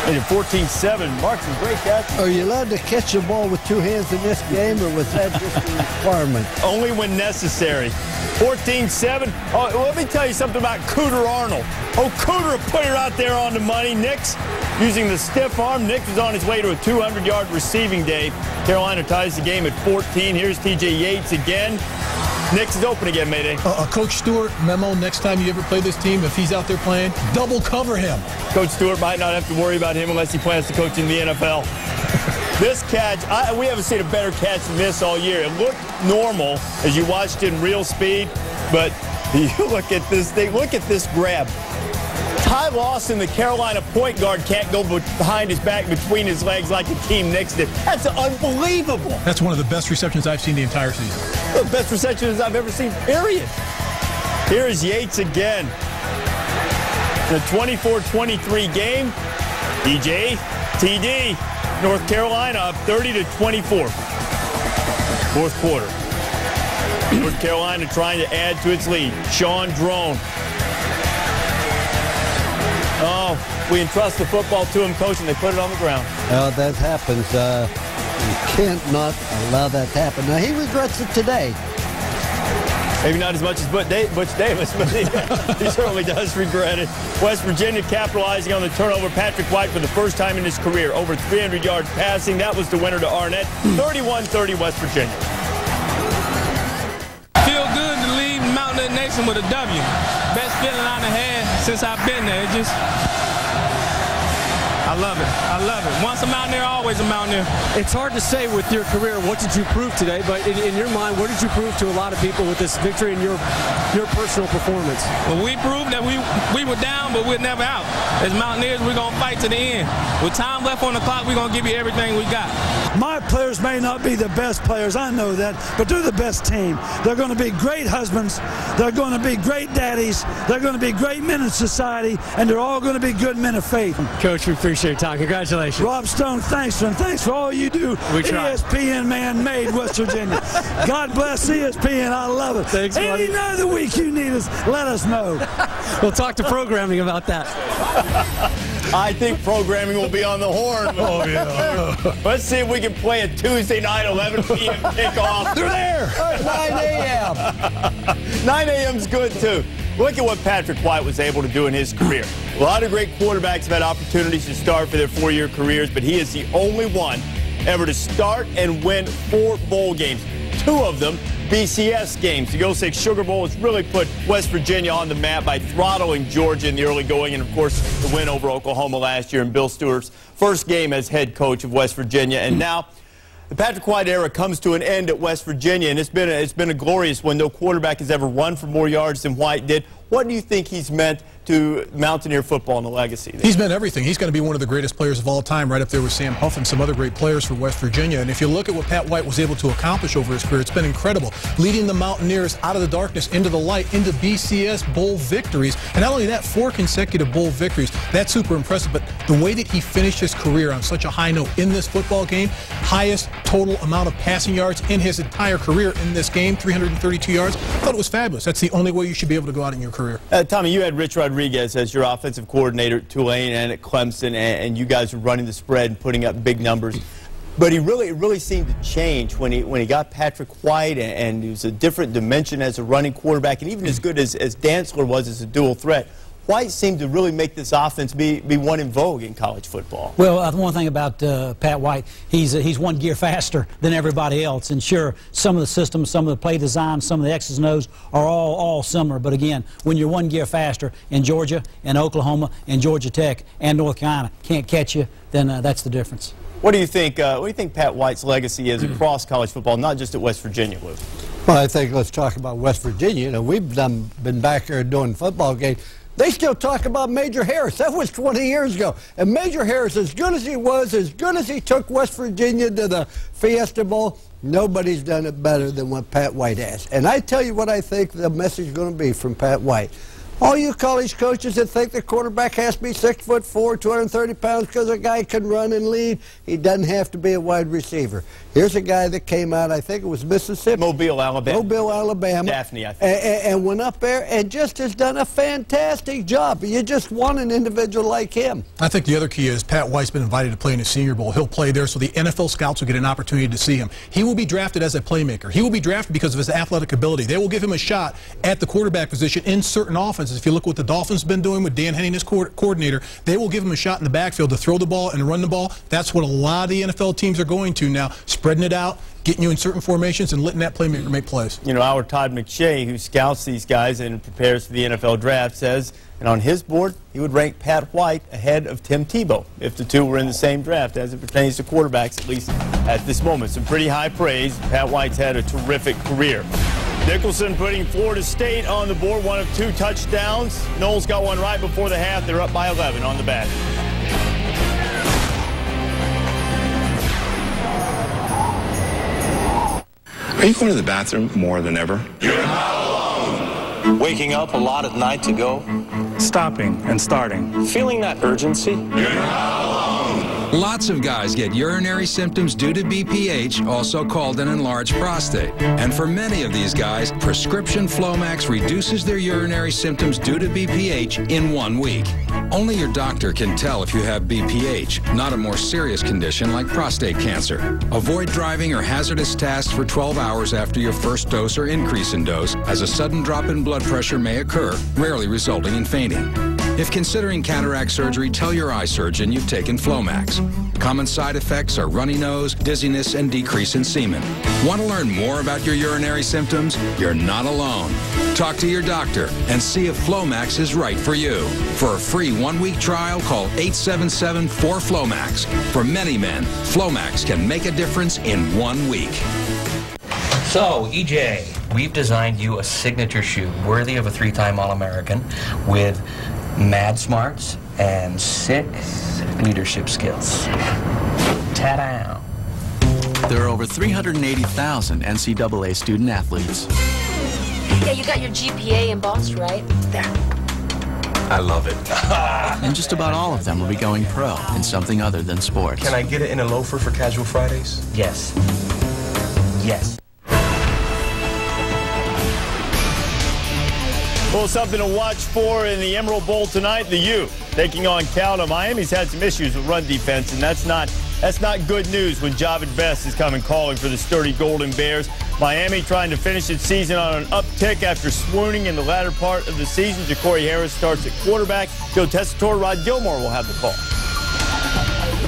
14-7. Mark, some great catches. Are you allowed to catch the ball with 2 hands in this game, or was that just a requirement? Only when necessary. 14-7. Oh, let me tell you something about Cooter Arnold. Oh, Cooter put it out there on the money. Nicks using the stiff arm. Nicks was on his way to a 200-yard receiving day. Carolina ties the game at 14. Here's TJ Yates again. Nicks is open again, Mayday. Coach Stewart, memo, next time you ever play this team, if he's out there playing, double cover him. Coach Stewart might not have to worry about him unless he plans to coach in the NFL. This catch, we haven't seen a better catch than this all year. It looked normal as you watched it in real speed, but you look at this thing, look at this grab. Ty Lawson, the Carolina point guard, can't go behind his back between his legs like Akeem Nicks did. That's unbelievable. That's one of the best receptions I've seen the entire season. The best receptions I've ever seen, period. Here is Yates again. The 24-23 game. DJ, TD, North Carolina up 30-24. Fourth quarter. North Carolina trying to add to its lead. Sean Drone. Oh, we entrust the football to him, coach, and they put it on the ground. That happens. You can't not allow that to happen. Now, he regrets it today. Maybe not as much as Butch Davis, but he certainly does regret it. West Virginia capitalizing on the turnover. Patrick White for the first time in his career. Over 300 yards passing. That was the winner to Arnett. 31-30 West Virginia. Feel good to leave Mountain Nation with a W. Best feeling I've had since I've been there. It just, I love it. I love it. Once a Mountaineer, always a Mountaineer. It's hard to say with your career, what did you prove today? But in your mind, what did you prove to a lot of people with this victory and your personal performance? Well, we proved that we were down, but we're never out. As Mountaineers, we're going to fight to the end. With time left on the clock, we're going to give you everything we got. My players may not be the best players, I know that, but they're the best team. They're going to be great husbands. They're going to be great daddies. They're going to be great men in society, and they're all going to be good men of faith. Coach, we appreciate your time. Congratulations. Rob Stone, thanks, and thanks for all you do. We try. ESPN, man, made West Virginia. God bless ESPN. I love it. Thanks, buddy. Any night of the week you need us, let us know. We'll talk to programming about that. I think programming will be on the horn. Oh, yeah. Let's see if we can play a Tuesday night, 11 p.m. kickoff. They're there. 9 a.m. 9 a.m.'s good, too. Look at what Patrick White was able to do in his career. A lot of great quarterbacks have had opportunities to start for their 4-year careers, but he is the only one ever to start and win 4 bowl games. 2 of them BCS games. The 06 Sugar Bowl has really put West Virginia on the map by throttling Georgia in the early going, and of course the win over Oklahoma last year in Bill Stewart's first game as head coach of West Virginia. And now the Patrick White era comes to an end at West Virginia, and it's been a glorious one. No quarterback has ever run for more yards than White did. What do you think he's meant to Mountaineer football and the legacy there? He's meant everything. He's going to be one of the greatest players of all time, right up there with Sam Huff and some other great players for West Virginia. And if you look at what Pat White was able to accomplish over his career, it's been incredible. Leading the Mountaineers out of the darkness into the light, into BCS bowl victories. And not only that, 4 consecutive bowl victories. That's super impressive. But the way that he finished his career on such a high note in this football game, highest total amount of passing yards in his entire career in this game, 332 yards. I thought it was fabulous. That's the only way you should be able to go out in your career. Tommy, you had Rich Rodriguez as your offensive coordinator at Tulane and at Clemson, and you guys were running the spread and putting up big numbers. But it really seemed to change when he got Patrick White, and he was a different dimension as a running quarterback, and even as good as Dantzler was as a dual threat. White seemed to really make this offense be one in vogue in college football. Well, one thing about Pat White, he's one gear faster than everybody else. And sure, some of the systems, some of the play design, some of the X's and O's are all similar. But again, when you're one gear faster, and Georgia and Oklahoma and Georgia Tech and North Carolina can't catch you, then that's the difference. What do you think? What do you think Pat White's legacy is across college football, not just at West Virginia, Lou? Well, I think let's talk about West Virginia. You know, we've been back here doing football games. They still talk about Major Harris. That was 20 years ago. And Major Harris, as good as he was, as good as he took West Virginia to the Fiesta Bowl, nobody's done it better than what Pat White has. And I tell you what I think the message is going to be from Pat White. All you college coaches that think the quarterback has to be 6'4", 230 pounds because a guy can run and lead, he doesn't have to be a wide receiver. Here's a guy that came out, I think it was Mississippi. Mobile, Alabama. Mobile, Alabama. Daphne, I think. And went up there and just has done a fantastic job. You just want an individual like him. I think the other key is Pat White's been invited to play in the Senior Bowl. He'll play there so the NFL scouts will get an opportunity to see him. He will be drafted as a playmaker. He will be drafted because of his athletic ability. They will give him a shot at the quarterback position in certain offenses. If you look what the Dolphins have been doing with Dan Henning as coordinator, they will give him a shot in the backfield to throw the ball and run the ball. That's what a lot of the NFL teams are going to now, spreading it out, getting you in certain formations and letting that playmaker make plays. You know, our Todd McShay, who scouts these guys and prepares for the NFL draft, says, and on his board, he would rank Pat White ahead of Tim Tebow if the two were in the same draft as it pertains to quarterbacks, at least at this moment. Some pretty high praise. Pat White's had a terrific career. Nicholson putting Florida State on the board, one of 2 touchdowns. Noles got one right before the half. They're up by 11 on the Badgers. Are you going to the bathroom more than ever? You're not alone. Waking up a lot at night to go. Stopping and starting. Feeling that urgency. You're not alone. Lots of guys get urinary symptoms due to BPH, also called an enlarged prostate. And for many of these guys, prescription Flomax reduces their urinary symptoms due to BPH in 1 week. Only your doctor can tell if you have BPH, not a more serious condition like prostate cancer. Avoid driving or hazardous tasks for 12 hours after your first dose or increase in dose, as a sudden drop in blood pressure may occur, rarely resulting in fainting. If considering cataract surgery, tell your eye surgeon you've taken Flomax. Common side effects are runny nose, dizziness, and decrease in semen. Want to learn more about your urinary symptoms? You're not alone. Talk to your doctor and see if Flomax is right for you. For a free 1-week trial, call 877-4FLOMAX. For many men, Flomax can make a difference in 1 week. So, EJ, we've designed you a signature shoe worthy of a 3-time All-American with mad smarts and 6 leadership skills. Ta-da! There are over 380,000 NCAA student athletes. Yeah, you got your GPA embossed, right? There. I love it. And just about all of them will be going pro in something other than sports. Can I get it in a loafer for casual Fridays? Yes. Yes. Well, something to watch for in the Emerald Bowl tonight. The U taking on Cal. Miami's had some issues with run defense, and that's not good news when Javid Best is coming calling for the sturdy Golden Bears. Miami trying to finish its season on an uptick after swooning in the latter part of the season. Ja'Cory Harris starts at quarterback. Joe Tessitore, Rod Gilmore will have the call.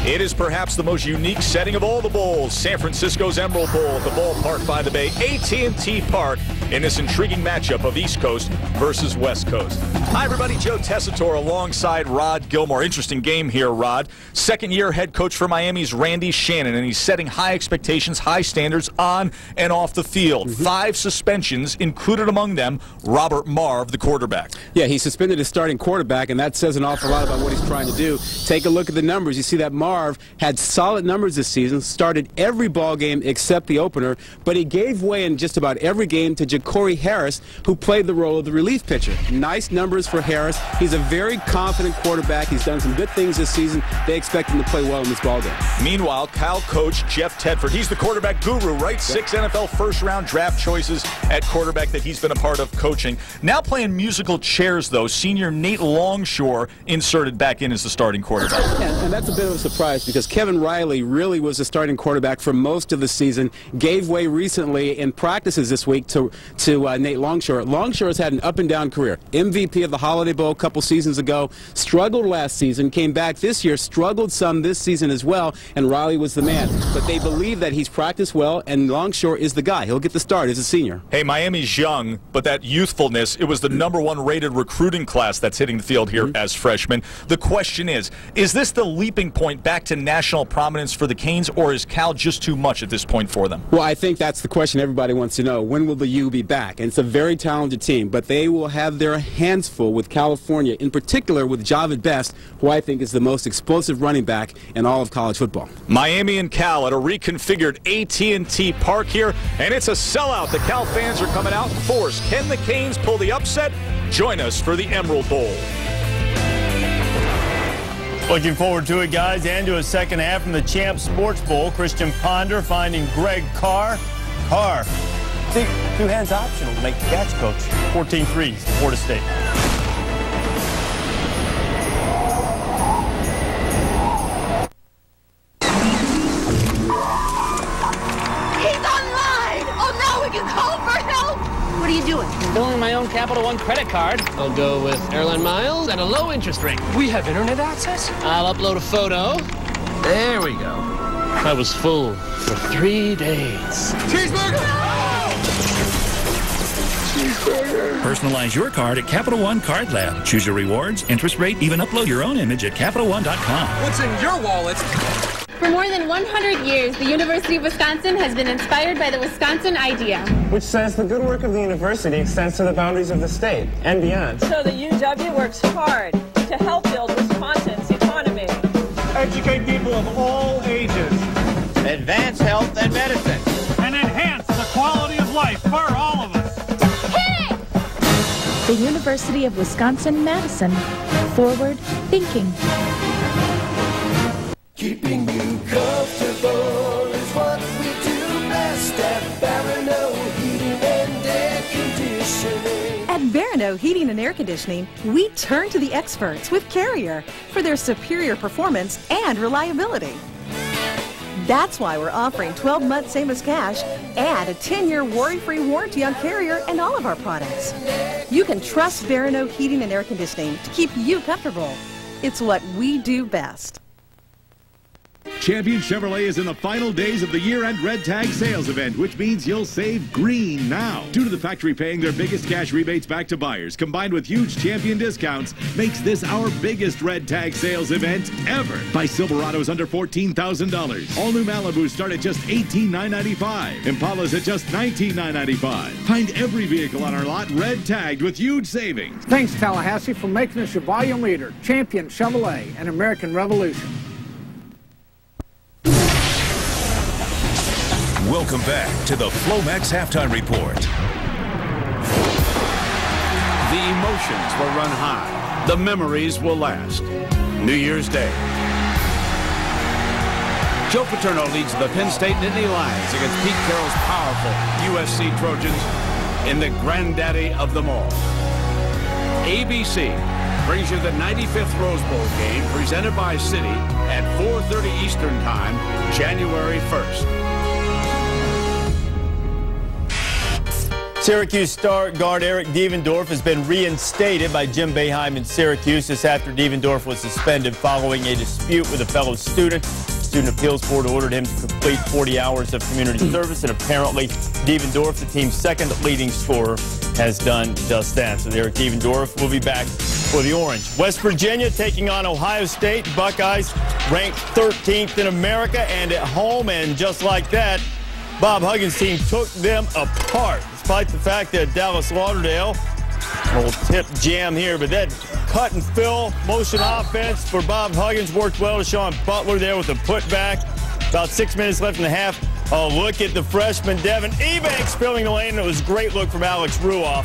It is perhaps the most unique setting of all the bowls. San Francisco's Emerald Bowl at the ballpark by the Bay, AT&T Park, in this intriguing matchup of East Coast versus West Coast. Hi, everybody. Joe Tessitore alongside Rod Gilmore. Interesting game here, Rod. Second-year head coach for Miami's Randy Shannon, and he's setting high expectations, high standards on and off the field. 5 suspensions, included among them Robert Marve, the quarterback. Yeah, he suspended his starting quarterback, and that says an awful lot about what he's trying to do. Take a look at the numbers. You see that Marve had solid numbers this season, started every ball game except the opener, but he gave way in just about every game to Ja'Cory Harris, who played the role of the relief pitcher. Nice numbers for Harris. He's a very confident quarterback. He's done some good things this season. They expect him to play well in this ball game. Meanwhile, Cal coach Jeff Tedford, he's the quarterback guru, right? 6 NFL first-round draft choices at quarterback that he's been a part of coaching. Now playing musical chairs, though. Senior Nate Longshore inserted back in as the starting quarterback. And that's a bit of a surprise surprised because Kevin Riley really was the starting quarterback for most of the season, gave way recently in practices this week to Nate Longshore. Longshore has had an up-and-down career. MVP of the Holiday Bowl a couple seasons ago, struggled last season, came back this year, struggled some this season as well, and Riley was the man. But they believe that he's practiced well, and Longshore is the guy. He'll get the start as a senior. Hey, Miami's young, but that youthfulness, it was the #1 rated recruiting class that's hitting the field here as freshmen. The question is this the leaping point back to national prominence for the Canes, or is Cal just too much at this point for them? Well, I think that's the question everybody wants to know. When will the U be back? And it's a very talented team, but they will have their hands full with California, in particular with Javid Best, who I think is the most explosive running back in all of college football. Miami and Cal at a reconfigured AT&T Park here, and it's a sellout. The Cal fans are coming out in force. Can the Canes pull the upset? Join us for the Emerald Bowl. Looking forward to it, guys, and to a second half from the Champ Sports Bowl. Christian Ponder finding Greg Carr. Carr, two hands optional to make the catch, coach. 14-3, Florida State. He's online! Oh, now we can call for help! What are you doing? I'm billing my own Capital One credit card. I'll go with airline miles and a low interest rate. We have internet access? I'll upload a photo. There we go. I was full for 3 days. Cheeseburger! Cheeseburger. Personalize your card at Capital One Card Lab. Choose your rewards, interest rate, even upload your own image at CapitalOne.com. What's in your wallet? For more than 100 years, the University of Wisconsin has been inspired by the Wisconsin idea, which says the good work of the university extends to the boundaries of the state and beyond. So the UW works hard to help build Wisconsin's economy. Educate people of all ages. Advance health and medicine. And enhance the quality of life for all of us. Hey! The University of Wisconsin-Madison. Forward thinking. Keeping you comfortable is what we do best at Barano Heating and Air Conditioning. At Barano Heating and Air Conditioning, we turn to the experts with Carrier for their superior performance and reliability. That's why we're offering 12 months same as cash and a 10-year worry-free warranty on Carrier and all of our products. You can trust Barano Heating and Air Conditioning to keep you comfortable. It's what we do best. Champion Chevrolet is in the final days of the year-end Red Tag sales event, which means you'll save green now. Due to the factory paying their biggest cash rebates back to buyers, combined with huge Champion discounts, makes this our biggest Red Tag sales event ever. Buy Silverados under $14,000. All new Malibus start at just $18,995. Impalas at just $19,995. Find every vehicle on our lot red tagged with huge savings. Thanks, Tallahassee, for making us your volume leader. Champion Chevrolet and American Revolution. Welcome back to the Flomax Halftime Report. The emotions will run high. The memories will last. New Year's Day. Joe Paterno leads the Penn State Nittany Lions against Pete Carroll's powerful USC Trojans in the granddaddy of them all. ABC brings you the 95th Rose Bowl game presented by Citi at 4:30 Eastern Time, January 1st. Syracuse star guard Eric Devendorf has been reinstated by Jim Boeheim in Syracuse. This after Devendorf was suspended following a dispute with a fellow student. The Student Appeals Board ordered him to complete 40 hours of community service, and apparently Devendorf, the team's second leading scorer, has done just that. So Eric Devendorf will be back for the Orange. West Virginia taking on Ohio State. Buckeyes ranked 13th in America and at home, and just like that, Bob Huggins' team took them apart. Despite the fact that Dallas Lauderdale, a little tip jam here, but that cut and fill motion offense for Bob Huggins worked well to Sean Butler there with a putback. About 6 minutes left in the half. Oh, look at the freshman Devin Ebanks filling the lane. It was a great look from Alex Ruoff.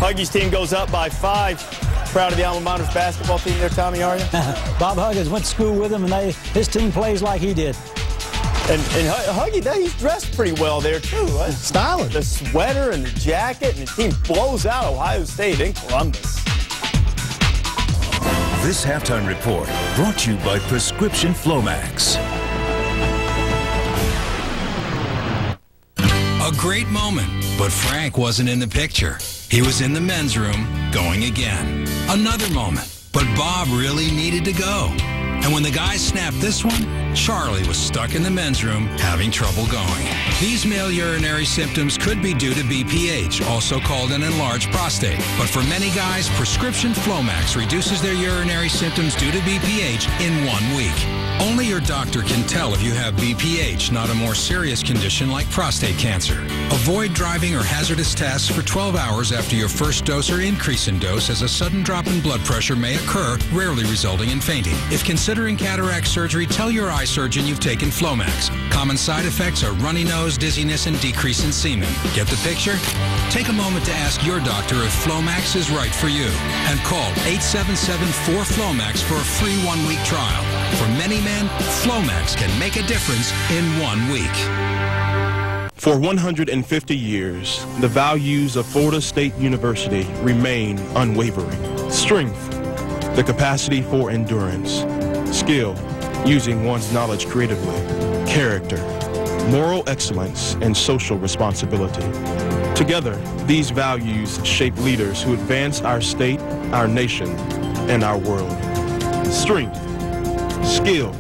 Huggies' team goes up by 5. Proud of the alma mater's basketball team there, Tommy, are you? Bob Huggins went to school with him, and his team plays like he did. And Huggy, he's dressed pretty well there, too. Right? Stylish. The sweater and the jacket, and the team blows out Ohio State in Columbus. This halftime report brought to you by Prescription Flomax. A great moment, but Frank wasn't in the picture. He was in the men's room, going again. Another moment, but Bob really needed to go. And when the guys snapped this one, Charlie was stuck in the men's room having trouble going. These male urinary symptoms could be due to BPH, also called an enlarged prostate. But for many guys, Prescription Flomax reduces their urinary symptoms due to BPH in 1 week. Only your doctor can tell if you have BPH, not a more serious condition like prostate cancer. Avoid driving or hazardous tasks for 12 hours after your first dose or increase in dose, as a sudden drop in blood pressure may occur, rarely resulting in fainting. If considering cataract surgery, tell your eye surgeon you've taken Flomax. Common side effects are runny nose, dizziness, and decrease in semen. Get the picture? Take a moment to ask your doctor if Flomax is right for you. And call 877-4FLOMAX for a free 1-week trial. For many men, Flomax can make a difference in 1 week. For 150 years, the values of Florida State University remain unwavering. Strength, the capacity for endurance. Skill, using one's knowledge creatively. Character, moral excellence, and social responsibility. Together, these values shape leaders who advance our state, our nation, and our world. Strength, skill,